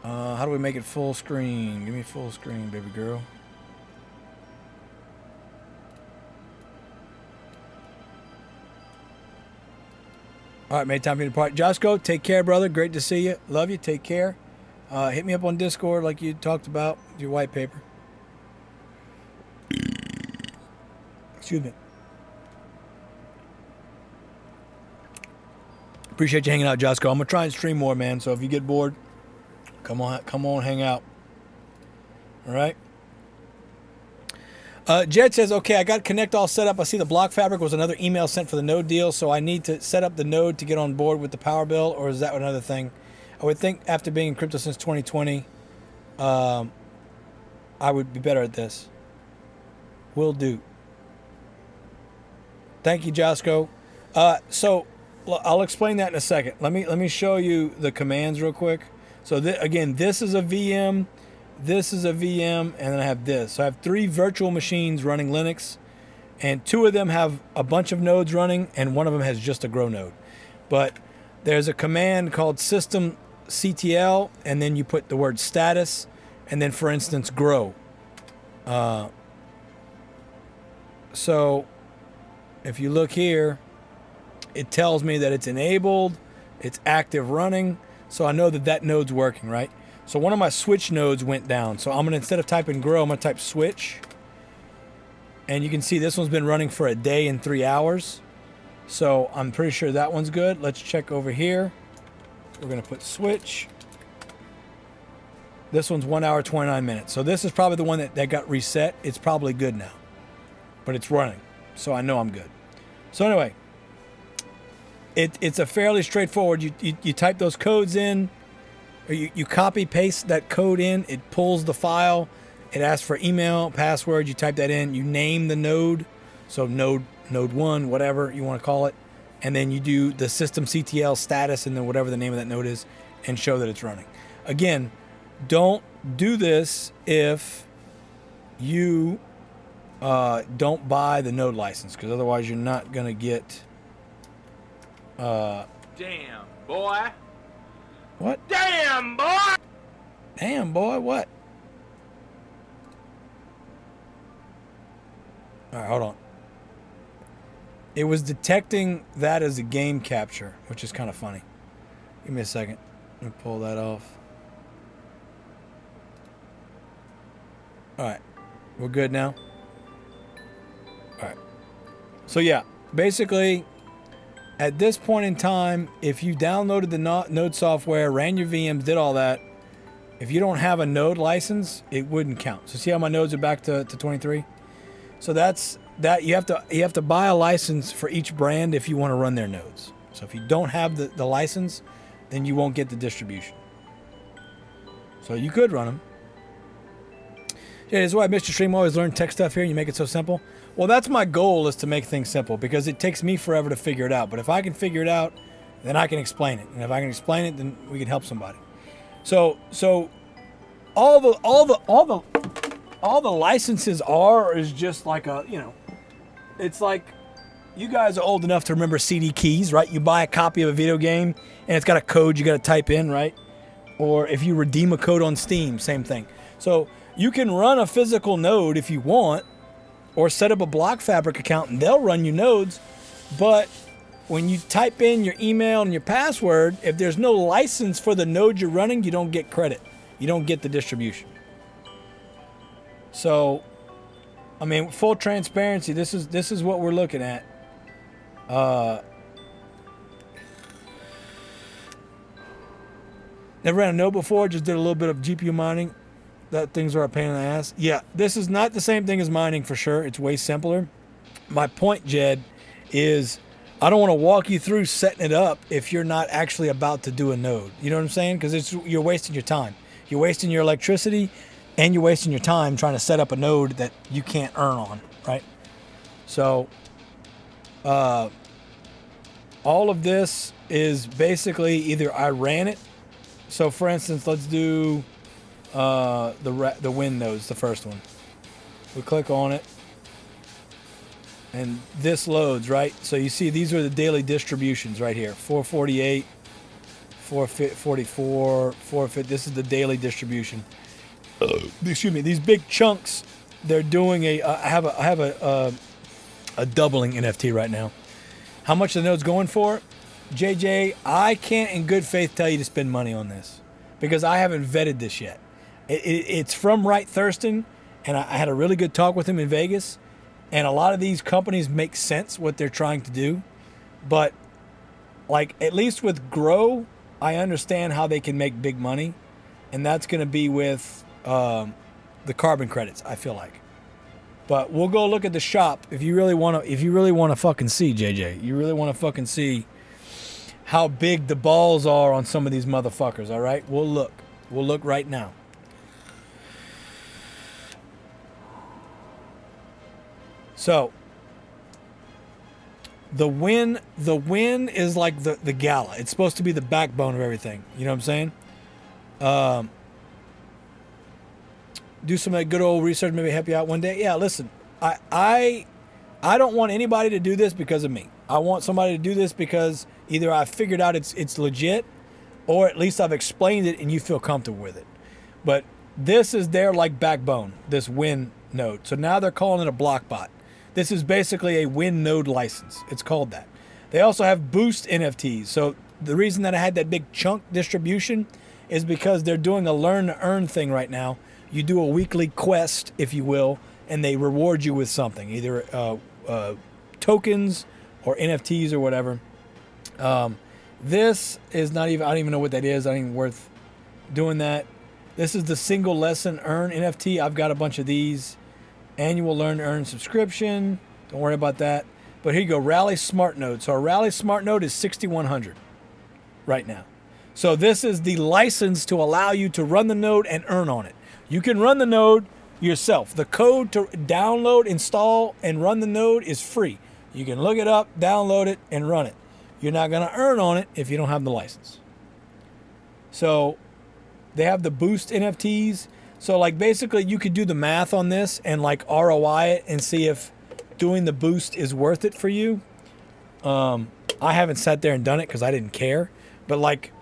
how do we make it full screen? Give me full screen, baby girl. All right, mate, time for you to depart. Josco, take care, brother. Great to see you. Love you. Take care. Hit me up on Discord like you talked about with your white paper. Excuse me. Appreciate you hanging out, Josco. I'm gonna try and stream more, man. So if you get bored, come on, hang out. All right. Jed says, okay, I got Connect all set up. I see the block fabric was another email sent for the node deal, so I need to set up the node to get on board with the power bill, or is that another thing? I would think after being in crypto since 2020, I would be better at this. Will do. Thank you, Josco. So I'll explain that in a second. Let me show you the commands real quick. So again, this is a VM. This is a VM, and then I have this. So I have 3 virtual machines running Linux, and 2 of them have a bunch of nodes running, and 1 of them has just a grow node. But there's a command called systemctl, and then you put the word status, and then, for instance, grow. So if you look here, it tells me that it's enabled, it's active running, so I know that that node's working, right? So one of my switch nodes went down. So I'm going to, instead of typing grow, I'm going to type switch. And you can see this one's been running for a day and 3 hours. So I'm pretty sure that one's good. Let's check over here. We're going to put switch. This one's 1 hour, 29 minutes. So this is probably the one that got reset. It's probably good now. But it's running. So I know I'm good. So anyway, it's a fairly straightforward. You type those codes in. Or you copy paste that code in, it pulls the file, it asks for email, password, you type that in, you name the node, so node 1, whatever you want to call it, and then you do the systemctl status and then whatever the name of that node is and show that it's running. Again, don't do this if you don't buy the node license, because otherwise you're not going to get... Damn, boy. What? Damn, boy! Damn, boy, what? All right, hold on. It was detecting that as a game capture, which is kind of funny. Give me a second. Let me pull that off. All right. We're good now? All right. So, yeah, basically... At this point in time, if you downloaded the node software, ran your VMs, did all that, if you don't have a node license, it wouldn't count. So see how my nodes are back to 23? So that's that. You have to buy a license for each brand if you want to run their nodes. So if you don't have the license, then you won't get the distribution. So you could run them. Yeah, that's why Mr. Stream always learn tech stuff here and you make it so simple. Well, that's my goal, is to make things simple, because it takes me forever to figure it out. But if I can figure it out, then I can explain it. And if I can explain it, then we can help somebody. So all the licenses is just like a, it's like, you guys are old enough to remember CD keys, right? You buy a copy of a video game and it's got a code you got to type in, right? Or if you redeem a code on Steam, same thing. So you can run a physical node if you want, or set up a block fabric account and they'll run your nodes. But when you type in your email and your password, if there's no license for the node you're running, you don't get credit. You don't get the distribution. So, I mean, full transparency, this is what we're looking at. Never ran a node before, just did a little bit of GPU mining. That things are a pain in the ass. Yeah, this is not the same thing as mining for sure. It's way simpler. My point, Jed, is I don't want to walk you through setting it up if you're not actually about to do a node. You know what I'm saying? Because you're wasting your time. You're wasting your electricity and you're wasting your time trying to set up a node that you can't earn on, right? So all of this is basically either I ran it. So for instance, let's do the win nodes, the first one. We click on it and this loads, right? So you see these are the daily distributions right here. 448, 444, 450. This is the daily distribution. Excuse me. These big chunks, they're doing I have a doubling NFT right now. How much the node's going for? JJ, I can't in good faith tell you to spend money on this because I haven't vetted this yet. It's from Wright Thurston, and I had a really good talk with him in Vegas. And a lot of these companies make sense what they're trying to do, but like at least with Grow, I understand how they can make big money, and that's going to be with the carbon credits. I feel like But we'll go look at the shop if you really want to. If you really want to fucking see, JJ, you really want to fucking see how big the balls are on some of these motherfuckers. All right, we'll look. We'll look right now. So the win is like the gala. It's supposed to be the backbone of everything. You know what I'm saying? Do some of that good old research, maybe help you out one day. Yeah, listen, I don't want anybody to do this because of me. I want somebody to do this because either I've figured out it's legit, or at least I've explained it and you feel comfortable with it. But this is their like backbone, this win node. So now they're calling it a block bot. This is basically a win node license. It's called that. They also have boost NFTs. So the reason that I had that big chunk distribution is because they're doing a learn to earn thing right now. You do a weekly quest, if you will, and they reward you with something, either tokens or NFTs or whatever. This is not even, I don't even know what that is. I ain't even worth doing that. This is the single lesson earn NFT. I've got a bunch of these. Annual learn to earn subscription. Don't worry about that. But here you go, Rally Smart Node. So a Rally Smart Node is 6,100 right now. So this is the license to allow you to run the node and earn on it. You can run the node yourself. The code to download, install, and run the node is free. You can look it up, download it, and run it. You're not going to earn on it if you don't have the license. So they have the boost NFTs. So like basically you could do the math on this and like ROI it and see if doing the boost is worth it for you. I haven't sat there and done it because I didn't care. But like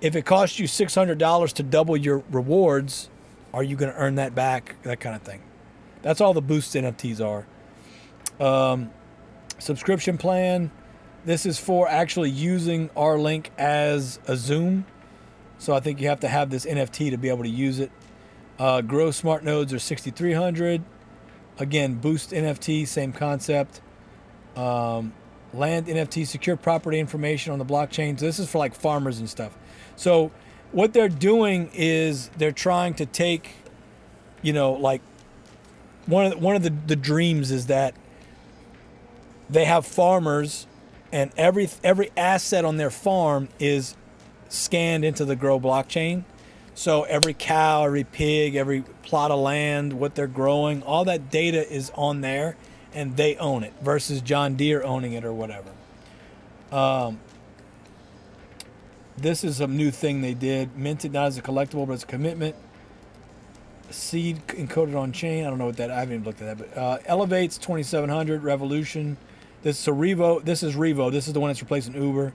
if it costs you $600 to double your rewards, are you going to earn that back? That kind of thing. That's all the boost NFTs are. Subscription plan. This is for actually using our link as a Zoom. So I think you have to have this NFT to be able to use it. Grow smart nodes are 6,300. Again, boost NFT, same concept. Land NFT, secure property information on the blockchain. So this is for like farmers and stuff. So what they're doing is they're trying to take, you know, like one of the dreams is that they have farmers and every asset on their farm is scanned into the Grow blockchain. So every cow, every pig, every plot of land, what they're growing, all that data is on there and they own it versus John Deere owning it or whatever. This is a new thing they did. Minted not as a collectible, but it's a commitment. Seed encoded on chain. I don't know what that, I haven't even looked at that, but Elevate's 2,700. Revolution. This is a Revo. This is Revo. This is the one that's replacing Uber.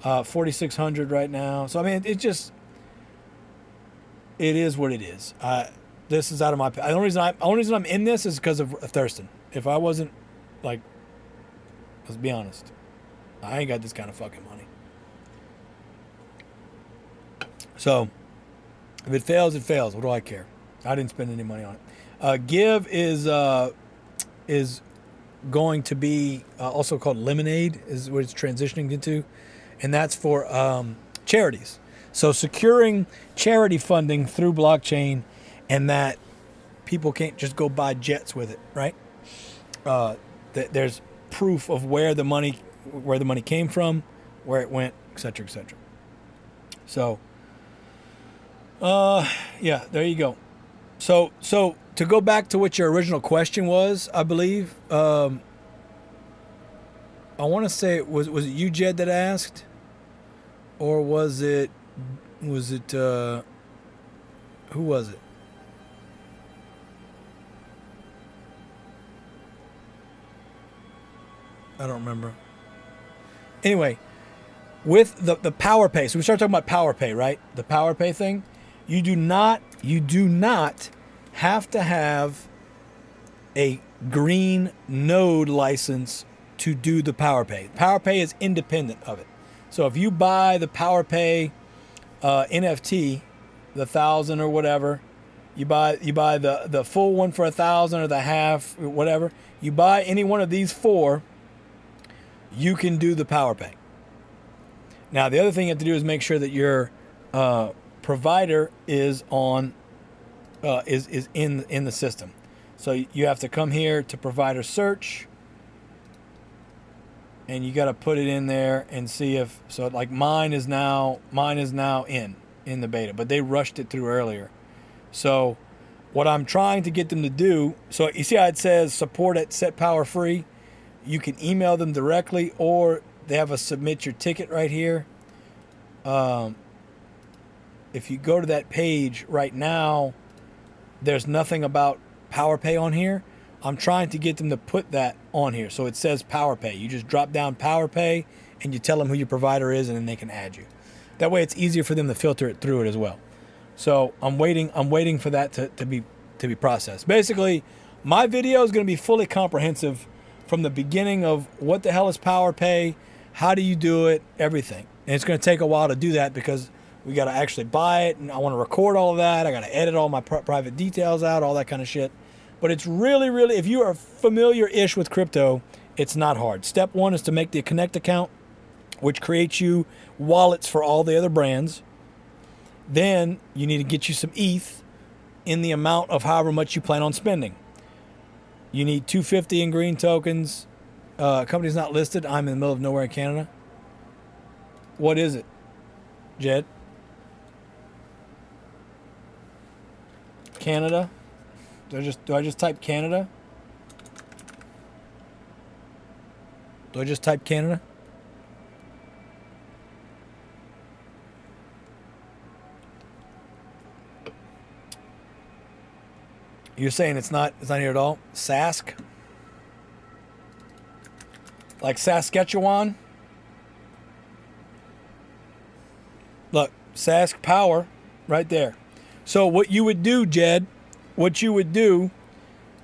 4,600 right now. So I mean, it just, it is what it is. This is out of my. The only reason I'm in this is because of Thurston. If I wasn't, like, let's be honest, I ain't got this kind of fucking money. So if it fails, it fails. What do I care? I didn't spend any money on it. Give is going to be also called Lemonade, is what it's transitioning into, and that's for charities. So securing charity funding through blockchain, and that people can't just go buy jets with it, right? There's proof of where the money came from, where it went, etc., etc. So, yeah, there you go. So to go back to what your original question was, I believe, I want to say was it you, Jed, that asked, or was it who was it? I don't remember. Anyway, with the power pay, so we started talking about power pay, right? The power pay thing. You do not have to have a green node license to do the power pay. Power pay is independent of it. So if you buy the power pay NFT, the 1,000 or whatever, you buy the full one for 1,000 or the half, whatever. You buy any one of these four, you can do the power pay. Now the other thing you have to do is make sure that your provider is on is in the system. So you have to come here to provider search, and you got to put it in there and see if, so like mine is now in the beta, but they rushed it through earlier. So what I'm trying to get them to do, so you see how it says support at set power free? You can email them directly, or they have a submit your ticket right here. If you go to that page right now, there's nothing about PowerPay on here. I'm trying to get them to put that on here. So it says PowerPay. You just drop down PowerPay and you tell them who your provider is, and then they can add you. That way it's easier for them to filter it through it as well. So I'm waiting for that to be processed. Basically, my video is going to be fully comprehensive from the beginning of what the hell is PowerPay, how do you do it, everything. And it's going to take a while to do that because we got to actually buy it, and I want to record all of that. I got to edit all my private details out, all that kind of shit. But it's really, really, if you are familiar-ish with crypto, it's not hard. Step one is to make the Connect account, which creates you wallets for all the other brands. Then you need to get you some ETH in the amount of however much you plan on spending. You need 250 in green tokens. Company's not listed. I'm in the middle of nowhere in Canada. What is it, Jed? Canada? Do I just type Canada? Do I just type Canada? You're saying it's not here at all? Sask? Like Saskatchewan? Look, Sask Power right there. So what you would do, Jed,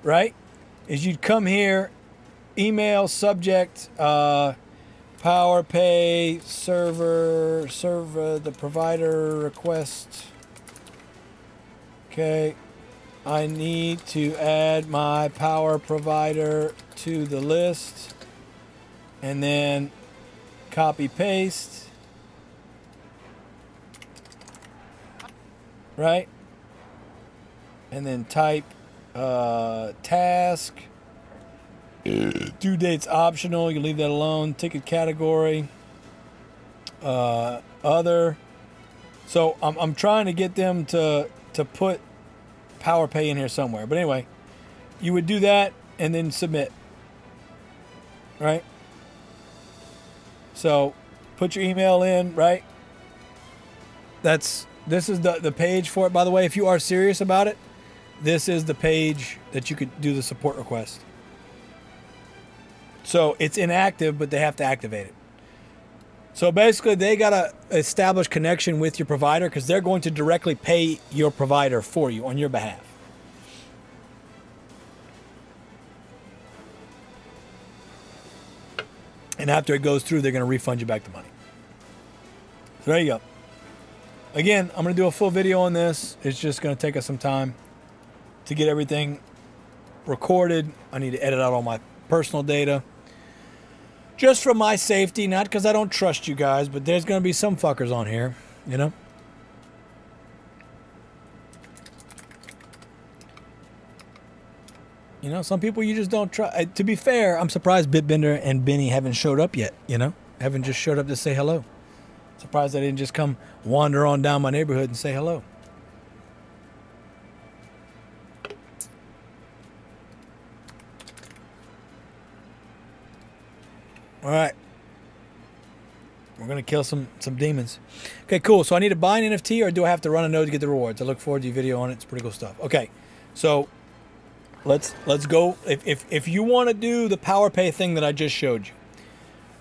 right, is you'd come here, email subject, PowerPay server, the provider request. Okay, I need to add my power provider to the list, and then copy paste, right? And then type task, due date's optional, you leave that alone, ticket category, other. So I'm trying to get them to put PowerPay in here somewhere. But anyway, you would do that and then submit, right? So put your email in, right? This is the page for it, by the way. If you are serious about it, this is the page that you could do the support request. So it's inactive, but they have to activate it. So basically, they got to establish connection with your provider because they're going to directly pay your provider for you on your behalf. And after it goes through, they're going to refund you back the money. So there you go. Again, I'm going to do a full video on this. It's just going to take us some time to get everything recorded. I need to edit out all my personal data. Just for my safety, not because I don't trust you guys, but there's going to be some fuckers on here, you know? You know, some people you just don't trust. To be fair, I'm surprised Bitbender and Benny haven't showed up yet, you know? Haven't just showed up to say hello. Surprised they didn't just come wander on down my neighborhood and say hello. All right. We're going to kill some demons. Okay, cool. So I need to buy an NFT, or do I have to run a node to get the rewards? I look forward to your video on it. It's pretty cool stuff. Okay. So let's go. If you want to do the PowerPay thing that I just showed you,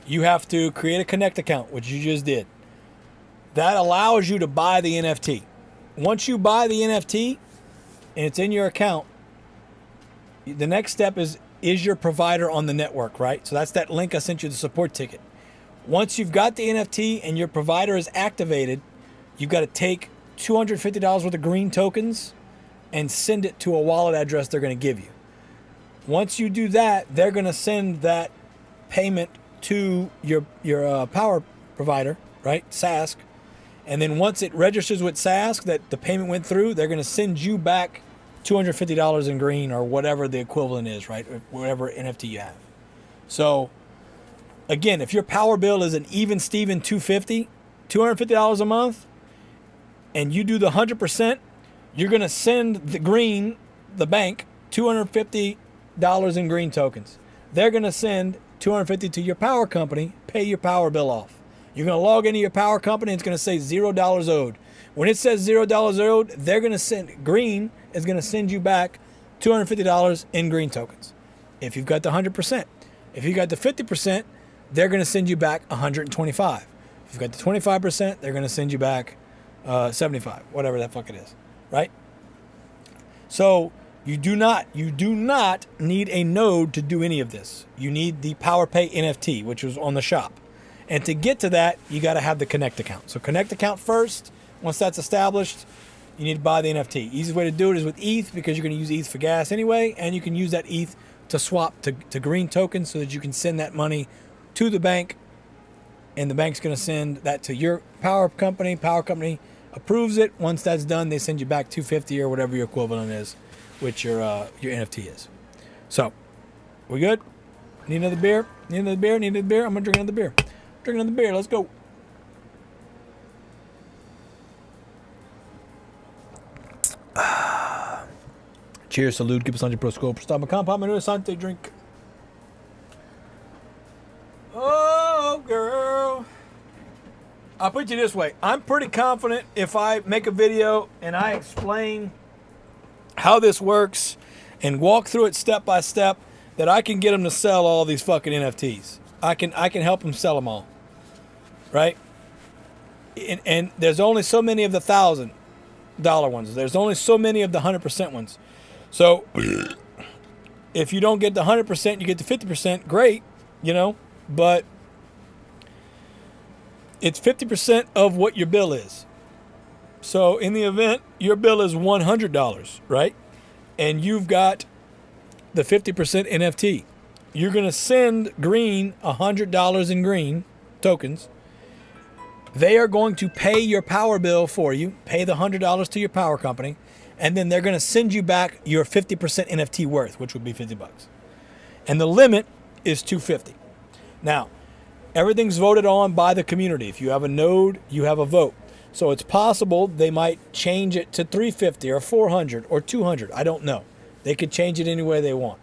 you have to create a Connect account, which you just did. That allows you to buy the NFT. Once you buy the NFT and it's in your account, the next step is your provider on the network, right? So that's that link I sent you, the support ticket. Once you've got the NFT and your provider is activated, you've got to take $250 worth of green tokens and send it to a wallet address they're going to give you. Once you do that, they're going to send that payment to your power provider, right? Sask. And then once it registers with Sask that the payment went through, they're going to send you back $250 in green or whatever the equivalent is, right? Whatever NFT you have. So again, if your power bill is an even Steven $250 a month, and you do the 100%, you're going to send the bank, $250 in green tokens. They're going to send $250 to your power company, pay your power bill off. You're going to log into your power company, and it's going to say $0 owed. When it says $0 owed, they're going to send, green is going to send you back $250 in green tokens. If you've got the 100%. If you got the 50%, they're going to send you back 125. If you've got the 25%, they're going to send you back 75, whatever that fuck it is, right? So you do not need a node to do any of this. You need the PowerPay NFT, which was on the shop. And to get to that, you got to have the Connect account. So Connect account first. Once that's established, you need to buy the NFT. Easiest way to do it is with ETH, because you're going to use ETH for gas anyway, and you can use that ETH to swap to green tokens so that you can send that money to the bank, and the bank's going to send that to your power company. Power company approves it. Once that's done, they send you back $250 or whatever your equivalent is, which your NFT is. So, we good? Need another beer? Need another beer? Need another beer? I'm going to drink another beer. Drink another beer. Let's go. Cheers, salute, keep us on your pro scope. Stop my compound, manu asante, drink. Oh, girl. I'll put you this way. I'm pretty confident if I make a video and I explain how this works and walk through it step by step, that I can get them to sell all these fucking NFTs. I can help them sell them all. Right? And there's only so many of the $1,000 ones. There's only so many of the 100% ones. So if you don't get the 100%, you get the 50%, great, you know, but it's 50% of what your bill is. So in the event your bill is $100, right? And you've got the 50% NFT, you're going to send green $100 in green tokens. They are going to pay your power bill for you, pay the $100 to your power company, and then they're going to send you back your 50% NFT worth, which would be $50. And the limit is $250. Now, everything's voted on by the community. If you have a node, you have a vote. So it's possible they might change it to $350 or $400 or $200. I don't know. They could change it any way they want.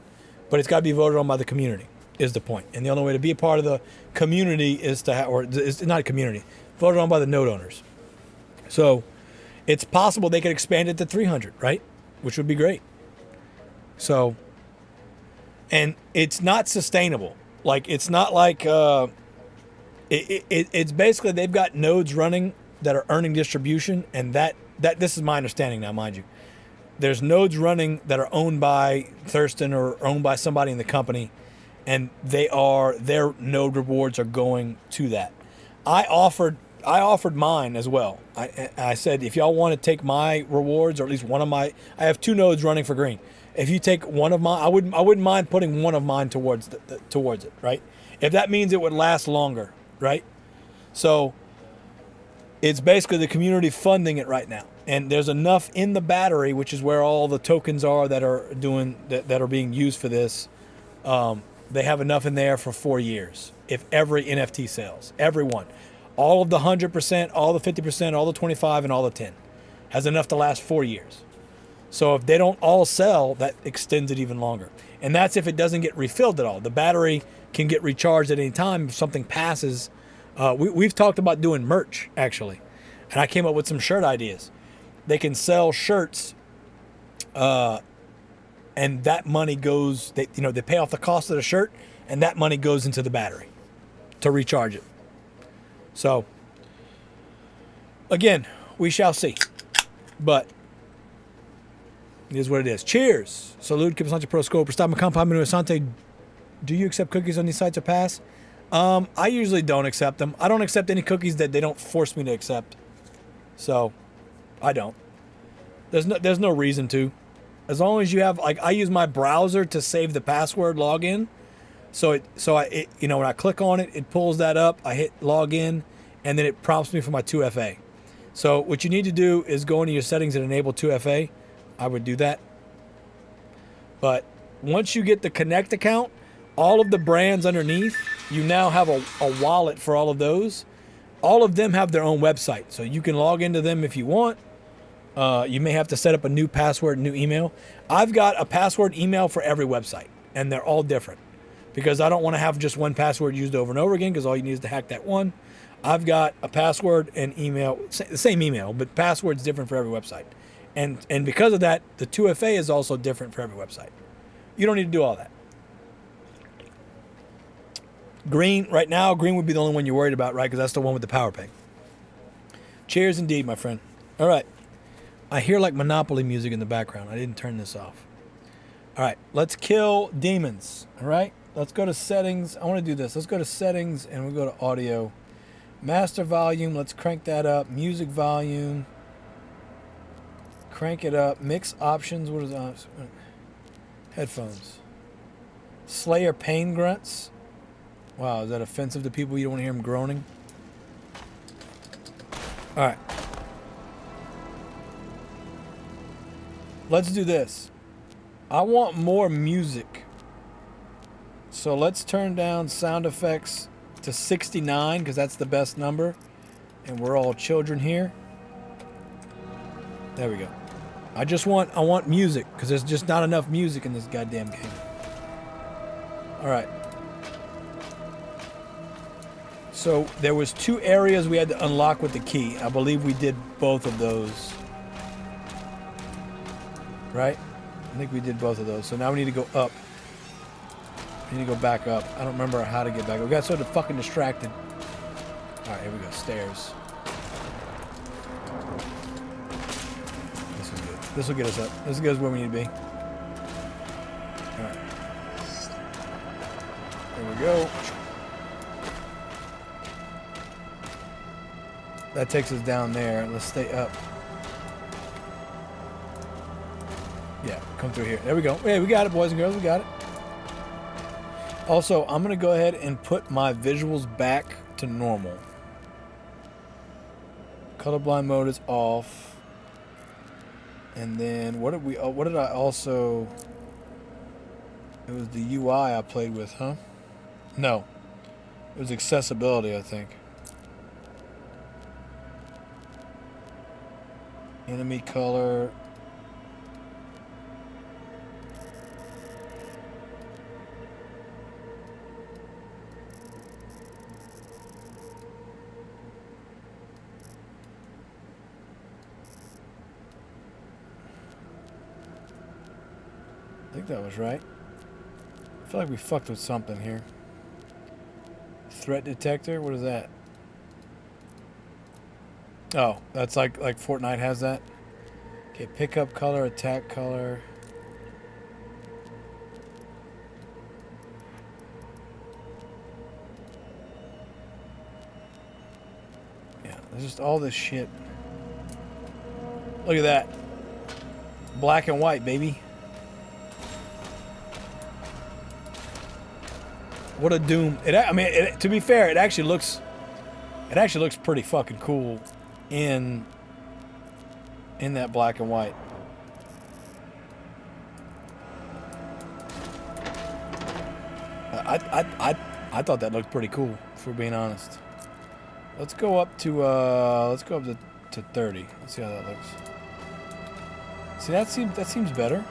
But it's got to be voted on by the community, is the point. And the only way to be a part of the community is to have, or it's not a community, voted on by the node owners. So it's possible they could expand it to 300, right? Which would be great. So, and it's not sustainable. Like, it's not like, it's basically they've got nodes running that are earning distribution, and that this is my understanding now, mind you. There's nodes running that are owned by Thurston or owned by somebody in the company, and their node rewards are going to that. I offered mine as well. I said, if y'all want to take my rewards, or at least one of my, I have 2 nodes running for green. If you take one of mine, I wouldn't mind putting one of mine towards towards it, right? If that means it would last longer, right? So it's basically the community funding it right now, and there's enough in the battery, which is where all the tokens are that are that are being used for this. They have enough in there for 4 years. If every NFT sells, every one. All of the 100%, all the 50%, all the 25, and all the 10 has enough to last 4 years. So if they don't all sell, that extends it even longer. And that's if it doesn't get refilled at all. The battery can get recharged at any time if something passes. We've talked about doing merch, actually. And I came up with some shirt ideas. They can sell shirts, and that money goes, they pay off the cost of the shirt, and that money goes into the battery to recharge it. So, again, we shall see. But it is what it is. Cheers. Salute. Keep us on your pro scope. Stop my compound menu asante. Do you accept cookies on these sites or pass? I usually don't accept them. I don't accept any cookies that they don't force me to accept. So, I don't. There's no reason to. As long as you have, like, I use my browser to save the password login. So when I click on it, it pulls that up. I hit login, and then it prompts me for my 2FA. So what you need to do is go into your settings and enable 2FA. I would do that. But once you get the Connect account, all of the brands underneath, you now have a wallet for all of those. All of them have their own website, so you can log into them if you want. You may have to set up a new password, new email. I've got a password email for every website, and they're all different because I don't want to have just one password used over and over again because all you need is to hack that one. I've got a password and email, the same email, but password's different for every website. And because of that, the 2FA is also different for every website. You don't need to do all that. Green, right now, green would be the only one you're worried about, right? Because that's the one with the power peg. Cheers indeed, my friend. All right. I hear like Monopoly music in the background. I didn't turn this off. All right. Let's kill demons. All right. Let's go to settings. I want to do this. Let's go to settings and we'll go to audio. Master volume. Let's crank that up. Music volume. Crank it up. Mix options. What is that? Headphones. Slayer pain grunts. Wow, is that offensive to people? You don't want to hear them groaning? All right. Let's do this. I want more music. So let's turn down sound effects to 69 because that's the best number. And we're all children here. There we go. I want music because there's just not enough music in this goddamn game. All right. So there was 2 areas we had to unlock with the key. I believe we did both of those. Right? I think we did both of those. So now we need to go up. We need to go back up. I don't remember how to get back up. We got so fucking distracted. All right, here we go. Stairs. This is good. This will get us up. This is where we need to be. All right. There we go. That takes us down there. Let's stay up. Yeah, come through here. There we go. Hey, we got it, boys and girls. We got it. Also, I'm going to go ahead and put my visuals back to normal. Colorblind mode is off. And then what did I also... It was the UI I played with, huh? No. It was accessibility, I think. Enemy color. I think that was right. I feel like we fucked with something here. Threat detector? What is that? Oh, that's like Fortnite has that. Okay, pickup color, attack color. Yeah, there's just all this shit. Look at that. Black and white, baby. What a Doom. To be fair, it actually looks pretty fucking cool in that black and white. I thought that looked pretty cool, if we're being honest. Let's go up to 30. Let's see how that looks. See, that seems better.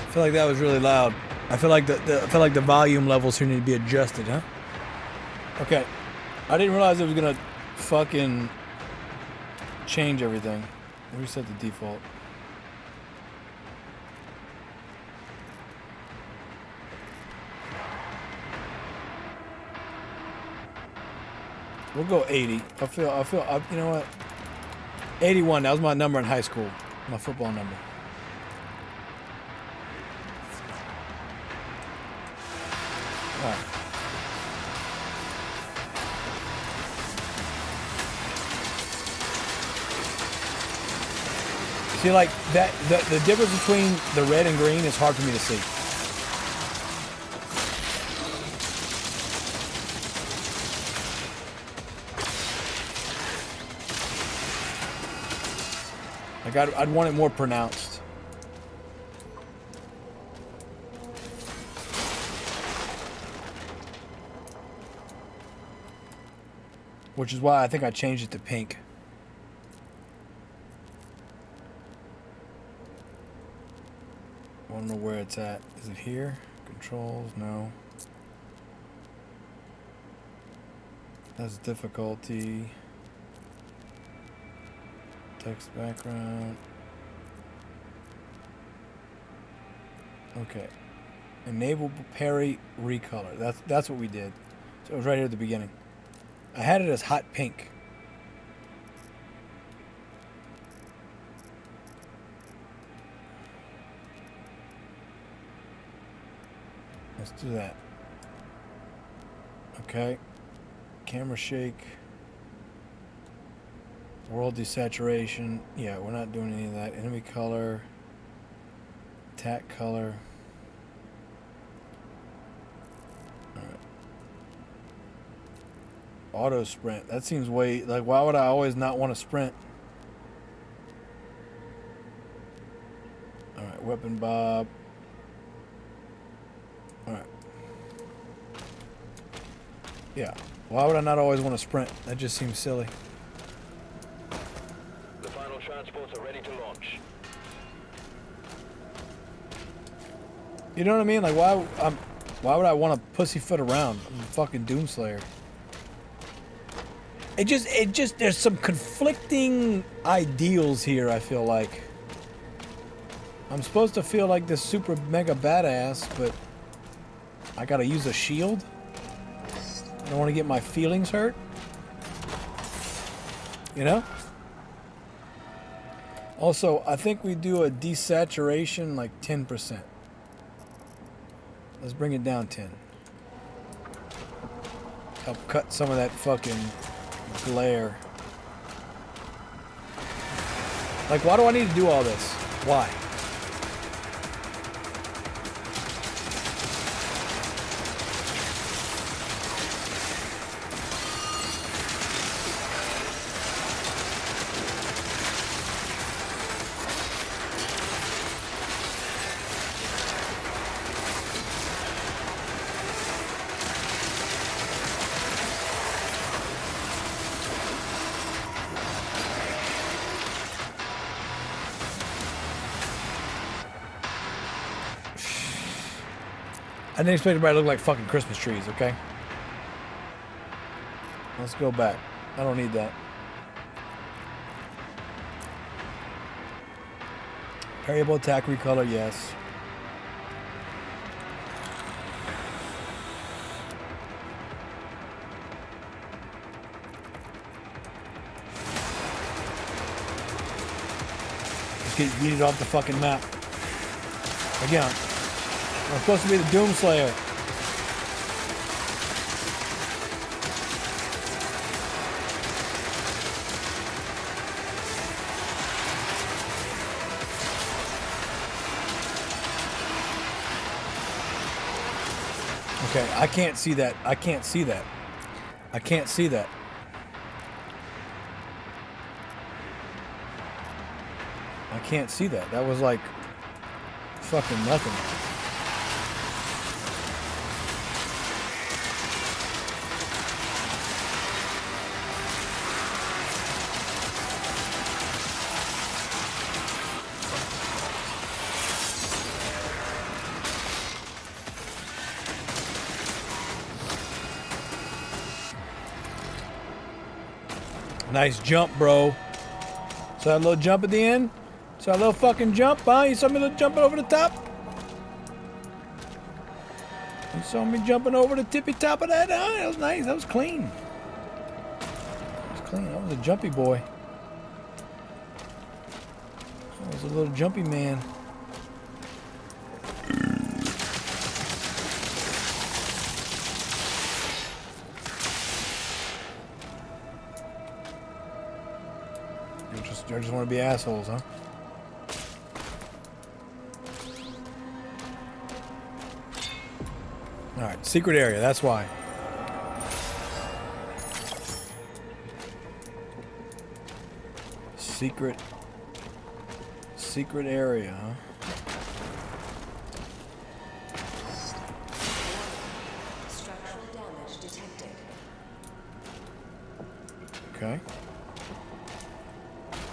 I feel like that was really loud. I feel like the volume levels here need to be adjusted, huh? Okay. I didn't realize it was gonna fucking change everything. Reset the default. We'll go 80. You know what? 81. That was my number in high school. My football number. All right. See, like that, the difference between the red and green is hard for me to see. Like I'd want it more pronounced. Which is why I think I changed it to pink. I don't know where it's at. Is it here? Controls? No. That's difficulty. Text background. Okay. Enable parry recolor. That's what we did. So it was right here at the beginning. I had it as hot pink. Let's do that. Okay. Camera shake. World desaturation. Yeah, we're not doing any of that. Enemy color. Attack color. Alright. Auto sprint. That seems way... Like, why would I always not want to sprint? Alright, weapon bob. Alright. Yeah. Why would I not always want to sprint? That just seems silly. The final transports are ready to launch. You know what I mean? Like, why would I want to pussyfoot around? I'm a fucking Doomslayer. It just, there's some conflicting ideals here, I feel like. I'm supposed to feel like this super mega badass, but I gotta use a shield? I don't want to get my feelings hurt? You know? Also, I think we do a desaturation like 10%. Let's bring it down 10. Help cut some of that fucking glare. Like, why do I need to do all this? Why? I didn't expect everybody to look like fucking Christmas trees, okay? Let's go back. I don't need that. Variable attack recolor, yes. Let's get yeeted off the fucking map. Again. I'm supposed to be the Doomslayer. Okay, I can't see that. I can't see that. I can't see that. I can't see that. That was like fucking nothing. Nice jump, bro. So that little jump at the end? So that little fucking jump, huh? You saw me jumping over the top? You saw me jumping over the tippy top of that? Huh? That was nice. That was clean. a jumpy boy. That was a little jumpy man. You just want to be assholes, huh? Alright, secret area, that's why. Secret area, huh? Structural damage detected. Okay.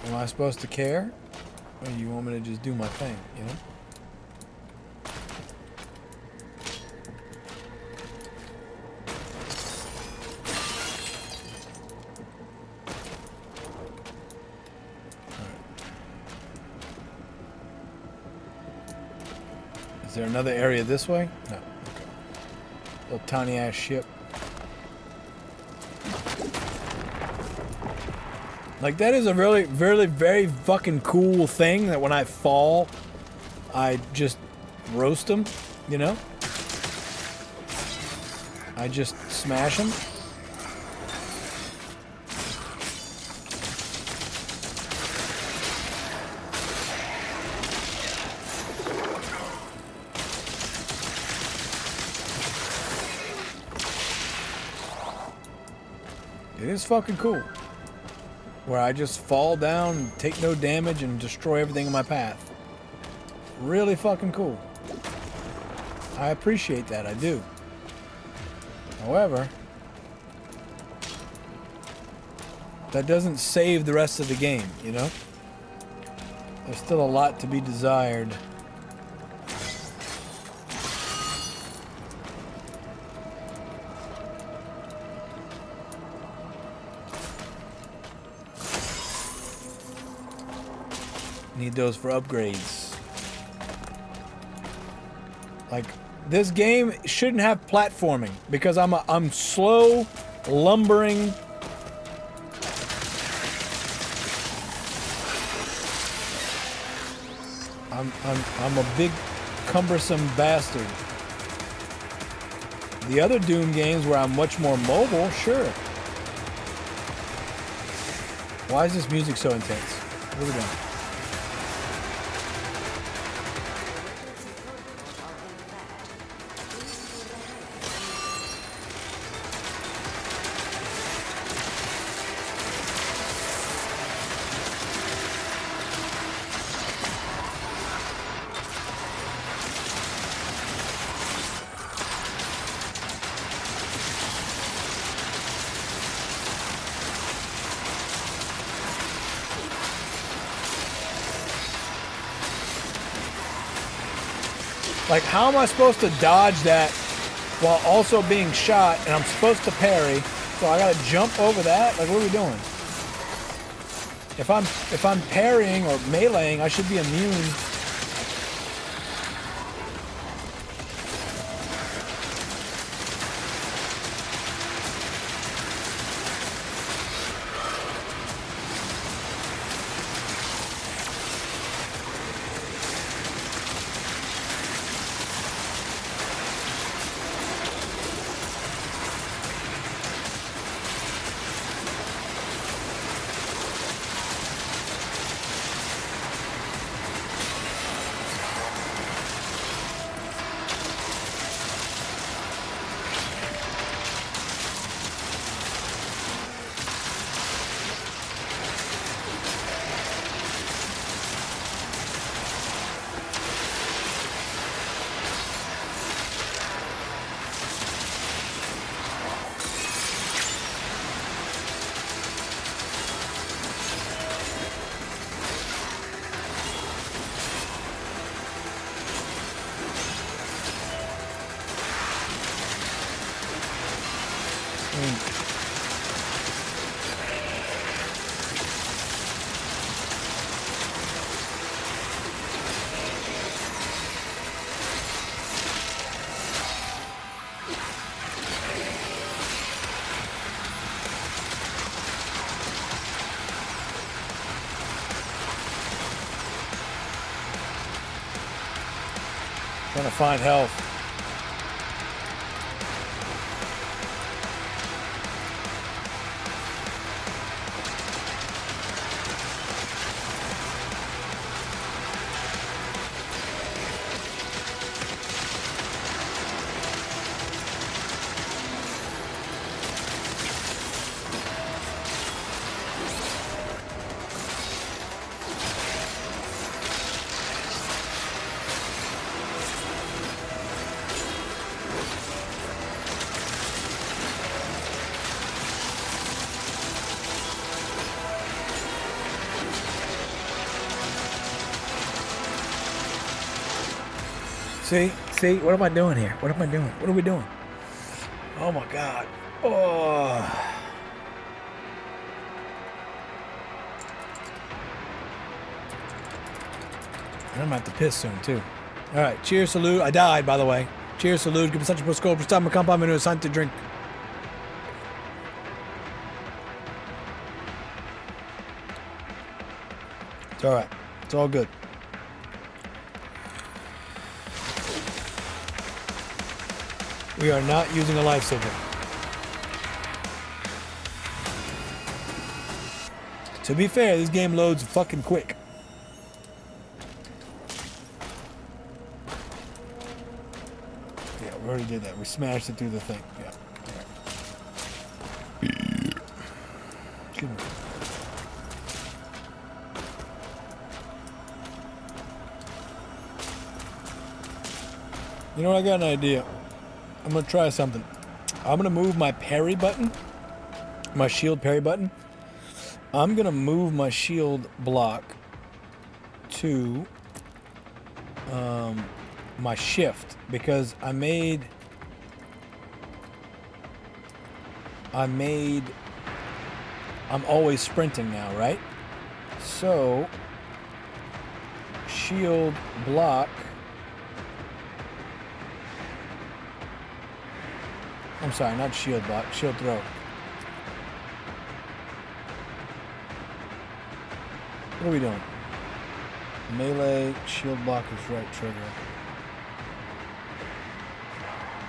Am I supposed to care? Or you want me to just do my thing, you know? Is there another area this way? No. Okay. Little tiny ass ship. Like, that is a really, really, very fucking cool thing that when I fall, I just roast them, you know? I just smash them. It is fucking cool. Where I just fall down, take no damage, and destroy everything in my path. Really fucking cool. I appreciate that, I do. However, that doesn't save the rest of the game, you know? There's still a lot to be desired. Need those for upgrades. Like, this game shouldn't have platforming because I'm slow, lumbering. I'm a big cumbersome bastard. The other Doom games where I'm much more mobile, sure. Why is this music so intense? What are we doing? Like, how am I supposed to dodge that while also being shot, and I'm supposed to parry, so I gotta jump over that? Like, what are we doing? If I'm parrying or meleeing, I should be immune. Trying to find health. See, what am I doing here? What am I doing? What are we doing? Oh my God. Oh. I'm gonna have to piss soon too. All right, cheers, salute. I died, by the way. Cheers, salute. Give me such a scope. First time I come by, I'm going to drink. It's all right. It's all good. We are not using a lifesaver. To be fair, this game loads fucking quick. Yeah, we already did that. We smashed it through the thing. Yeah. Right. Excuse me. You know what? I got an idea. I'm gonna try something. I'm gonna move my parry button, my shield parry button. I'm gonna move my shield block to my shift because I'm always sprinting now, right? So shield block. I'm sorry, not shield block, shield throw. What are we doing? Melee, shield block is right trigger.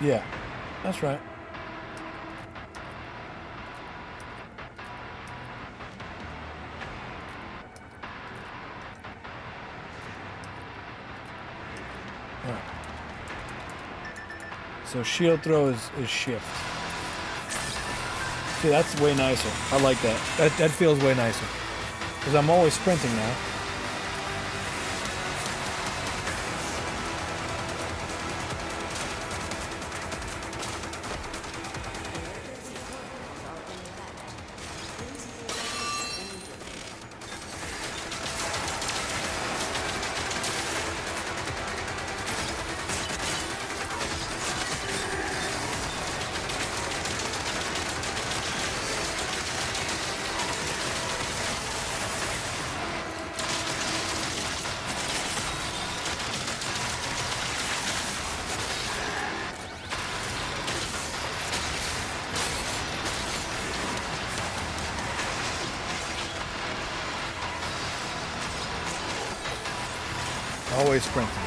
Yeah, that's right. All right. So shield throw is shift. See, that's way nicer. I like that. That feels way nicer. Because I'm always sprinting now. Always sprinting.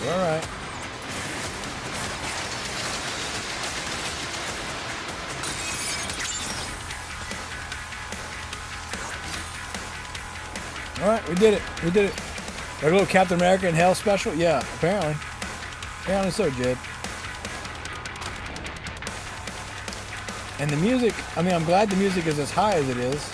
All right. All right, we did it. We did it. Our little Captain America in Hell special? Yeah, apparently. Apparently so, Jed. And the music, I mean, I'm glad the music is as high as it is.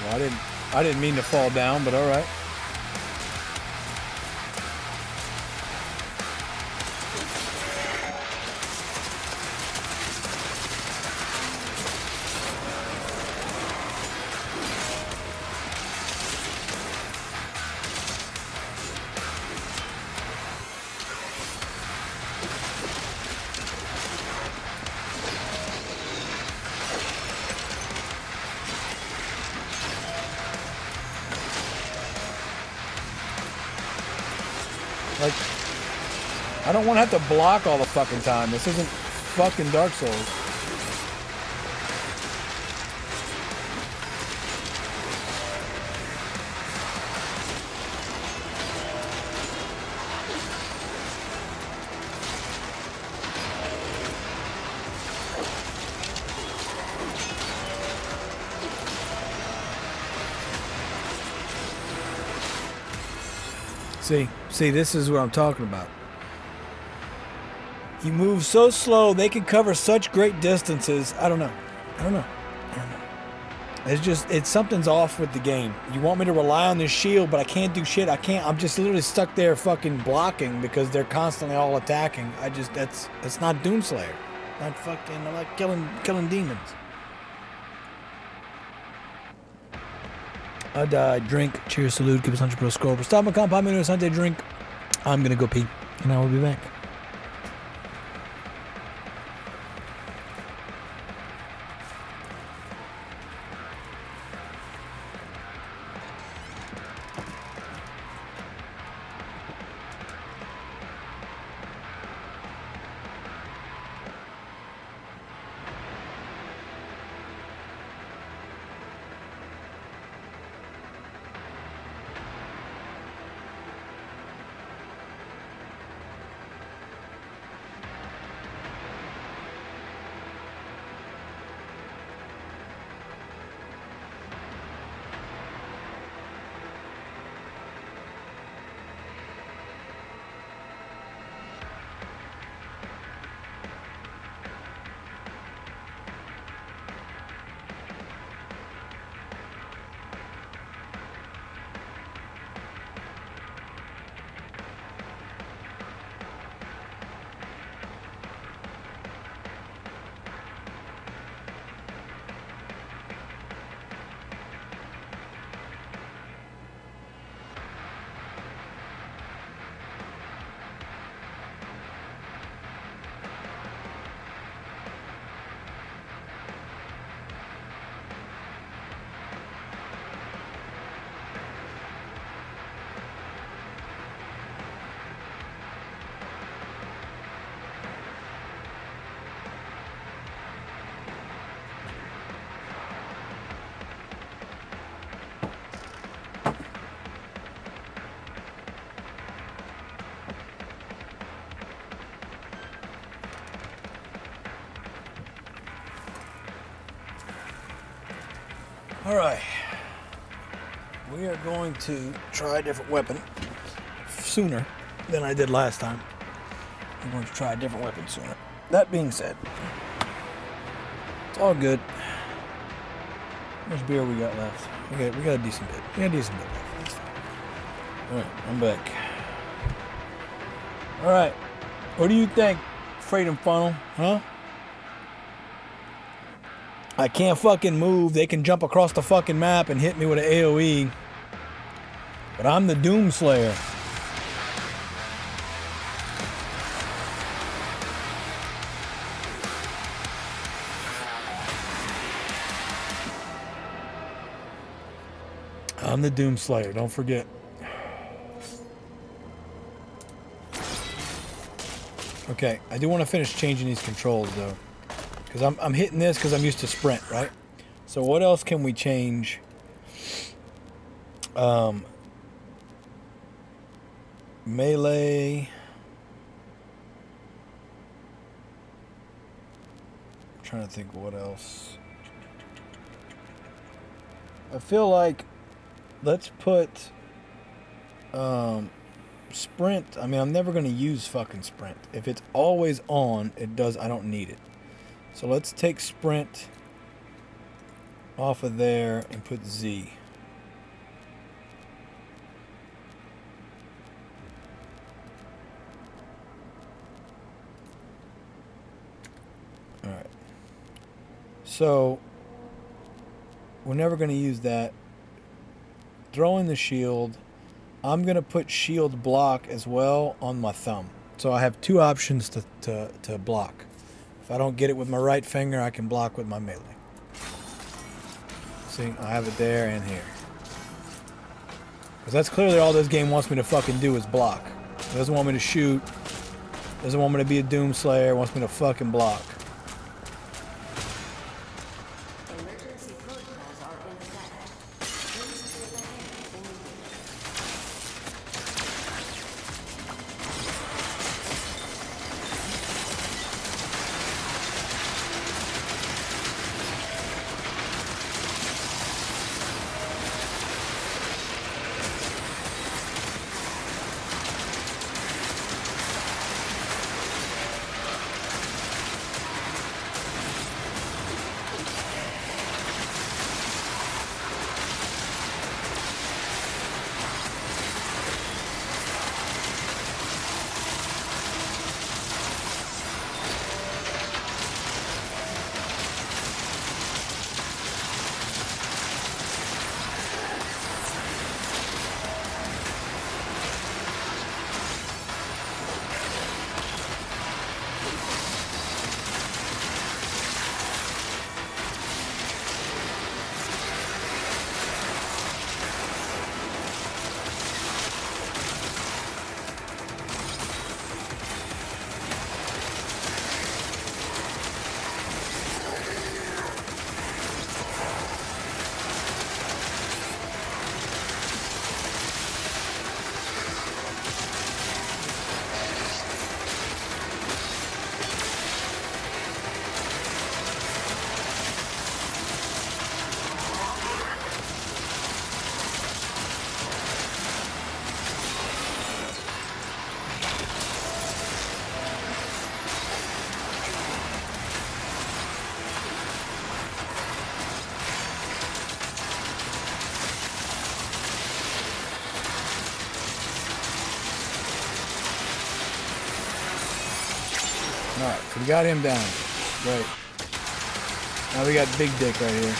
Well, I didn't mean to fall down, but all right. Like, I don't want to have to block all the fucking time. This isn't fucking Dark Souls. See, this is what I'm talking about. You move so slow, they can cover such great distances. I don't know. It's just, something's off with the game. You want me to rely on this shield, but I can't do shit. I'm just literally stuck there fucking blocking because they're constantly all attacking. It's not Doomslayer. Not fucking, I like killing demons. I died. Drink. Cheers. Salute. Give us 100 pro score. Stop my comp. I'm in a Sunday drink. I'm gonna go pee, and I will be back. All right, we are going to try a different weapon sooner than I did last time. I'm going to try a different weapon sooner. That being said, it's all good. How much beer we got left? We got a decent bit. We got a decent bit left. That's fine. All right, I'm back. All right, what do you think, Freedom Funnel? Huh? I can't fucking move. They can jump across the fucking map and hit me with an AoE. But I'm the Doomslayer. I'm the Doomslayer, don't forget. Okay, I do want to finish changing these controls though. Because I'm hitting this because I'm used to sprint, right? So what else can we change? Melee. I'm trying to think what else. I feel like let's put sprint. I mean, I'm never going to use fucking sprint. If it's always on, it does. I don't need it. So let's take sprint off of there and put Z. All right. So we're never going to use that. Throwing the shield. I'm going to put shield block as well on my thumb. So I have two options to block. If I don't get it with my right finger, I can block with my melee. See, I have it there and here. Because that's clearly all this game wants me to fucking do is block. It doesn't want me to shoot. Doesn't want me to be a Doomslayer. It wants me to fucking block. Emergency protocols are in effect. Please clear the hangar immediately. Alright, so we got him down. Great. Now we got Big Dick right here.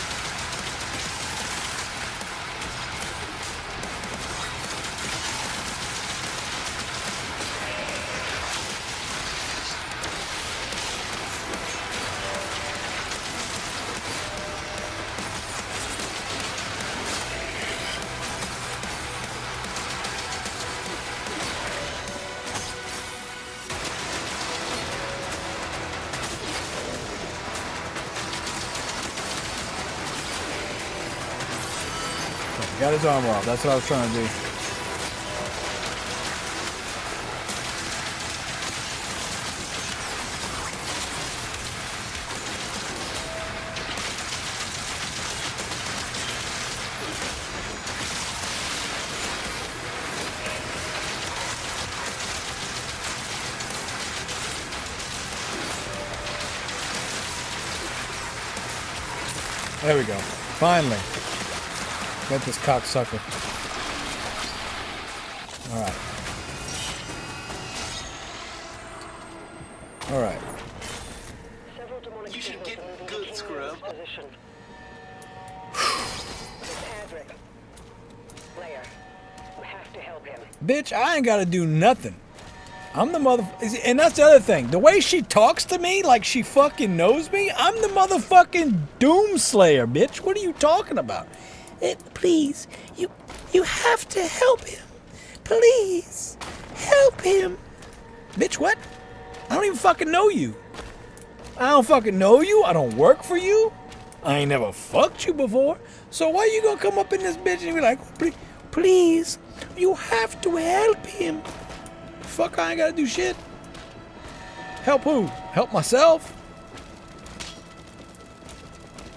Got his armor off. That's what I was trying to do. There we go. Finally. Got this cocksucker. Alright. Alright. Several demonic You should signals get are moving good, in scrub. King's position. Patrick. Clair. You have to help him. Bitch, I ain't gotta do nothing. I'm the and that's the other thing. The way she talks to me like she fucking knows me, I'm the motherfucking Doomslayer, bitch. What are you talking about? Please, you have to help him. Please, help him. Bitch, what? I don't even fucking know you. I don't fucking know you. I don't work for you. I ain't never fucked you before. So why you gonna come up in this bitch and be like, please, you have to help him. Fuck, I ain't gotta do shit. Help who? Help myself?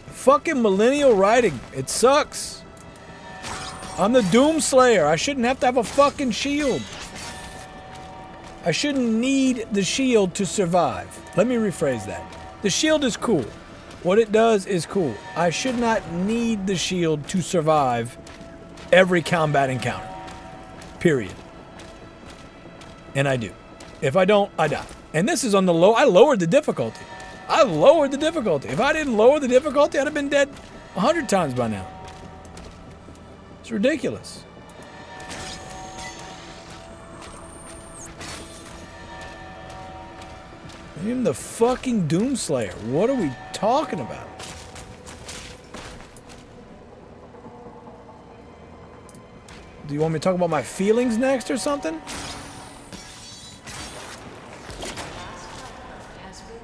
Fucking millennial writing. It sucks. I'm the Doom Slayer. I shouldn't have to have a fucking shield. I shouldn't need the shield to survive. Let me rephrase that. The shield is cool. What it does is cool. I should not need the shield to survive every combat encounter. Period. And I do. If I don't, I die. And this is on the low. I lowered the difficulty. I lowered the difficulty. If I didn't lower the difficulty, I'd have been dead 100 times by now. It's ridiculous. I'm the fucking Doomslayer. What are we talking about? Do you want me to talk about my feelings next or something? Has been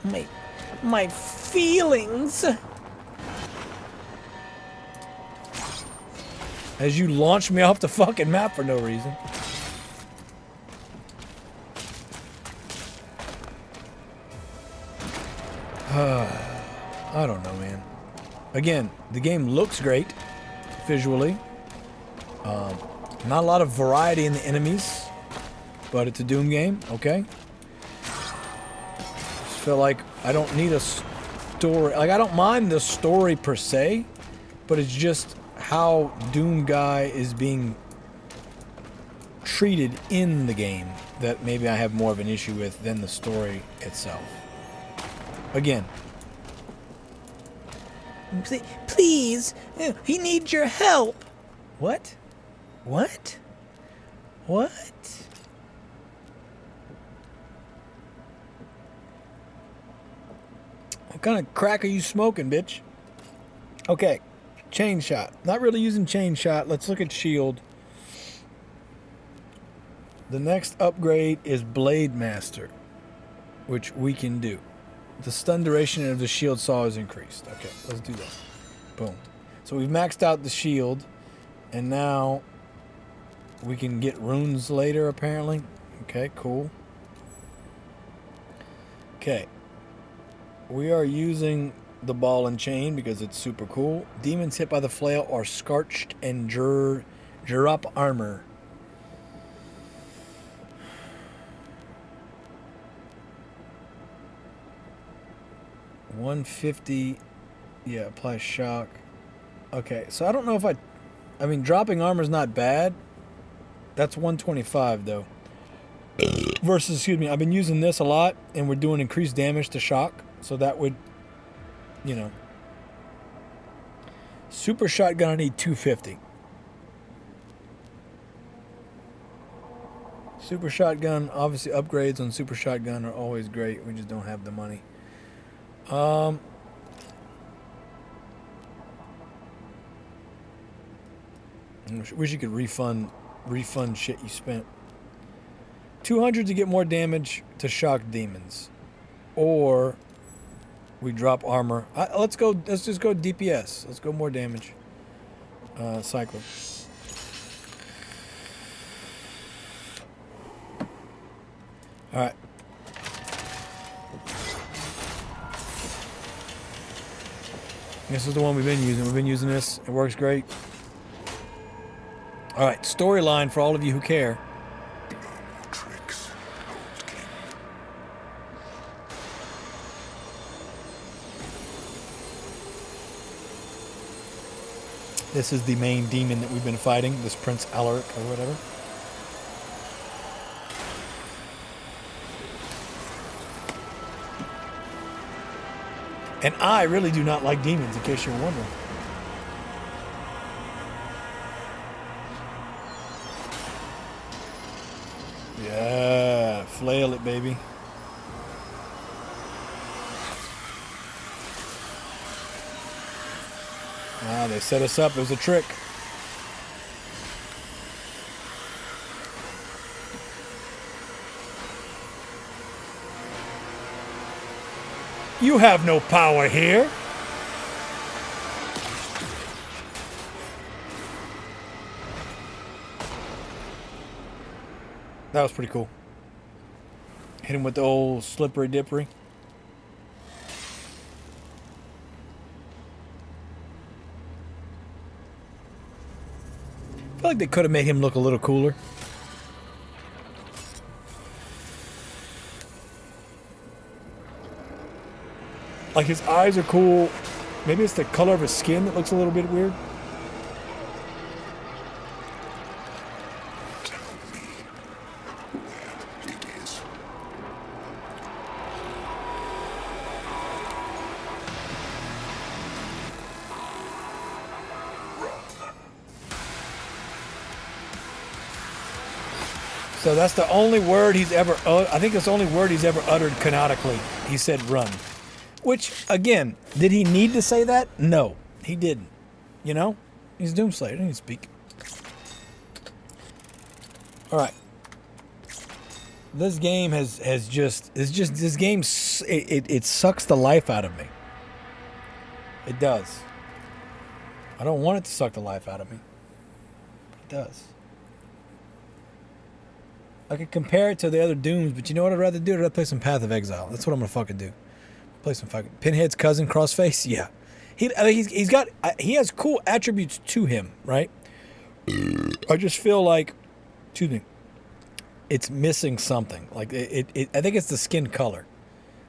evacuated. My feelings. As you launch me off the fucking map for no reason. I don't know, man. Again, the game looks great visually. Not a lot of variety in the enemies, but it's a Doom game, okay? Just feel like I don't need a story. Like, I don't mind the story per se, but it's just how Doom Guy is being treated in the game that maybe I have more of an issue with than the story itself. Again, please, he needs your help. What? What? What? What kind of crack are you smoking, bitch? Okay, chain shot. Not really using chain shot. Let's look at shield. The next upgrade is Blade Master, which we can do. The stun duration of the shield saw is increased. Okay, let's do that. Boom. So we've maxed out the shield, and now we can get runes later, apparently. Okay, cool. Okay. We are using the ball and chain because it's super cool. Demons hit by the flail are scorched and drop armor. $150, yeah, apply shock. Okay, so I don't know if I mean, dropping armor is not bad. That's $125 though. Versus, excuse me, I've been using this a lot, and we're doing increased damage to shock, so that would, you know. Super shotgun, I need $250. Super shotgun, obviously upgrades on super shotgun are always great. We just don't have the money. Wish you could refund shit you spent. 200 to get more damage to shock demons, or we drop armor. Let's just go DPS. Let's go more damage. Cycle. All right. This is the one we've been using. We've been using this. It works great. All right, storyline for all of you who care. Tricks. This is the main demon that we've been fighting, this Prince Alaric or whatever. And I really do not like demons, in case you're wondering. Yeah, flail it, baby. Ah, they set us up. It was a trick. You have no power here. That was pretty cool. Hit him with the old slippery dippery. I feel like they could have made him look a little cooler. Like his eyes are cool. Maybe it's the color of his skin that looks a little bit weird. Tell me where it is. So that's the only word he's ever. I think it's the only word he's ever uttered canonically. He said "run," which again, did he need to say that? No, he didn't. You know, he's Doomslayer. He didn't speak. All right. This game has just this game. It sucks the life out of me. It does. I don't want it to suck the life out of me. It does. I could compare it to the other Dooms, but you know what I'd rather do? I'd rather play some Path of Exile. That's what I'm gonna fucking do. Play some fucking Pinhead's cousin, Crossface. Yeah, he has cool attributes to him, right? I just feel like, excuse me, it's missing something. Like I think it's the skin color,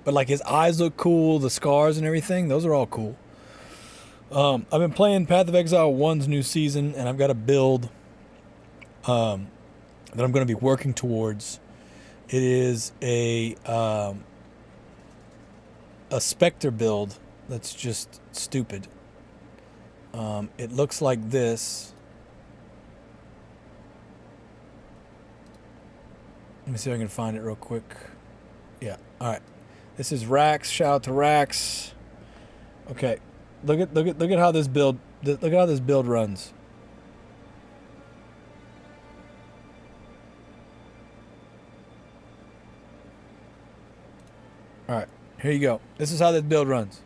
but like his eyes look cool, the scars and everything. Those are all cool. I've been playing Path of Exile 1's new season, and I've got a build. That I'm going to be working towards. It is a Spectre build that's just stupid. It looks like this. Let me see if I can find it real quick. Yeah, all right. This is Rax. Shout out to Rax. Okay, look at how this build runs. All right, here you go. This is how this build runs.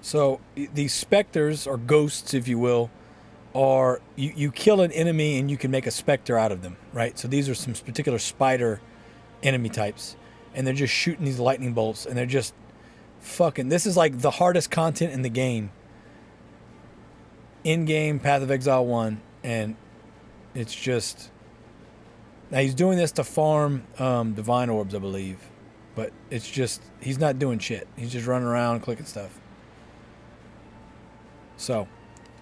So these specters, or ghosts, if you will, are you kill an enemy and you can make a specter out of them, right? So these are some particular spider enemy types, and they're just shooting these lightning bolts, and they're just fucking, this is like the hardest content in the game. In-game Path of Exile 1, and it's just, now he's doing this to farm divine orbs, I believe, but it's just, he's not doing shit. He's just running around clicking stuff. So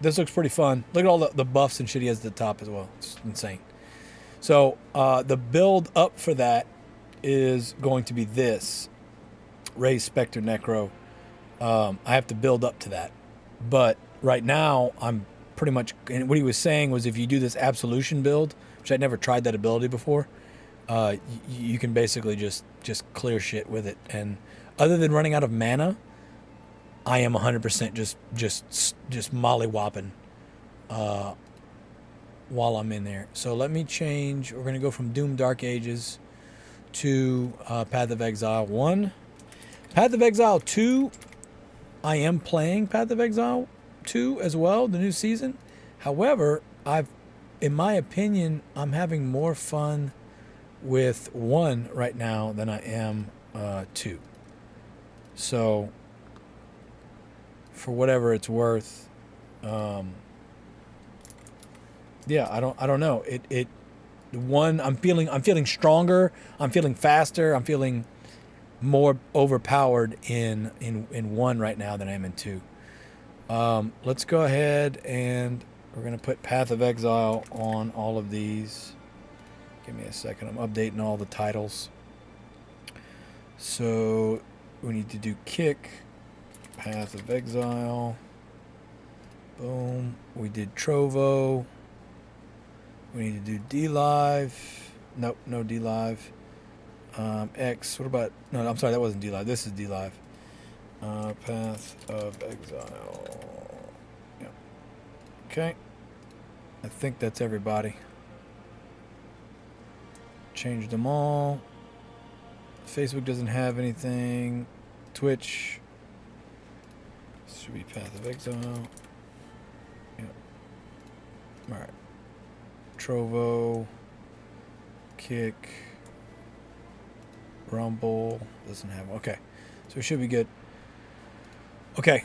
this looks pretty fun. Look at all the buffs and shit he has at the top as well. It's insane. So the build up for that is going to be this. Raise Spectre Necro. I have to build up to that. But right now, I'm pretty much... And what he was saying was if you do this Absolution build, which I'd never tried that ability before, you can basically just clear shit with it. And other than running out of mana, I am 100% just molly-whopping while I'm in there. So let me change. We're going to go from Doom Dark Ages to Path of Exile 1. Path of Exile 2, I am playing Path of Exile 2 as well, the new season. However, in my opinion, I'm having more fun with 1 right now than I am 2. So, for whatever it's worth, yeah, I don't know. One, I'm feeling stronger. I'm feeling faster. I'm feeling more overpowered in 1 right now than I am in 2. Let's go ahead and we're gonna put Path of Exile on all of these. Give me a second. I'm updating all the titles. So we need to do kick, Path of Exile. Boom. We did Trovo. We need to do D live. Nope, no D live. X. What about? No, I'm sorry, that wasn't D live. This is D live. Path of Exile. Yeah. Okay. I think that's everybody. Changed them all. Facebook doesn't have anything. Twitch. This should be Path of Exile. Yeah. Alright. Trovo. Kick. Rumble. Doesn't have. Okay. So we should be good. Okay.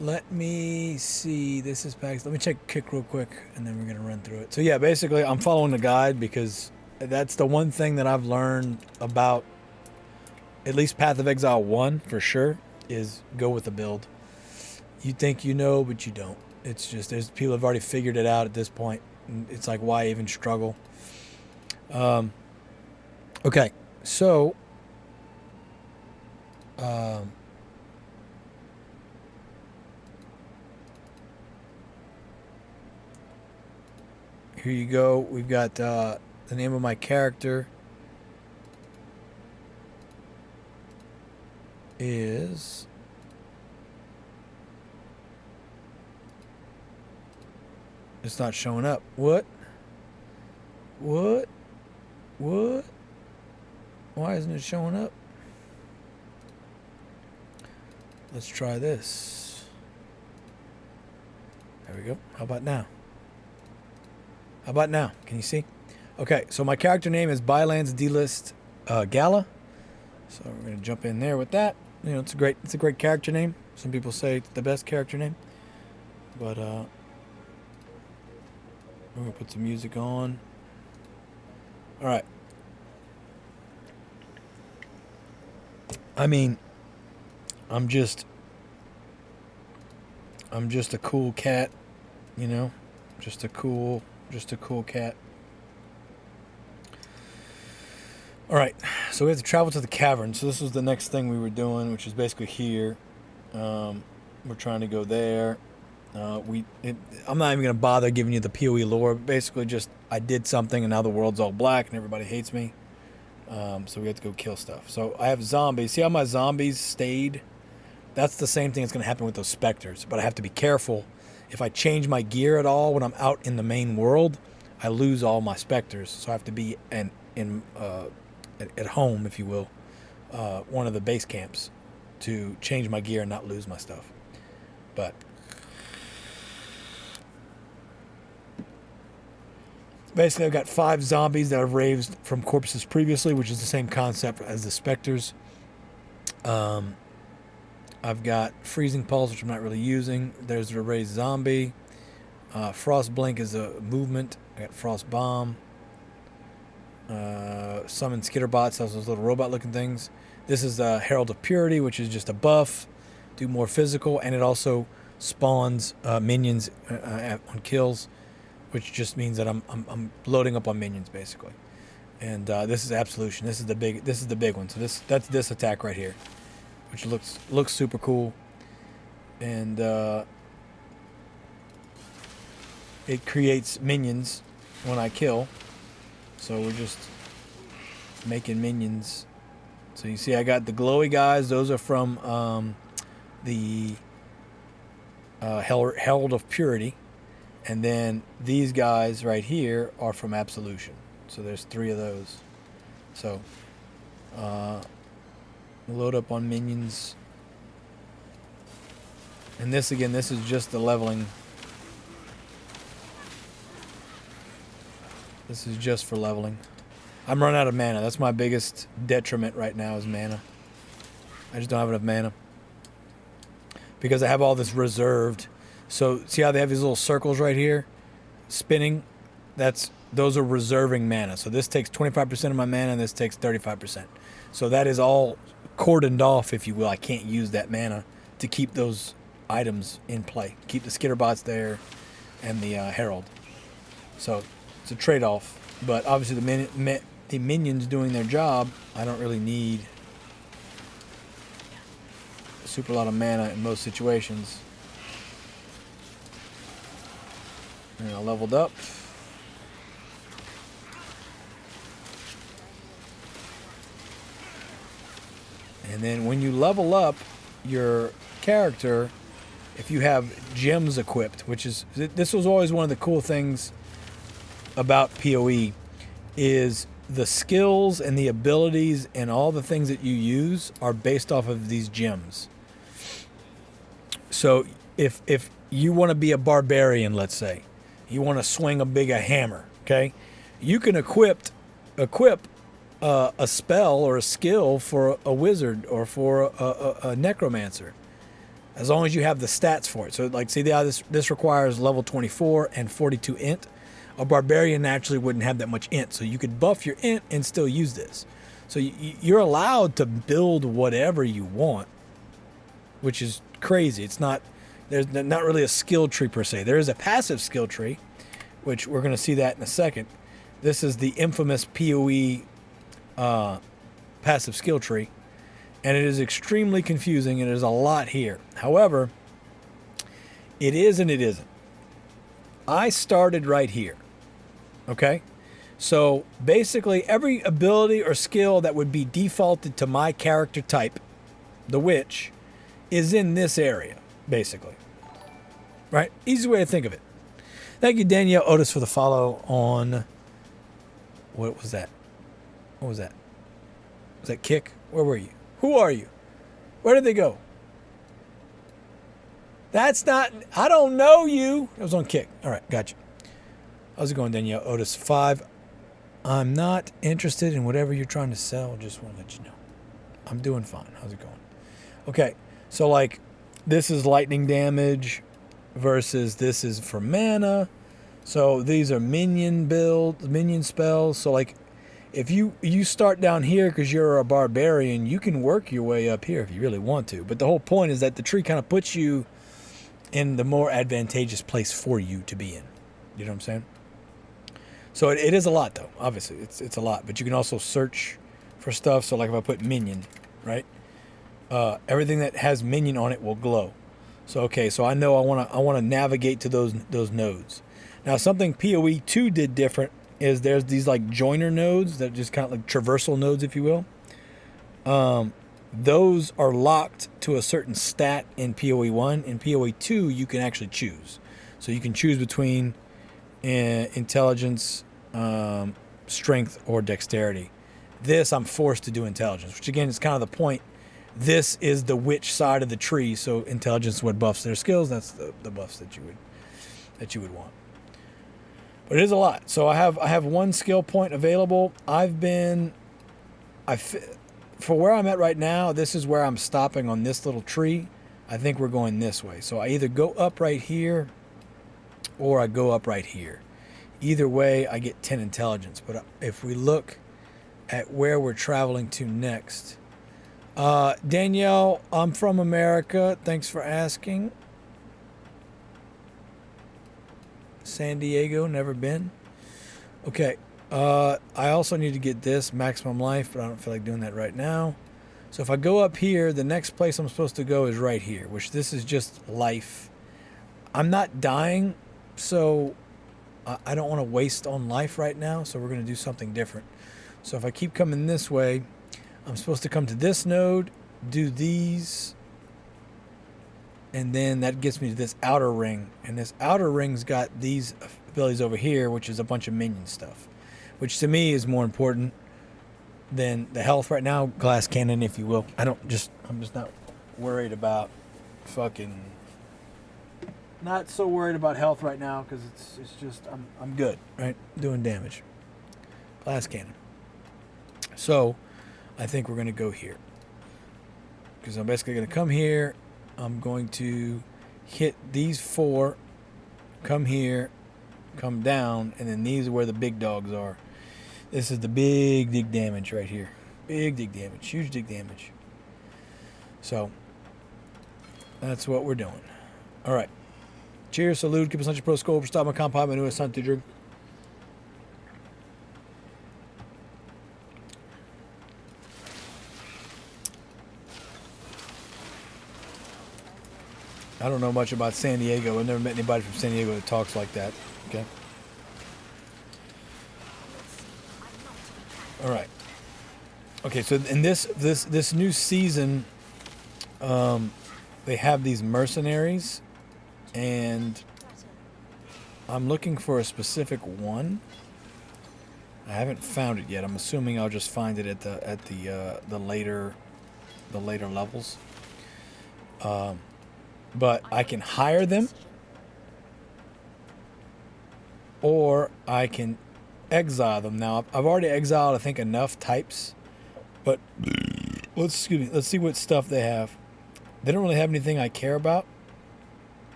Let me see. This is Pax. Let me check Kick real quick, and then we're going to run through it. So, yeah, basically, I'm following the guide because that's the one thing that I've learned about at least Path of Exile 1 for sure is go with the build. You think you know, but you don't. It's just there's people have already figured it out at this point. It's like, why even struggle? Okay, so here you go. We've got the name of my character is it's not showing up. What? Why isn't it showing up? Let's try this. There we go. How about now? Can you see? Okay, so my character name is Bylands D-List Gala. So we're gonna jump in there with that. You know, it's a great character name. Some people say it's the best character name. But we're gonna put some music on. Alright. I mean, I'm just a cool cat, you know? Just a cool cat. Alright, so we have to travel to the cavern. So this was the next thing we were doing, which is basically here. We're trying to go there. I'm not even going to bother giving you the PoE lore. Basically just, I did something and now the world's all black and everybody hates me. So we have to go kill stuff. So I have zombies. See how my zombies stayed? That's the same thing that's going to happen with those specters. But I have to be careful. If I change my gear at all when I'm out in the main world, I lose all my specters. So I have to be at home, if you will, one of the base camps to change my gear and not lose my stuff. But basically, I've got 5 zombies that I've raised from corpses previously, which is the same concept as the specters. I've got Freezing Pulse, which I'm not really using. There's the raised zombie. Frost Blink is a movement. I got Frost Bomb. Summon Skitterbots, those little robot-looking things. This is the Herald of Purity, which is just a buff. Do more physical, and it also spawns minions on kills, which just means that I'm loading up on minions basically. And this is Absolution. This is the big one. So that's this attack right here, which looks super cool, and it creates minions when I kill. So we're just making minions. So you see, I got the glowy guys. Those are from the Herald of Purity. And then these guys right here are from Absolution. So there's 3 of those. So load up on minions. And this again, this is just the leveling. This is just for leveling. I'm running out of mana. That's my biggest detriment right now is mana. I just don't have enough mana. Because I have all this reserved. So see how they have these little circles right here? Spinning. Those are reserving mana. So this takes 25% of my mana and this takes 35%. So that is all cordoned off, if you will. I can't use that mana to keep those items in play. Keep the Skitterbots there and the Herald. So it's a trade-off. But obviously the minions doing their job, I don't really need a super lot of mana in most situations. And I leveled up. And then when you level up your character, if you have gems equipped, which is, this was always one of the cool things about PoE, is the skills and the abilities and all the things that you use are based off of these gems. So if you want to be a barbarian, let's say, you want to swing a hammer, okay, you can equip a spell or a skill for a wizard or for a necromancer, as long as you have the stats for it. So like, see how this requires level 24 and 42 int. A barbarian naturally wouldn't have that much int, so you could buff your int and still use this. So you're allowed to build whatever you want, which is crazy. It's not, there's not really a skill tree per se. There is a passive skill tree, which we're going to see that in a second. This is the infamous PoE passive skill tree, and it is extremely confusing, and there's a lot here. However, it is and it isn't. I started right here. Okay, so basically every ability or skill that would be defaulted to my character type, the witch, is in this area, basically. Right? Easy way to think of it. Thank you, Danielle Otis, for the follow on... What was that? What was that? Was that Kick? Where were you? Who are you? Where did they go? That's not... I don't know you. It was on Kick. All right, gotcha. How's it going, Danielle Otis 5? I'm not interested in whatever you're trying to sell. Just want to let you know. I'm doing fine. How's it going? Okay, so like this is lightning damage versus this is for mana. So these are minion builds, minion spells. So like if you start down here because you're a barbarian, you can work your way up here if you really want to. But the whole point is that the tree kind of puts you in the more advantageous place for you to be in. You know what I'm saying? So it is a lot, though. Obviously, it's a lot. But you can also search for stuff. So like if I put minion, right? Everything that has minion on it will glow. So okay, so I know I want to navigate to those nodes. Now something PoE 2 did different is there's these like joiner nodes that just kind of like traversal nodes, if you will. Those are locked to a certain stat in PoE 1. In PoE 2, you can actually choose. So you can choose between intelligence, strength, or dexterity. This, I'm forced to do intelligence, which again is kind of the point. This is the witch side of the tree, so intelligence is what buffs their skills. That's the buffs that you would want. But it is a lot. So I have one skill point available. For where I'm at right now, this is where I'm stopping on this little tree. I think we're going this way. So I either go up right here or I go up right here. Either way, I get 10 intelligence. But if we look at where we're traveling to next. Danielle, I'm from America. Thanks for asking. San Diego, never been. Okay. I also need to get this maximum life, but I don't feel like doing that right now. So if I go up here, the next place I'm supposed to go is right here, which this is just life. I'm not dying, so I don't want to waste on life right now, so we're going to do something different. So if I keep coming this way, I'm supposed to come to this node, do these, and then that gets me to this outer ring. And this outer ring's got these abilities over here, which is a bunch of minion stuff, which to me is more important than the health right now. Glass cannon, if you will. I'm just not worried about fucking... Not so worried about health right now because it's just I'm good, right? Doing damage. Glass cannon. So I think we're going to go here because I'm basically going to come here. I'm going to hit these 4, come here, come down, and then these are where the big dogs are. This is the big dig damage right here. Big dig damage. Huge dig damage. So that's what we're doing. All right. Cheers, salute, keep us on your pro scope, stop my compound, my newest son to drink. I don't know much about San Diego. I've never met anybody from San Diego that talks like that. Okay. All right. Okay, so in this new season, they have these mercenaries, and I'm looking for a specific one. I haven't found it yet. I'm assuming I'll just find it at the later levels. But I can hire them, or I can exile them. Now I've already exiled, I think, enough types, but let's see what stuff they have. They don't really have anything I care about,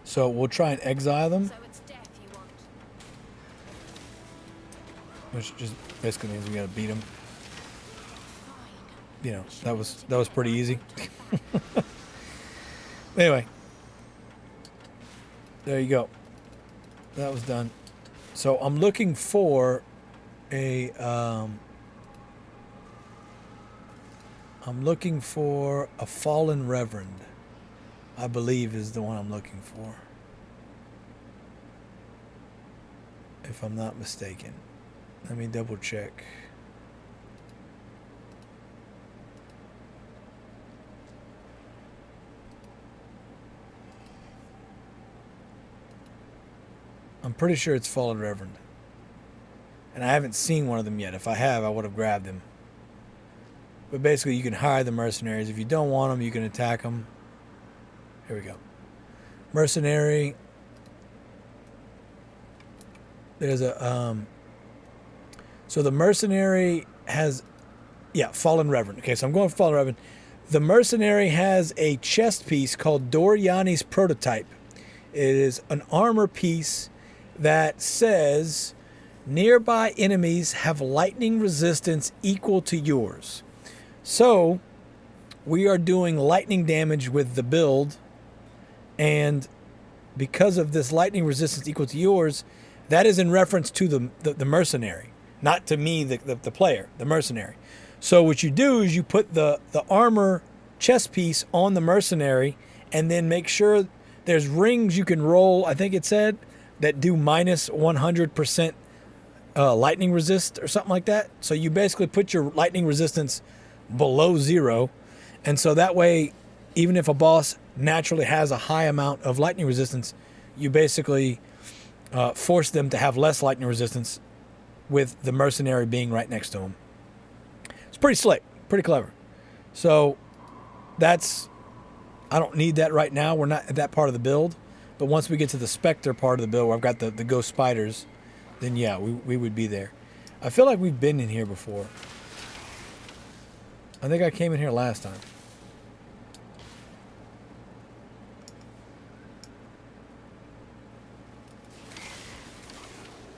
so we'll try and exile them. So it's death you want. Which just basically means we gotta beat them. You know, that was pretty easy. Anyway, there you go. That was done. So I'm looking for a fallen reverend, I believe is the one I'm looking for, if I'm not mistaken. Let me double check. I'm pretty sure it's Fallen Reverend. And I haven't seen one of them yet. If I have, I would have grabbed them. But basically, you can hire the mercenaries. If you don't want them, you can attack them. Here we go. Mercenary. There's a... So the mercenary has... Yeah, Fallen Reverend. Okay, so I'm going for Fallen Reverend. The mercenary has a chest piece called Doriani's Prototype. It is an armor piece that says nearby enemies have lightning resistance equal to yours. So we are doing lightning damage with the build, and because of this lightning resistance equal to yours, that is in reference to the mercenary, not to me, the player, the mercenary. So what you do is you put the armor chest piece on the mercenary, and then make sure there's rings you can roll, I think it said, that do minus 100% lightning resist or something like that. So you basically put your lightning resistance below 0. And so that way, even if a boss naturally has a high amount of lightning resistance, you basically force them to have less lightning resistance with the mercenary being right next to them. It's pretty slick, pretty clever. So that's... I don't need that right now. We're not at that part of the build. But once we get to the Spectre part of the build, where I've got the ghost spiders, then yeah, we would be there. I feel like we've been in here before. I think I came in here last time.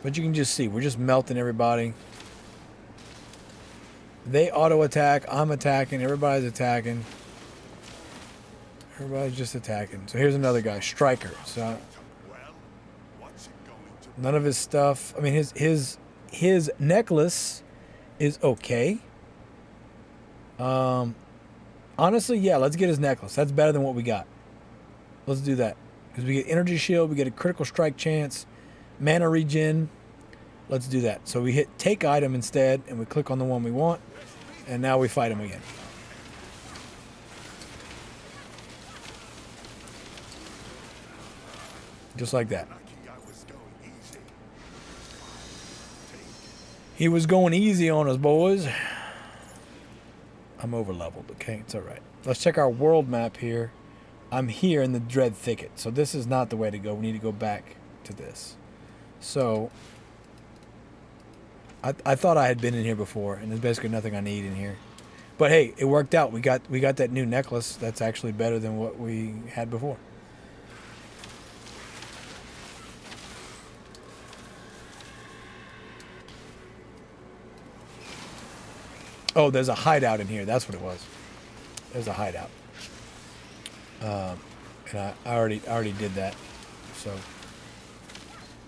But you can just see, we're just melting everybody. They auto-attack, I'm attacking, everybody's attacking. Everybody's just attacking. So here's another guy, Striker. So none of his stuff. I mean, his necklace is okay. Honestly, yeah, let's get his necklace. That's better than what we got. Let's do that. Because we get energy shield, we get a critical strike chance, mana regen. Let's do that. So we hit take item instead, and we click on the one we want, and now we fight him again. Just like that. He was going easy on us, boys. I'm over leveled. Okay, it's all right. Let's check our world map here. I'm here in the Dread Thicket, so this is not the way to go. We need to go back to this. So I thought I had been in here before, and there's basically nothing I need in here. But hey, it worked out. We got that new necklace. That's actually better than what we had before. Oh, there's a hideout in here. That's what it was. There's a hideout. And I already did that. So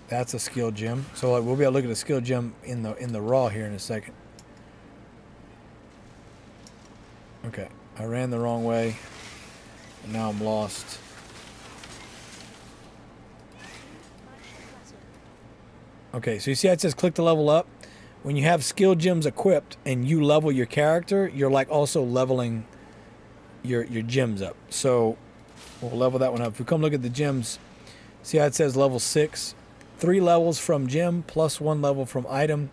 that's a skill gem. So like, we'll be able to look at the skill gem in the raw here in a second. Okay, I ran the wrong way, and now I'm lost. Okay, so you see how it says click to level up? When you have skill gems equipped and you level your character, you're like also leveling your gems up. So we'll level that one up. If we come look at the gems, see how it says level 6? 3 levels from gem, plus 1 level from item,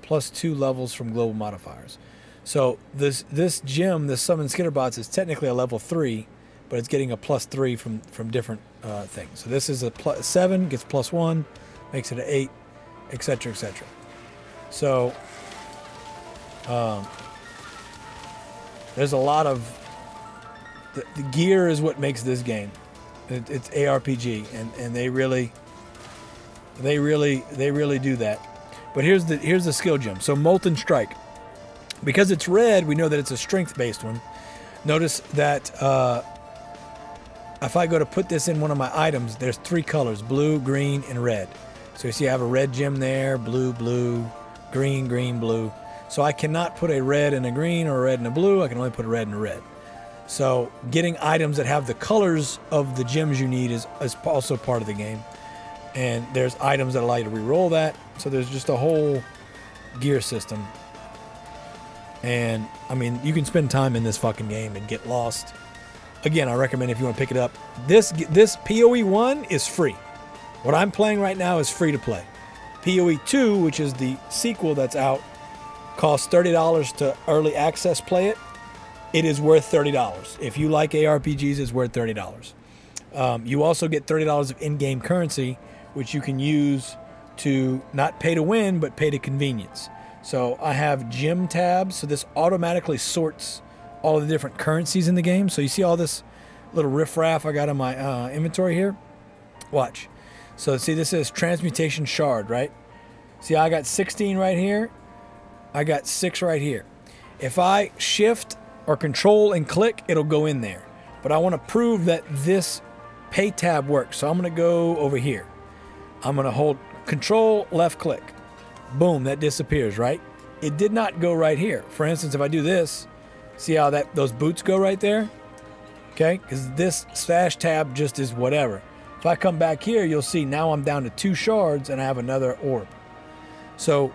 plus 2 levels from global modifiers. So this gem, this summon skitterbots, is technically a level 3, but it's getting a plus 3 from different things. So this is a plus 7, gets plus 1, makes it an 8, etc., etc. So there's a lot of the gear is what makes this game. It's ARPG, and they really do that. But here's the skill gem. So Molten Strike, because it's red, we know that it's a strength-based one. Notice that if I go to put this in one of my items, there's 3 colors: blue, green, and red. So you see I have a red gem there, blue, blue, green, green, blue. So I cannot put a red and a green or a red and a blue. I can only put a red and a red. So getting items that have the colors of the gems you need is also part of the game. And there's items that allow you to re-roll that. So there's just a whole gear system. And I mean, you can spend time in this fucking game and get lost. Again, I recommend if you want to pick it up. This PoE 1 is free. What I'm playing right now is free to play. PoE 2, which is the sequel that's out, costs $30 to early access play it. It is worth $30. If you like ARPGs, it's worth $30. You also get $30 of in-game currency, which you can use to not pay to win, but pay to convenience. So I have gem tabs, so this automatically sorts all the different currencies in the game. So you see all this little riffraff I got in my inventory here? Watch. So see, this is Transmutation Shard, right? See, I got 16 right here. I got 6 right here. If I shift or control and click, it'll go in there. But I want to prove that this pay tab works. So I'm going to go over here. I'm going to hold control, left click. Boom, that disappears, right? It did not go right here. For instance, if I do this, see how those boots go right there? Okay, because this slash tab just is whatever. If I come back here, you'll see now I'm down to 2 shards and I have another orb. So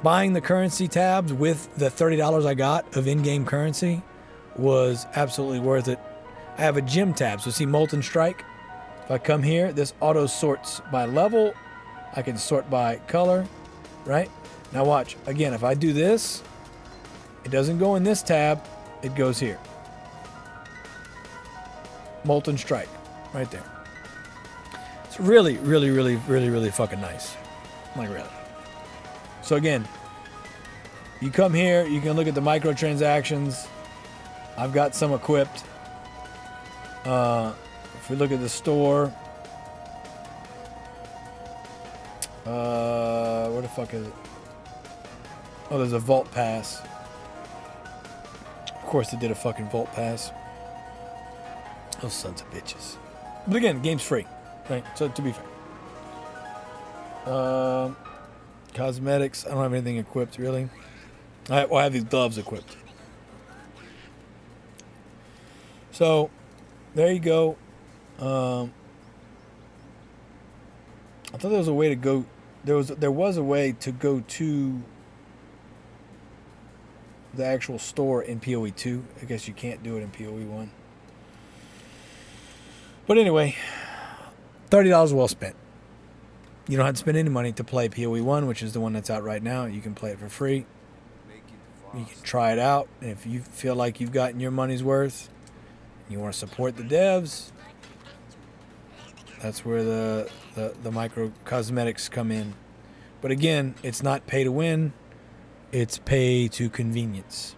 buying the currency tabs with the $30 I got of in-game currency was absolutely worth it. I have a gem tab, so see Molten Strike. If I come here, this auto sorts by level. I can sort by color, right? Now watch, again, if I do this, it doesn't go in this tab, it goes here. Molten Strike, right there. It's really, really, really, really, really fucking nice. Like really. So again, you come here, you can look at the microtransactions. I've got some equipped. If we look at the store, where the fuck is it? Oh, there's a vault pass. Of course they did a fucking vault pass. Those sons of bitches. But again, game's free, right? So to be fair. Cosmetics, I don't have anything equipped really. I have these gloves equipped. So there you go. I thought there was a way to go. There was a way to go to the actual store in PoE 2. I guess you can't do it in PoE 1. But anyway, $30 well spent. You don't have to spend any money to play PoE 1, which is the one that's out right now. You can play it for free. You can try it out. And if you feel like you've gotten your money's worth, you want to support the devs, that's where the micro cosmetics come in. But again, it's not pay to win, it's pay to convenience.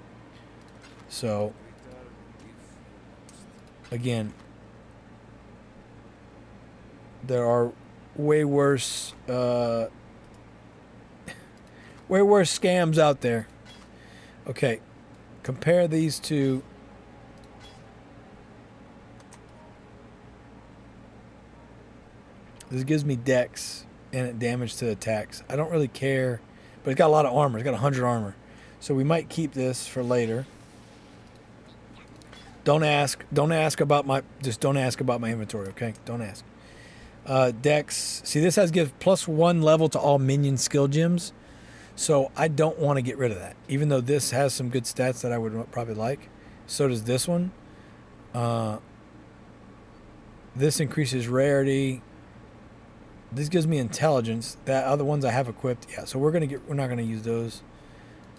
So again, there are way worse scams out there. Okay, compare these two. This gives me dex and damage to attacks. I don't really care, but it's got a lot of armor. It's got 100 armor. So we might keep this for later. Don't ask about my inventory, okay? Don't ask. Dex. See, this has give +1 level to all minion skill gems. So I don't want to get rid of that. Even though this has some good stats that I would probably like. So does this one. This increases rarity. This gives me intelligence. That other ones I have equipped. Yeah, so we're not gonna use those.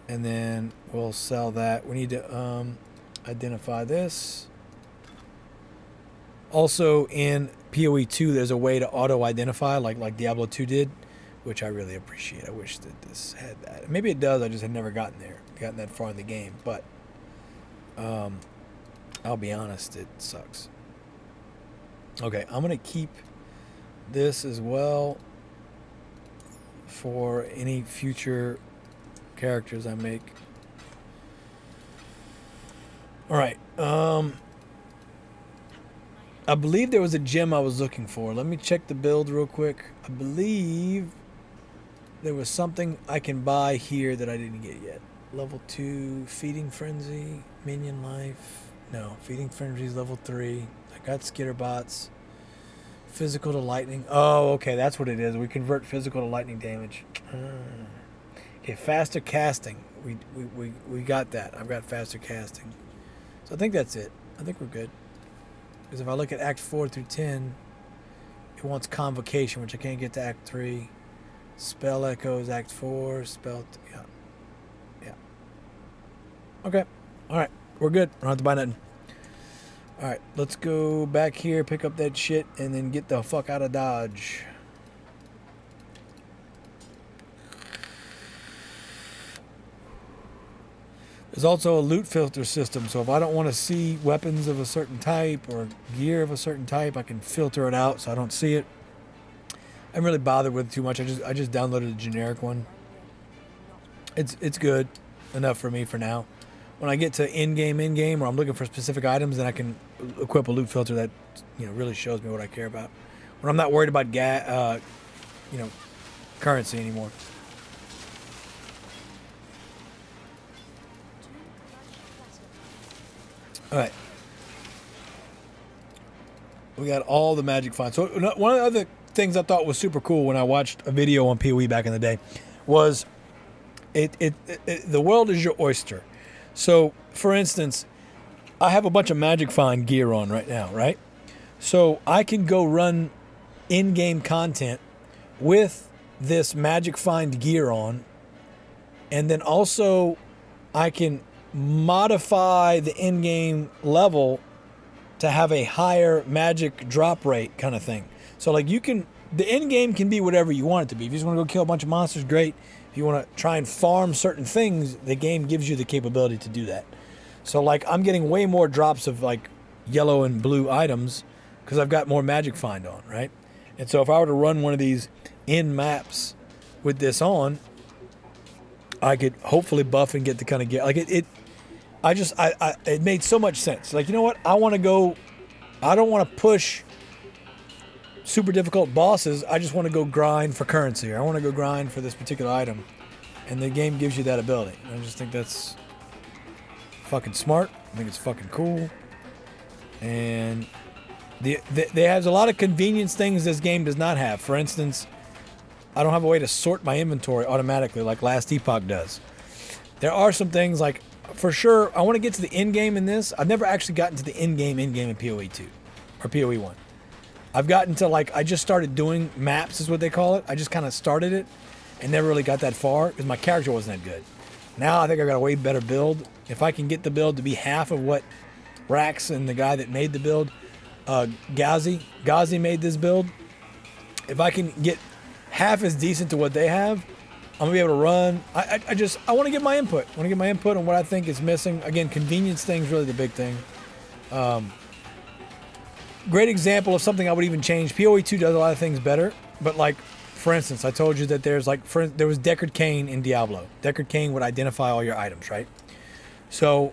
And then we'll sell that. We need to identify this. Also in PoE 2 there's a way to auto identify like Diablo 2 did, which I really appreciate. I wish that this had that. Maybe it does, I just had never gotten that far in the game, but I'll be honest, it sucks. Okay, I'm gonna keep this as well for any future characters I make. All right. I believe there was a gem I was looking for. Let me check the build real quick. I believe there was something I can buy here that I didn't get yet. Level 2, Feeding Frenzy, Minion Life. No, Feeding Frenzy is level 3. I got Skitterbots. Physical to lightning. Oh, okay, that's what it is. We convert physical to lightning damage. Okay, faster casting. We got that. I've got faster casting. So I think that's it. I think we're good. Because if I look at Act 4 through 10, it wants Convocation, which I can't get to Act 3. Spell Echoes, Act 4. Yeah. Okay. All right. We're good. I don't have to buy nothing. All right. Let's go back here, pick up that shit, and then get the fuck out of Dodge. There's also a loot filter system, so if I don't want to see weapons of a certain type or gear of a certain type, I can filter it out so I don't see it. I haven't really bothered with it too much. I just downloaded a generic one. It's good enough for me for now. When I get to in-game, or I'm looking for specific items, then I can equip a loot filter that really shows me what I care about. When I'm not worried about currency anymore. All right. We got all the magic finds. So one of the other things I thought was super cool when I watched a video on PoE back in the day was the world is your oyster. So, for instance, I have a bunch of magic find gear on right now, right? So I can go run in-game content with this magic find gear on, and then also I can modify the in-game level to have a higher magic drop rate kind of thing. So like the in-game can be whatever you want it to be. If you just want to go kill a bunch of monsters, great. If you want to try and farm certain things, the game gives you the capability to do that. So like I'm getting way more drops of like yellow and blue items because I've got more magic find on, right? And so if I were to run one of these in maps with this on, I could hopefully buff and get the kind of gear. Like it made so much sense. Like, you know what? I don't want to push super difficult bosses. I just want to go grind for currency. Or I want to go grind for this particular item. And the game gives you that ability. I just think that's fucking smart. I think it's fucking cool. And there has a lot of convenience things this game does not have. For instance, I don't have a way to sort my inventory automatically like last Epoch does. There are some things like, for sure, I want to get to the end game in this. I've never actually gotten to the end game in PoE 2 or PoE 1. I've gotten to I just started doing maps is what they call it. I just kind of started it and never really got that far because my character wasn't that good. Now I think I got a way better build. If I can get the build to be half of what Rax and the guy that made the build, Ghazi made this build. If I can get half as decent to what they have, I'm gonna be able to run. I want to get my input. I want to get my input on what I think is missing. Again, convenience thing is really the big thing. Great example of something I would even change. PoE 2 does a lot of things better, but like, for instance, I told you that there was Deckard Cain in Diablo. Deckard Cain would identify all your items, right? So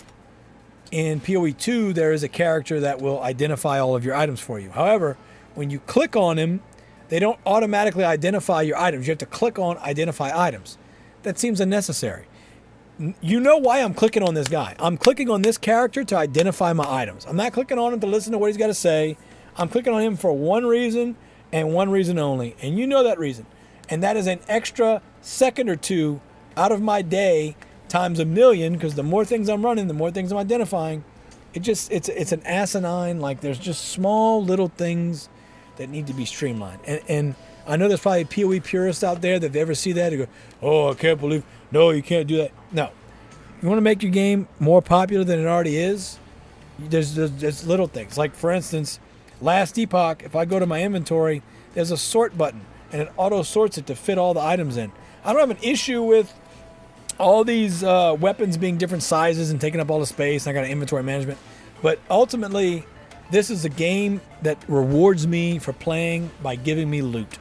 in PoE 2, there is a character that will identify all of your items for you. However, when you click on him, they don't automatically identify your items. You have to click on identify items. That seems unnecessary. You know why I'm clicking on this guy. I'm clicking on this character to identify my items. I'm not clicking on him to listen to what he's got to say. I'm clicking on him for one reason, and one reason only, and you know that reason, and that is an extra second or two out of my day times 1,000,000, because the more things I'm running, the more things I'm identifying. It's an asinine, like there's just small little things that need to be streamlined. And I know there's probably PoE purists out there that if they ever see that, they go, oh, I can't believe, no, you can't do that. No. You want to make your game more popular than it already is, there's little things. Like, for instance, last Epoch, if I go to my inventory, there's a sort button, and it auto sorts it to fit all the items in. I don't have an issue with all these weapons being different sizes and taking up all the space, and I got inventory management. But ultimately, this is a game that rewards me for playing by giving me loot.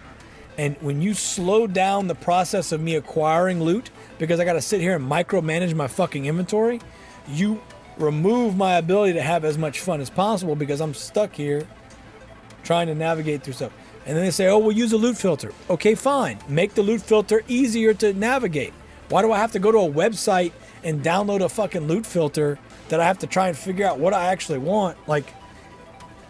And when you slow down the process of me acquiring loot, because I got to sit here and micromanage my fucking inventory, you remove my ability to have as much fun as possible, because I'm stuck here trying to navigate through stuff. And then they say, oh, we'll use a loot filter. Okay, fine. Make the loot filter easier to navigate. Why do I have to go to a website and download a fucking loot filter that I have to try and figure out what I actually want? Like,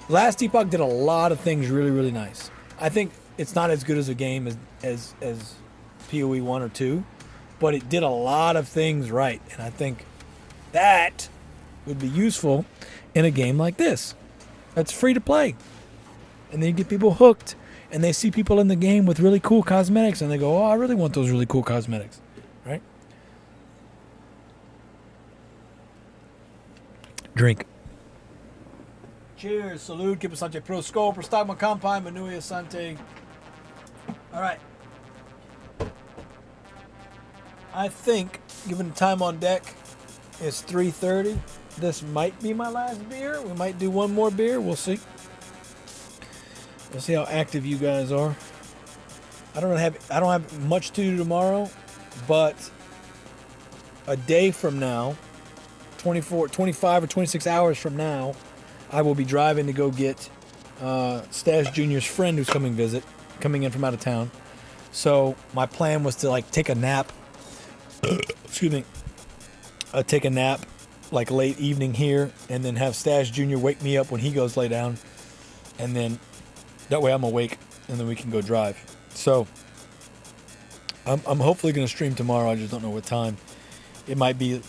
last Epoch did a lot of things really, really nice. I think it's not as good as a game as PoE 1 or 2, but it did a lot of things right. And I think that would be useful in a game like this. That's free to play. And then you get people hooked, and they see people in the game with really cool cosmetics, and they go, oh, I really want those really cool cosmetics. Right? Drink. Cheers. Salud. Keep Asante Pro Skull. Prostagma Kampai. Manui Asante. All right. I think, given the time on deck, it's 3:30. This might be my last beer. We might do one more beer. We'll see. We'll see how active you guys are. I don't have much to do tomorrow, but a day from now, 25 or 26 hours from now, I will be driving to go get Stash Jr.'s friend who's coming in from out of town. So my plan was to like take a nap. Excuse me. Take a nap like late evening here, and then have Stash Jr. wake me up when he goes lay down, and then that way I'm awake, and then we can go drive. So I'm hopefully going to stream tomorrow. I just don't know what time. It might be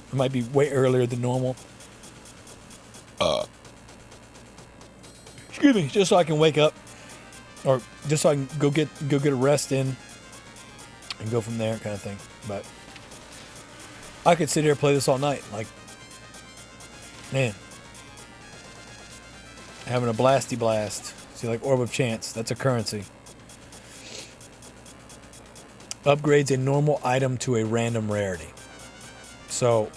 way earlier than normal. Excuse me, just so I can wake up, or just so I can go get a rest in, and go from there, kind of thing. But I could sit here and play this all night. Like, man, having a blasty blast. See, like Orb of Chance, that's a currency. Upgrades a normal item to a random rarity. So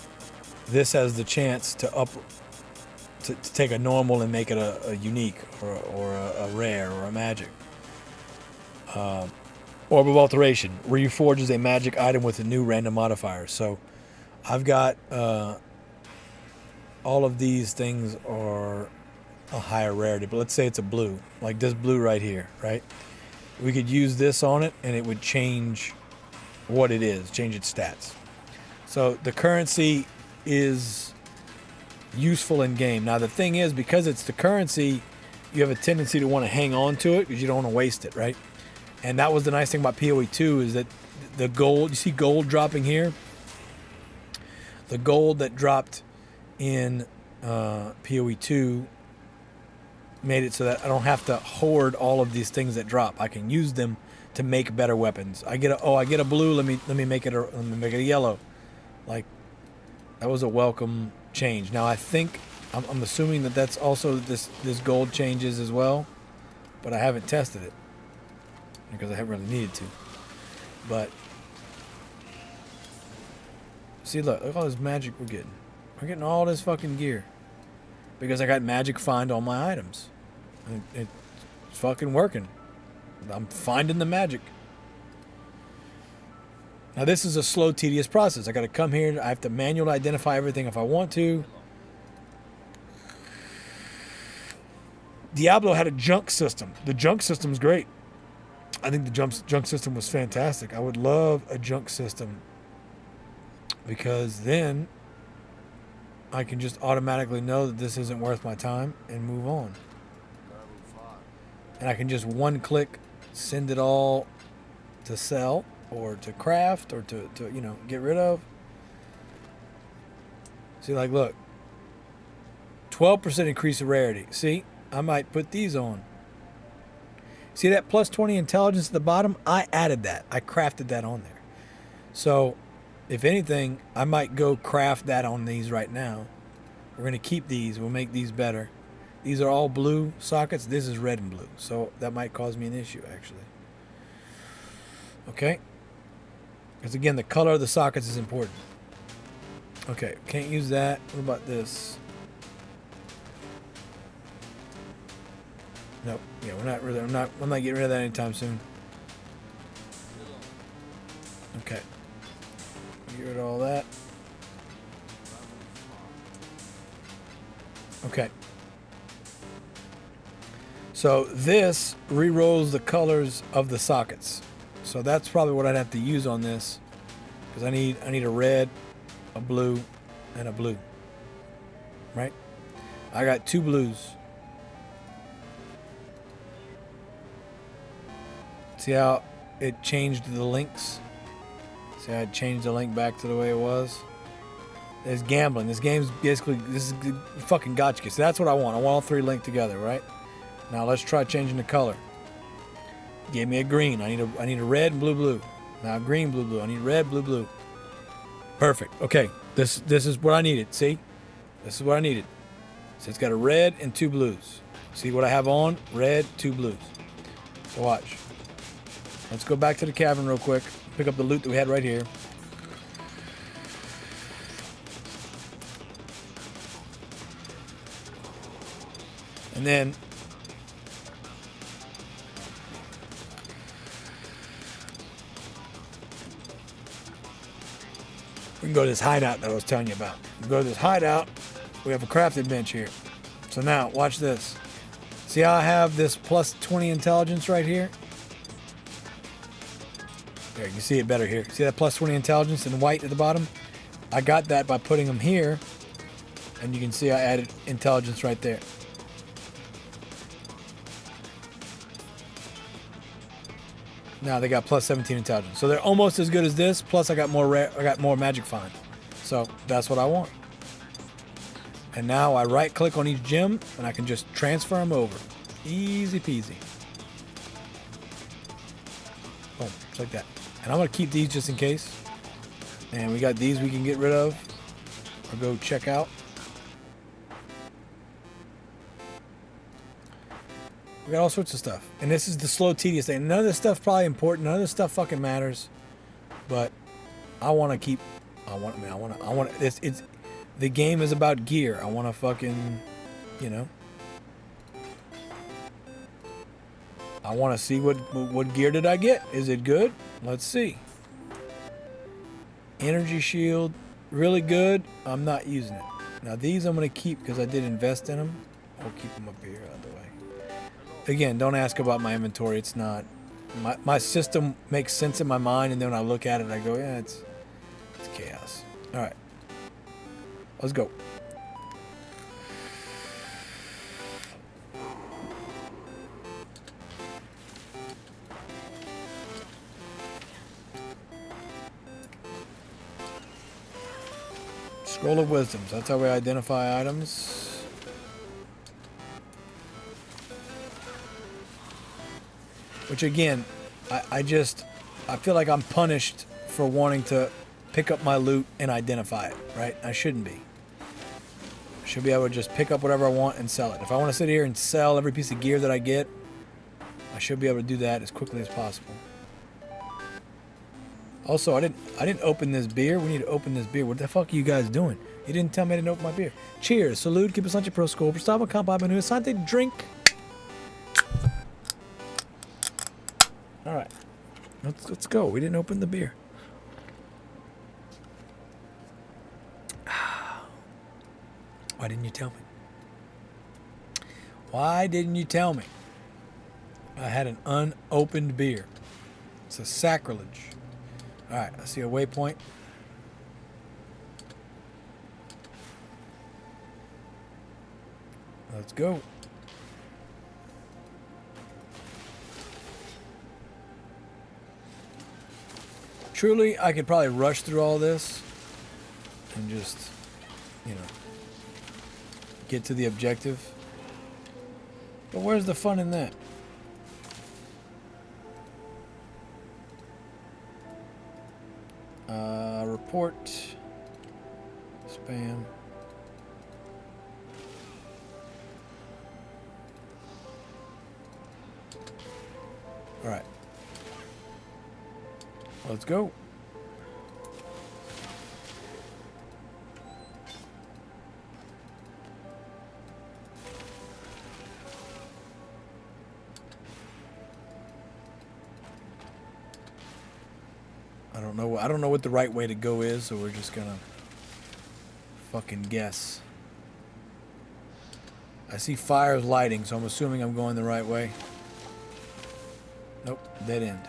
this has the chance to take a normal and make it a unique or a rare or a magic. Orb of Alteration reforges a magic item with a new random modifier. So I've got all of these things are a higher rarity, but let's say it's a blue, like this blue right here, right? We could use this on it and it would change what it is, change its stats. So the currency is useful in game. Now the thing is, because it's the currency, you have a tendency to want to hang on to it because you don't want to waste it, right? And that was the nice thing about PoE 2 is that the gold, you see gold dropping here? The gold that dropped in PoE 2 made it so that I don't have to hoard all of these things that drop. I can use them to make better weapons. I get a blue, let me make it a yellow. Like, that was a welcome change. Now I think I'm assuming that that's also this gold changes as well, but I haven't tested it because I haven't really needed to. But see, look at all this magic we're getting. We're getting all this fucking gear because I got magic find all my items. It's fucking working. I'm finding the magic. Now this is a slow, tedious process. I got to come here. I have to manually identify everything if I want to. Diablo had a junk system. The junk system's great. I think the junk system was fantastic. I would love a junk system because then I can just automatically know that this isn't worth my time and move on. And I can just one click send it all to sell or to craft or to you know, get rid of. See, like, look, 12% increase of rarity. See, I might put these on. See that plus 20 intelligence at the bottom? I added that. I crafted that on there. So, if anything, I might go craft that on these right now. We're going to keep these. We'll make these better. These are all blue sockets. This is red and blue. So, that might cause me an issue, actually. Okay? Because, again, the color of the sockets is important. Okay, can't use that. What about this? Nope. Yeah, we're not really. I'm not getting rid of that anytime soon. Okay. Get rid of all that. Okay. So this re-rolls the colors of the sockets. So that's probably what I'd have to use on this, because I need a red, a blue, and a blue. Right? I got 2 blues. See how it changed the links? See how it changed the link back to the way it was? It's gambling. This game's basically, this is fucking gotcha. So that's what I want. I want all 3 linked together, right? Now let's try changing the color. Gave me a green. I need a red and blue blue. Now green, blue blue. I need red, blue blue. Perfect. Okay. This is what I needed. See? This is what I needed. So it's got a red and 2 blues. See what I have on? Red, 2 blues. So watch. Let's go back to the cavern real quick. Pick up the loot that we had right here. And then we can go to this hideout that I was telling you about. We go to this hideout. We have a crafted bench here. So now, watch this. See how I have this plus 20 intelligence right here? There, you can see it better here. See that plus 20 intelligence in white at the bottom? I got that by putting them here. And you can see I added intelligence right there. Now they got plus 17 intelligence. So they're almost as good as this. Plus I got more magic find. So that's what I want. And now I right click on each gem and I can just transfer them over. Easy peasy. Boom, just like that. And I'm going to keep these just in case. And we got these we can get rid of or go check out. We got all sorts of stuff. And this is the slow, tedious thing. None of this stuff's probably important. None of this stuff fucking matters. But I want to keep... It's the game is about gear. I want to fucking... You know... I want to see what gear did I get. Is it good? Let's see. Energy shield, really good. I'm not using it. Now these I'm going to keep because I did invest in them. I'll keep them up here out of the way. Again, don't ask about my inventory. It's not. My system makes sense in my mind, and then when I look at it, I go, yeah, it's chaos. All right. Let's go. Scroll of Wisdoms. That's how we identify items. Which again, I feel like I'm punished for wanting to pick up my loot and identify it, right? I shouldn't be. I should be able to just pick up whatever I want and sell it. If I want to sit here and sell every piece of gear that I get, I should be able to do that as quickly as possible. Also, I didn't open this beer. We need to open this beer. What the fuck are you guys doing? You didn't tell me I didn't open my beer. Cheers. Salute. Keep us on your pro school. Prestavo Kampa Menu. Asante. Drink. All right. Let's go. We didn't open the beer. Why didn't you tell me? Why didn't you tell me? I had an unopened beer. It's a sacrilege. All right, I see a waypoint. Let's go. truly, I could probably rush through all this and just, you know, get to the objective. But where's the fun in that? Report. Spam. All right. Let's go. I don't know what the right way to go is, so we're just gonna fucking guess. I see fires lighting, so I'm assuming I'm going the right way. Nope, dead end.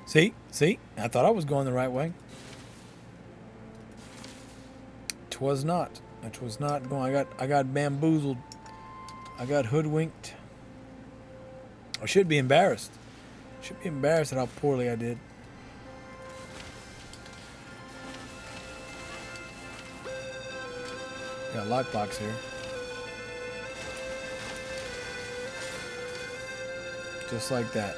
See? I thought I was going the right way. 'Twas not. It was not going. I got bamboozled. I got hoodwinked. I should be embarrassed. Should be embarrassed at how poorly I did. Got a lockbox here. Just like that.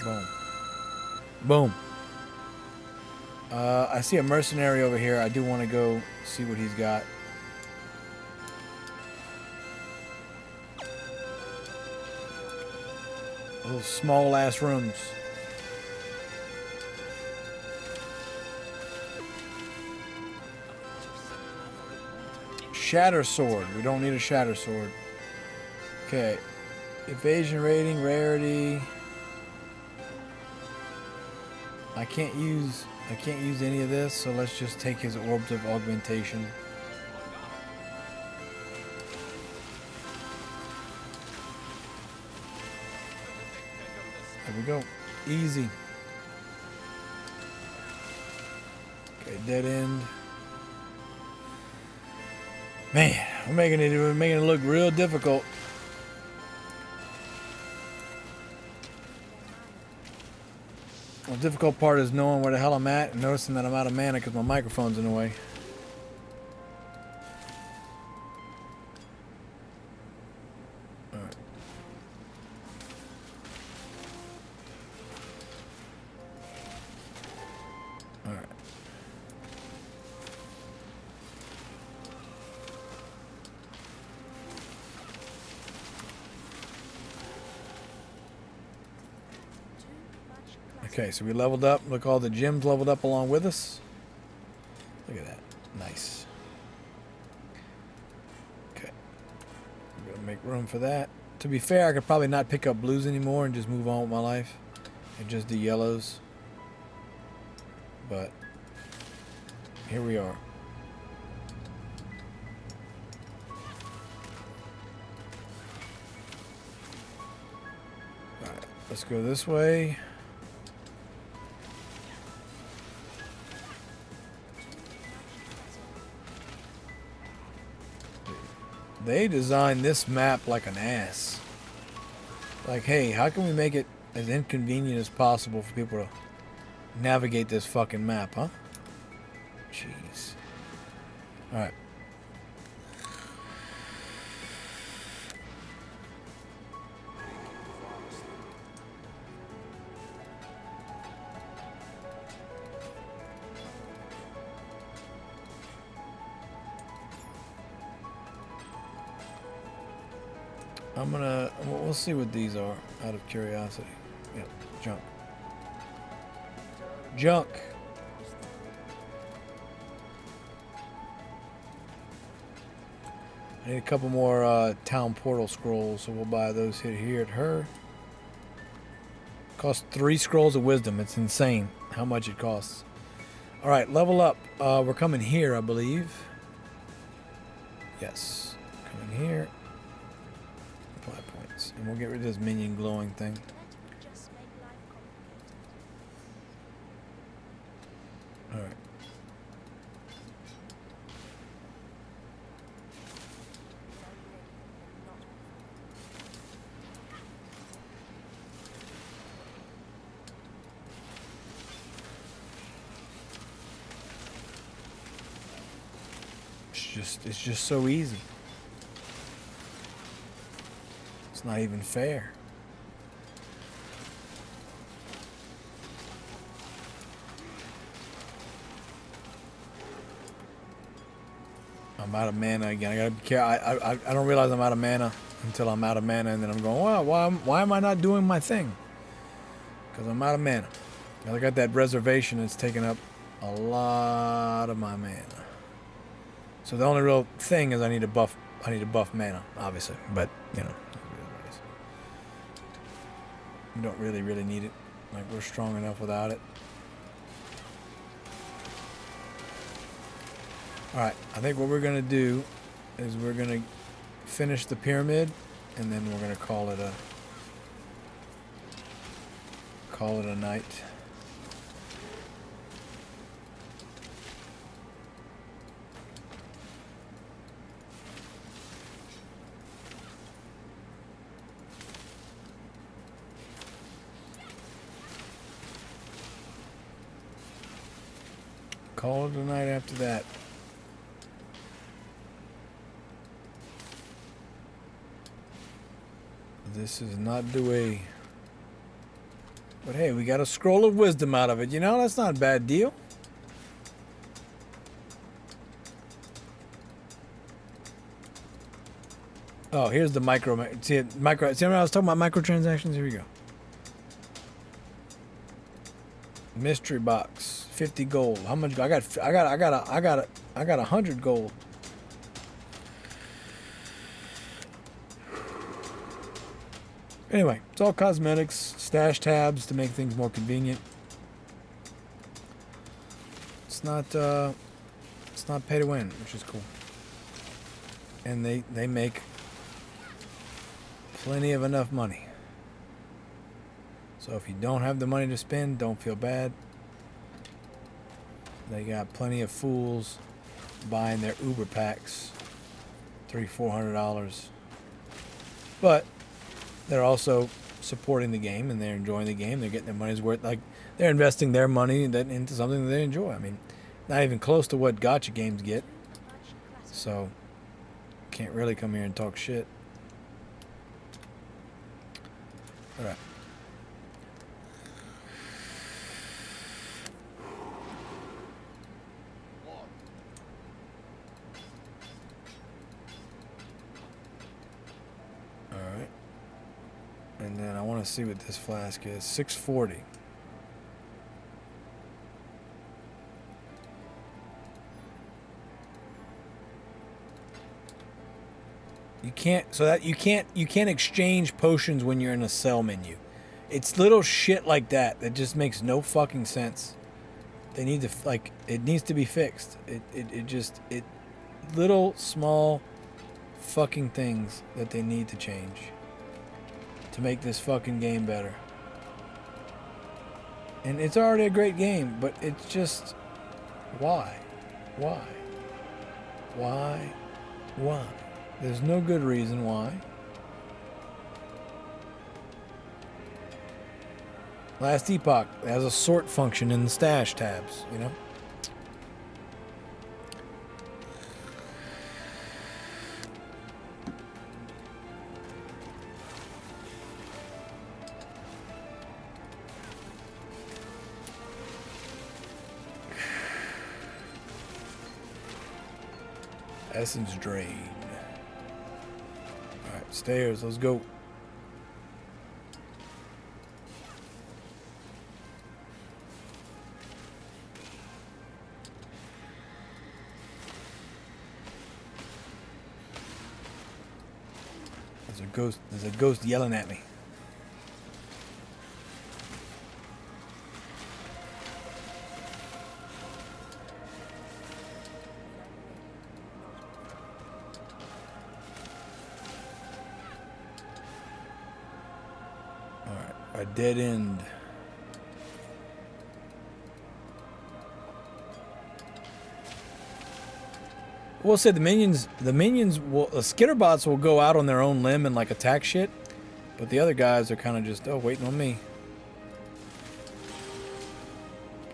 Boom. Boom. I see a mercenary over here. I do want to go see what he's got. Those small ass rooms. Shatter sword. We don't need a shatter sword. Okay. Evasion rating, rarity. I can't use any of this, so let's just take his orbs of augmentation. There we go. Easy. Okay, dead end. Man, we're making it look real difficult. The difficult part is knowing where the hell I'm at and noticing that I'm out of mana because my microphone's in the way. Alright. Alright. Okay, so we leveled up. Look, all the gems leveled up along with us. Look at that. Nice. Okay. I'm going to make room for that. To be fair, I could probably not pick up blues anymore and just move on with my life. And just do yellows. But here we are. Alright, let's go this way. They designed this map like an ass. Like, hey, how can we make it as inconvenient as possible for people to navigate this fucking map, huh? Jeez. Alright. We'll see what these are out of curiosity. Yep, junk. Junk. I need a couple more town portal scrolls, so we'll buy those here at her. Costs 3 scrolls of wisdom. It's insane how much it costs. All right, level up. We're coming here, I believe. Yes, coming here. Apply points, and we'll get rid of this minion glowing thing. All right. it's just so easy. It's not even fair. I'm out of mana again. I gotta be careful. I don't realize I'm out of mana until I'm out of mana, and then I'm going, well, why am I not doing my thing? Because I'm out of mana. I got that reservation that's taking up a lot of my mana. So the only real thing is I need to buff mana, obviously. But, you know, you don't really need it. Like, we're strong enough without it. Alright, I think what we're going to do is we're going to finish the pyramid, and then we're going to call it a night. Call it a night after that. This is not the way. But hey, we got a scroll of wisdom out of it. You know, that's not a bad deal. Oh, here's the micro. See when I was talking about microtransactions? Here we go. Mystery box, 50 gold. How much? I got 100 gold. Anyway, it's all cosmetics, stash tabs to make things more convenient. It's not pay to win, which is cool. And they make plenty of enough money. So if you don't have the money to spend, don't feel bad. They got plenty of fools buying their Uber packs, $300-400. But they're also supporting the game, and they're enjoying the game. They're getting their money's worth. Like, they're investing their money into something that they enjoy. I mean, not even close to what gacha games get. So, can't really come here and talk shit. All right. And then I want to see what this flask is. 640. You can't exchange potions when you're in a sell menu. It's little shit like that that just makes no fucking sense. They need to, like, it needs to be fixed. It little small fucking things that they need to change to make this fucking game better. And it's already a great game, but it's just, why? There's no good reason why. Last Epoch has a sort function in the stash tabs, you know? Essence drain. Alright, stairs, let's go. There's a ghost yelling at me. A dead end. We'll say the minions will, the skitterbots will go out on their own limb and like attack shit, but the other guys are kind of just, oh, waiting on me.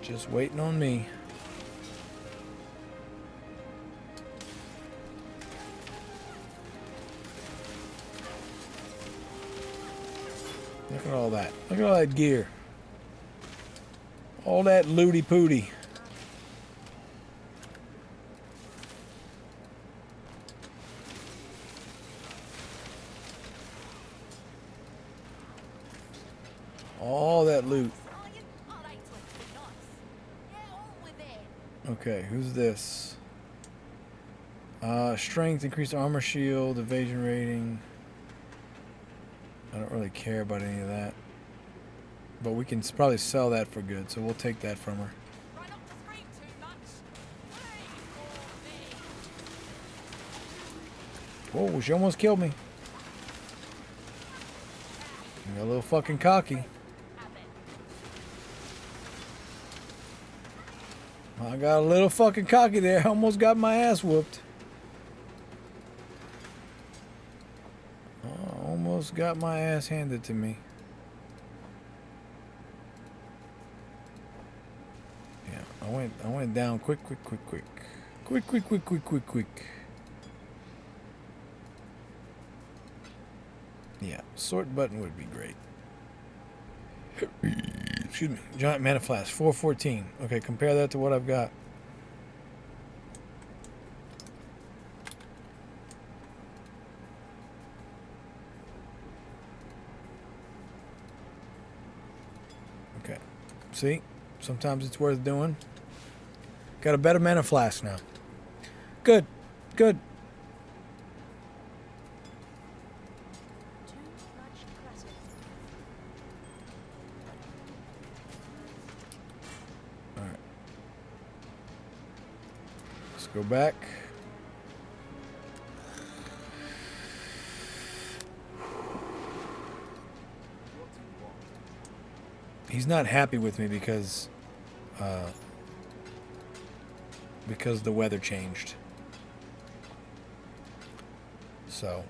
Just waiting on me. Look at all that. Look at all that gear. All that looty pooty. All that loot. Okay, who's this? Strength, increased armor shield, evasion rating. I don't really care about any of that. But we can probably sell that for good, so we'll take that from her. Whoa, she almost killed me. You got a little fucking cocky. I got a little fucking cocky there. Almost got my ass whooped. Almost got my ass handed to me. Yeah, I went down quick. Quick. Yeah, sort button would be great. Excuse me. Giant mana flask, 414. Okay, compare that to what I've got. Okay. See? Sometimes it's worth doing. Got a better mana flask now. Good. Good. Go back. He's not happy with me because the weather changed. So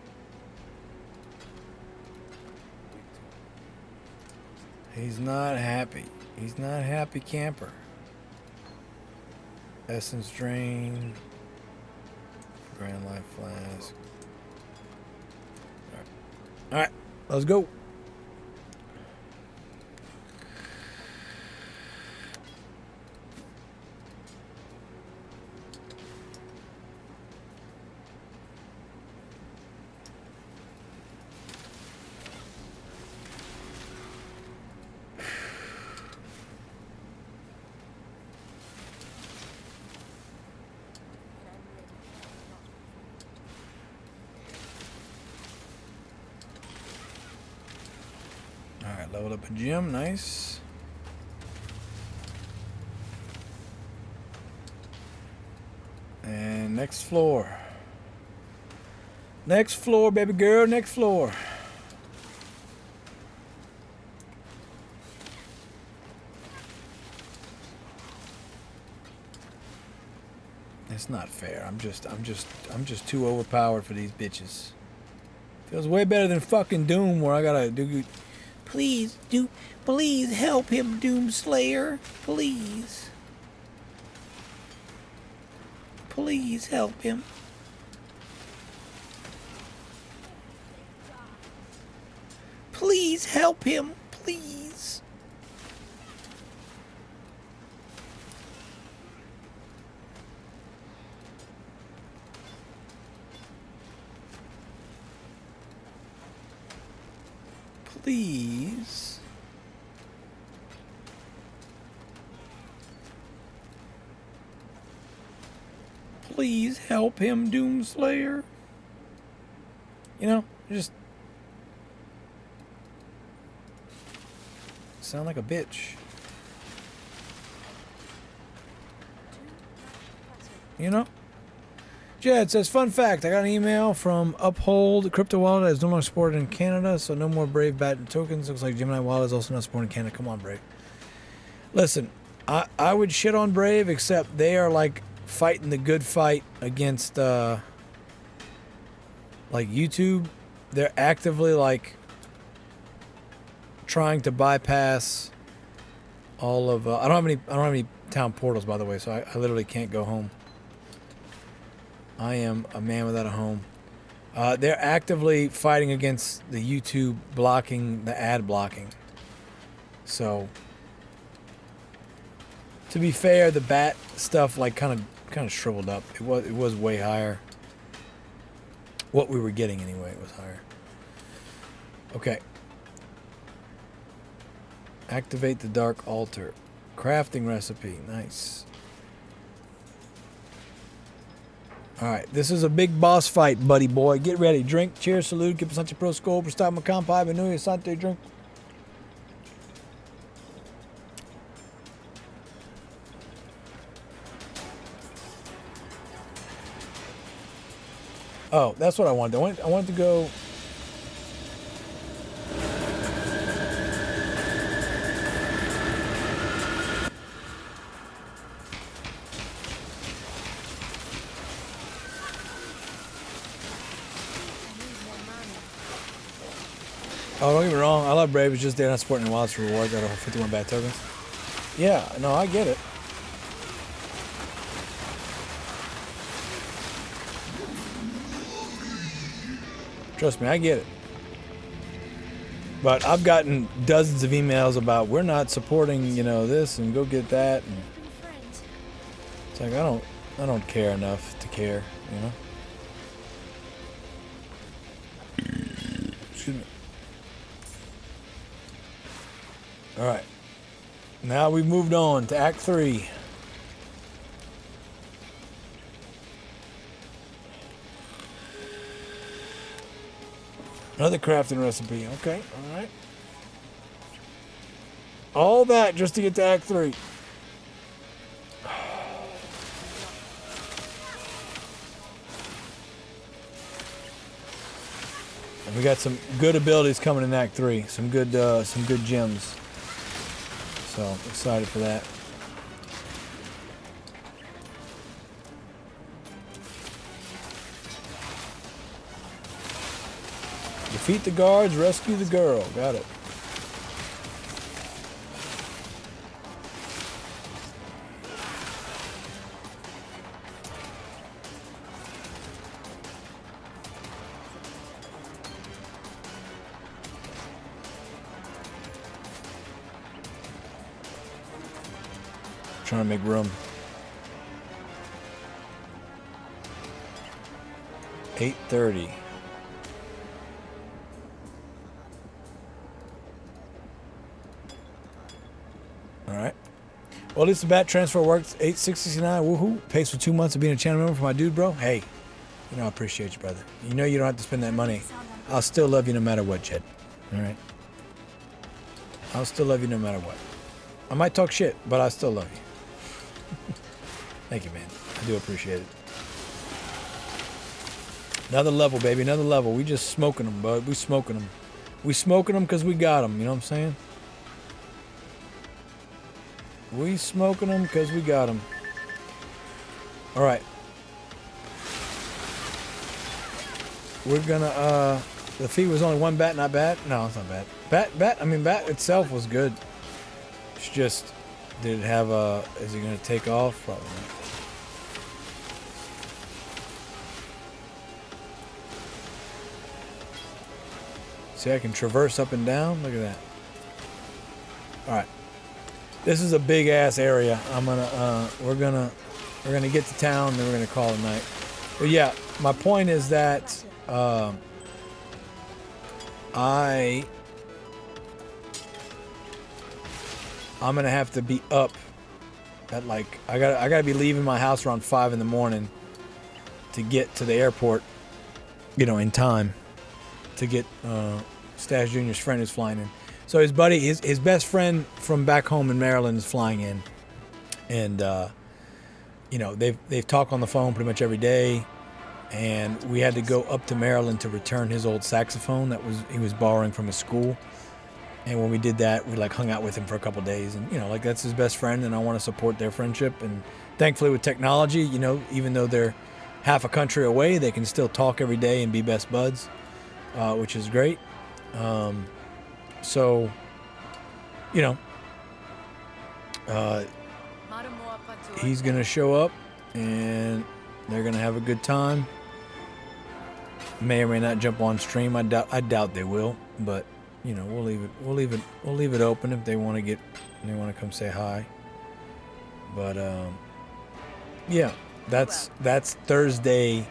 he's not happy. He's not happy camper. Essence drain. Grand life flask. Alright, let's go. Leveled up a gym, nice. And next floor. Next floor, baby girl, next floor. It's not fair. I'm just too overpowered for these bitches. Feels way better than fucking Doom where I gotta do. Please help him, Doomslayer. Please. Please help him. Please help him, please. Please. Please help him, Doomslayer. You know, just sound like a bitch. You know? Jed says, fun fact, I got an email from Uphold. Crypto wallet is no longer supported in Canada, so no more Brave Bat tokens. Looks like Gemini wallet is also not supported in Canada. Come on, Brave. Listen, I would shit on Brave, except they are like fighting the good fight against like YouTube. They're actively like trying to bypass all of I don't have any town portals, by the way, so I literally can't go home. I am a man without a home. They're actively fighting against the YouTube blocking, the ad blocking. So, to be fair, the bat stuff like kind of shriveled up. It was way higher. What we were getting anyway was higher. Okay. Activate the dark altar. Crafting recipe. Nice. Alright, this is a big boss fight, buddy boy. Get ready. Drink. Cheers. Salute. Give Santi Pro Skull. Prestamo Campai. Benuya Sante. Drink. Oh, that's what I wanted. I wanted to go. Oh, don't get me wrong. I love Brave. It's just they're not supporting the wallets for rewards out of 51 bad tokens. Yeah, no, I get it. Trust me, I get it. But I've gotten dozens of emails about we're not supporting, you know, this and go get that. And it's like I don't care enough to care, you know. Excuse me. All right. Now we've moved on to Act 3. Another crafting recipe. Okay, all right. All that just to get to Act 3. And we got some good abilities coming in Act 3. Some good gems. So excited for that. Defeat the guards, rescue the girl. Got it. Trying to make room. 8:30. Alright. Well, at least the bat transfer works. 869. Woohoo. Pays for 2 months of being a channel member for my dude, bro. Hey, you know I appreciate you, brother. You know you don't have to spend that money. I'll still love you no matter what, Jed. Alright? I'll still love you no matter what. I might talk shit, but I still love you. Thank you, man. I do appreciate it. Another level, baby. Another level. We just smoking them, bud. We smoking them. We smoking them because we got them. You know what I'm saying? We smoking them because we got them. All right. We're gonna, the fee was only one bat, not bad. No, it's not bad. Bat itself was good. It's just, did it have a, is it gonna take off? Probably not. See, I can traverse up and down. Look at that. All right. This is a big ass area. I'm gonna we're gonna get to town, then we're gonna call it a night. But yeah, my point is that I'm gonna have to be up at like I gotta be leaving my house around 5 in the morning to get to the airport, you know, in time to get Stash Jr.'s friend who's flying in. So his buddy, his best friend from back home in Maryland is flying in, and you know they've talked on the phone pretty much every day, and we had to go up to Maryland to return his old saxophone that he was borrowing from his school. And when we did that, we like hung out with him for a couple days, and you know, like that's his best friend, and I want to support their friendship. And thankfully, with technology, you know, even though they're half a country away, they can still talk every day and be best buds, which is great. So, you know, he's gonna show up, and they're gonna have a good time. may or may not jump on stream. I doubt they will, but you know, we'll leave it open if they want to come say hi. But yeah, that's Thursday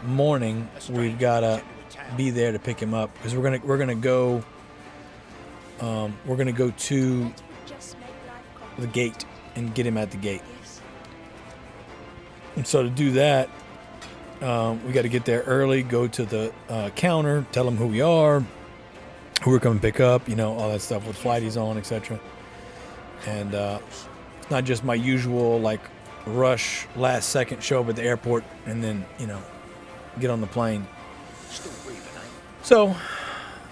morning. We've gotta be there to pick him up because we're gonna go to the gate and get him at the gate. And so to do that, we got to get there early, go to the counter, tell them who we are, who we're coming to pick up, you know, all that stuff, what flight he's on, etc. And it's not just my usual like rush last second show up at the airport and then, you know, get on the plane. So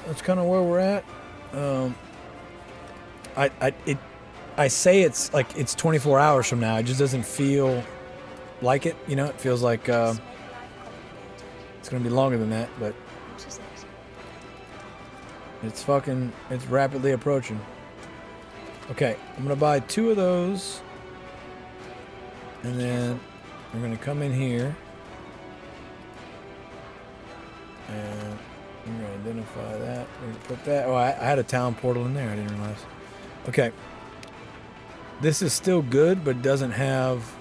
that's kind of where we're at. I say it's like it's 24 hours from now. It just doesn't feel like it, you know. It feels like it's gonna be longer than that, but it's rapidly approaching. Okay, I'm gonna buy 2 of those, and then we're gonna come in here, and we're gonna identify that. We're gonna put that. Oh, I had a town portal in there. I didn't realize. Okay. This is still good, but doesn't have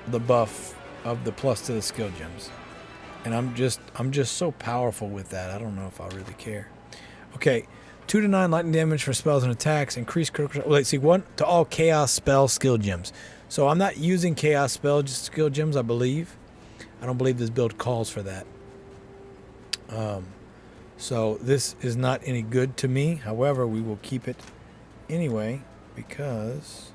the buff of the plus to the skill gems. And I'm just so powerful with that. I don't know if I really care. Okay, 2 to 9 lightning damage for spells and attacks. Increase critical. Well, let's see, 1 to all chaos spell skill gems. So I'm not using chaos spell just skill gems, I believe. I don't believe this build calls for that. So this is not any good to me. However, we will keep it anyway because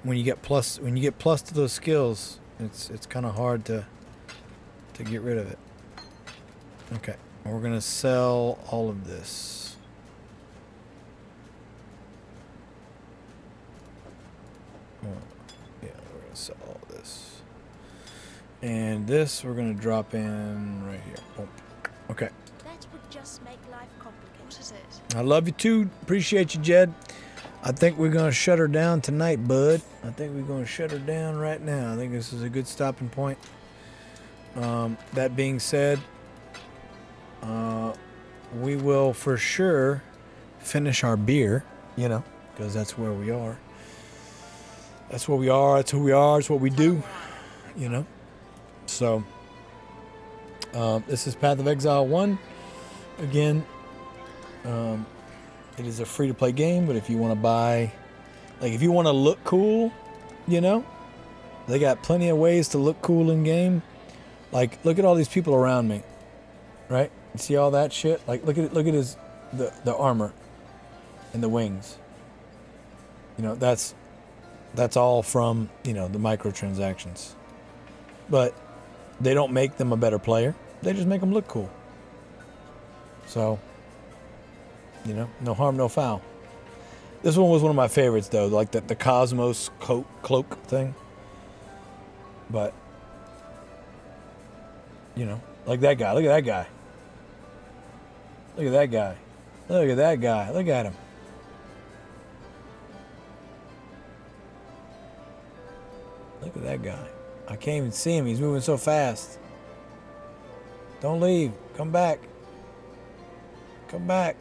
when you get plus to those skills, it's kind of hard to get rid of it. Okay, we're gonna sell all of this. Oh, yeah, we're gonna sell all this, and this we're gonna drop in right here. Boom. Okay. That would just make life complicated. What is it? I love you too. Appreciate you, Jed. I think we're going to shut her down tonight, bud. I think we're going to shut her down right now. I think this is a good stopping point. That being said, we will for sure finish our beer, you know, because that's where we are. That's where we are. That's who we are. It's what we do, you know. So, this is Path of Exile 1. Again, it is a free-to-play game, but if you want to buy, like if you want to look cool, you know, they got plenty of ways to look cool in game. Like, look at all these people around me, right? You see all that shit? Like, look at the armor and the wings. You know, that's all from, you know, the microtransactions. But they don't make them a better player. They just make them look cool. So, you know, no harm, no foul. This one was one of my favorites, though, like the Cosmos cloak thing. But, you know, like that guy. Look at that guy. Look at that guy. Look at that guy. Look at him. Look at that guy. I can't even see him. He's moving so fast. Don't leave. Come back. Come back.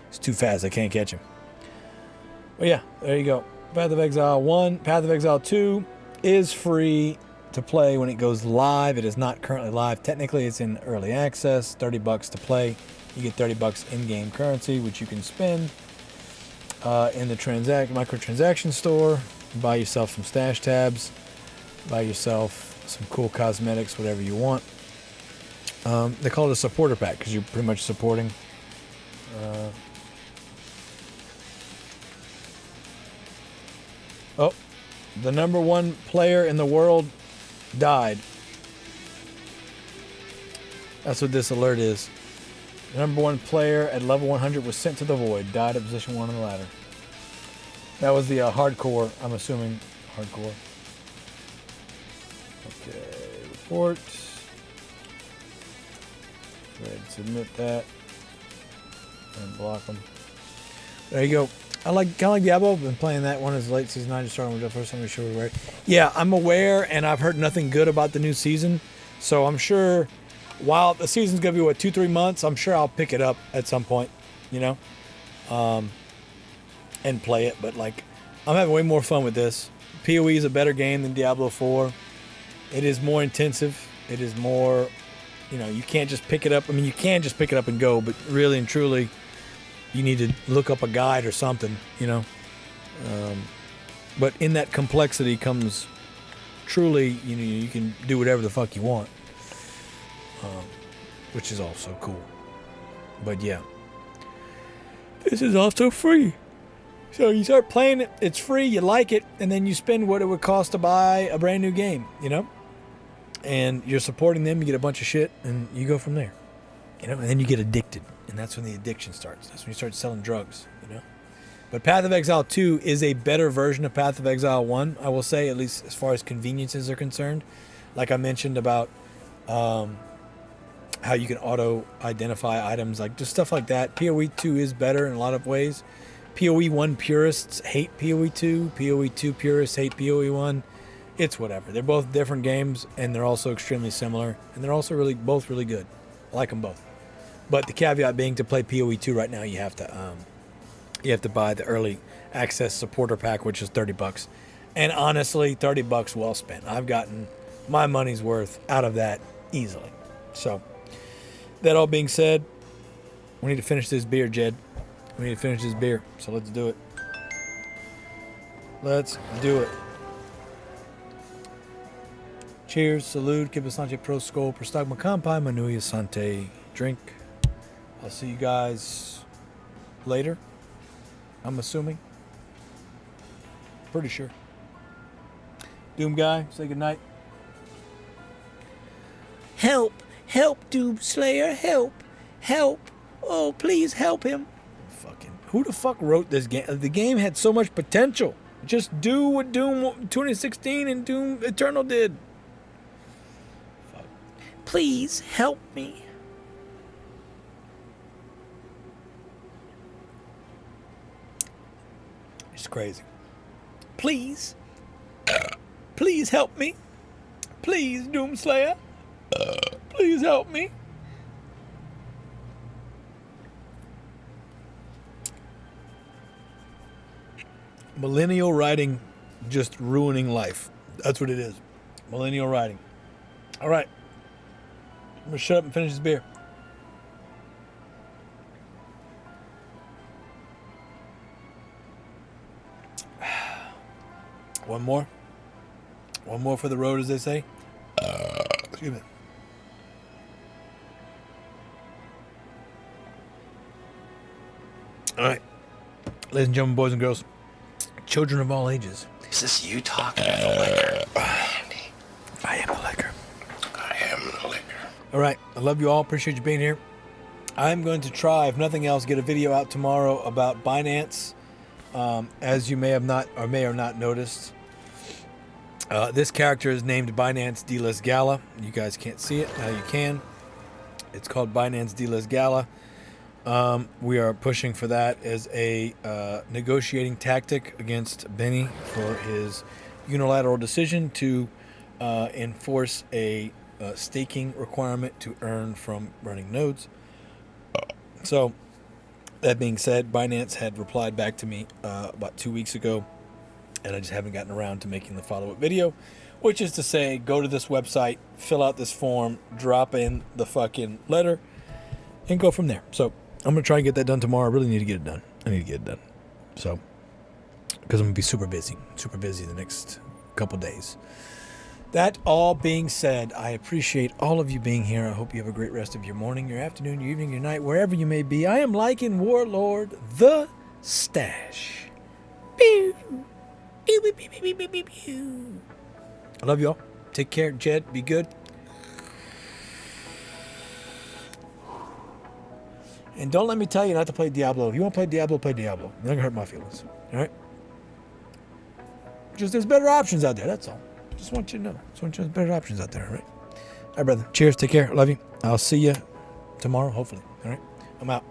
It's too fast. I can't catch him. But yeah, there you go. Path of Exile 1. Path of Exile 2 is free to play when it goes live. It is not currently live. Technically, it's in early access. $30 to play. You get $30 in-game currency, which you can spend in the microtransaction store. Buy yourself some stash tabs. Buy yourself some cool cosmetics, whatever you want. They call it a supporter pack because you're pretty much supporting. Oh, the #1 player in the world died. That's what this alert is. The #1 player at level 100 was sent to the void. Died at position 1 on the ladder. That was the hardcore, I'm assuming. Hardcore. Okay, report. Go ahead and submit that. And block them. There you go. I kind of like Diablo. I've been playing that one as late season 9. Just starting with the first time we sure we're aware. Yeah, I'm aware, and I've heard nothing good about the new season. So I'm sure while the season's gonna be what 2-3 months, I'm sure I'll pick it up at some point, you know, and play it. But like, I'm having way more fun with this. PoE is a better game than Diablo 4. It is more intensive. It is more, you know, you can't just pick it up. I mean, you can just pick it up and go, but really and truly, you need to look up a guide or something, you know. But in that complexity comes truly, you know, you can do whatever the fuck you want, which is also cool. But yeah, this is also free. So you start playing it, it's free, you like it, and then you spend what it would cost to buy a brand new game, you know? And you're supporting them, you get a bunch of shit, and you go from there. You know, and then you get addicted, and that's when the addiction starts. That's when you start selling drugs, you know? But Path of Exile 2 is a better version of Path of Exile 1, I will say, at least as far as conveniences are concerned. Like I mentioned about how you can auto-identify items, like just stuff like that. PoE 2 is better in a lot of ways. PoE 1 purists hate PoE 2. PoE 2 purists hate PoE 1. It's whatever. They're both different games, and they're also extremely similar, and they're also both really good. I like them both. But the caveat being, to play PoE 2 right now, you have to buy the early access supporter pack, which is $30. And honestly, $30 well spent. I've gotten my money's worth out of that easily. So, that all being said, we need to finish this beer, Jed. We need to finish this beer, so let's do it. Let's do it. Cheers, salute, Kiba Sante Pro Skol, Prostagma Kampai, Manuya Sante. Drink. I'll see you guys later, I'm assuming. Pretty sure. Doom Guy, say goodnight. Help! Help, Doom Slayer! Help! Help! Oh, please help him! Who the fuck wrote this game? The game had so much potential. Just do what Doom 2016 and Doom Eternal did. Fuck. Please help me. It's crazy. Please. Please help me. Please, Doom Slayer. Please help me. Millennial writing just ruining life. That's what it is. Millennial writing. All right. I'm going to shut up and finish this beer. One more. One more for the road, as they say. Excuse me. All right. Ladies and gentlemen, boys and girls. Children of all ages. Is this you talking or the liquor? Andy. I am the liquor. I am the liquor. All right. I love you all. Appreciate you being here. I'm going to try, if nothing else, get a video out tomorrow about Binance. As you may have not or may or not noticed, this character is named Binance D-List Gala. You guys can't see it. Now you can. It's called Binance D-List Gala. We are pushing for that as a negotiating tactic against Benny for his unilateral decision to enforce a staking requirement to earn from running nodes. So, that being said, Binance had replied back to me about 2 weeks ago, and I just haven't gotten around to making the follow-up video, which is to say, go to this website, fill out this form, drop in the fucking letter, and go from there. So, I'm going to try and get that done tomorrow. I really need to get it done. I need to get it done. So, because I'm going to be super busy the next couple days. That all being said, I appreciate all of you being here. I hope you have a great rest of your morning, your afternoon, your evening, your night, wherever you may be. I am liking Warlord the Stash. Pew. Pew, pew, pew, pew, pew, pew, pew. I love you all. Take care, Jed. Be good. And don't let me tell you not to play Diablo. If you want to play Diablo, play Diablo. You're not going to hurt my feelings. All right? Just there's better options out there. That's all. Just want you to know. Just want you to know there's better options out there. All right? All right, brother. Cheers. Take care. Love you. I'll see you tomorrow, hopefully. All right? I'm out.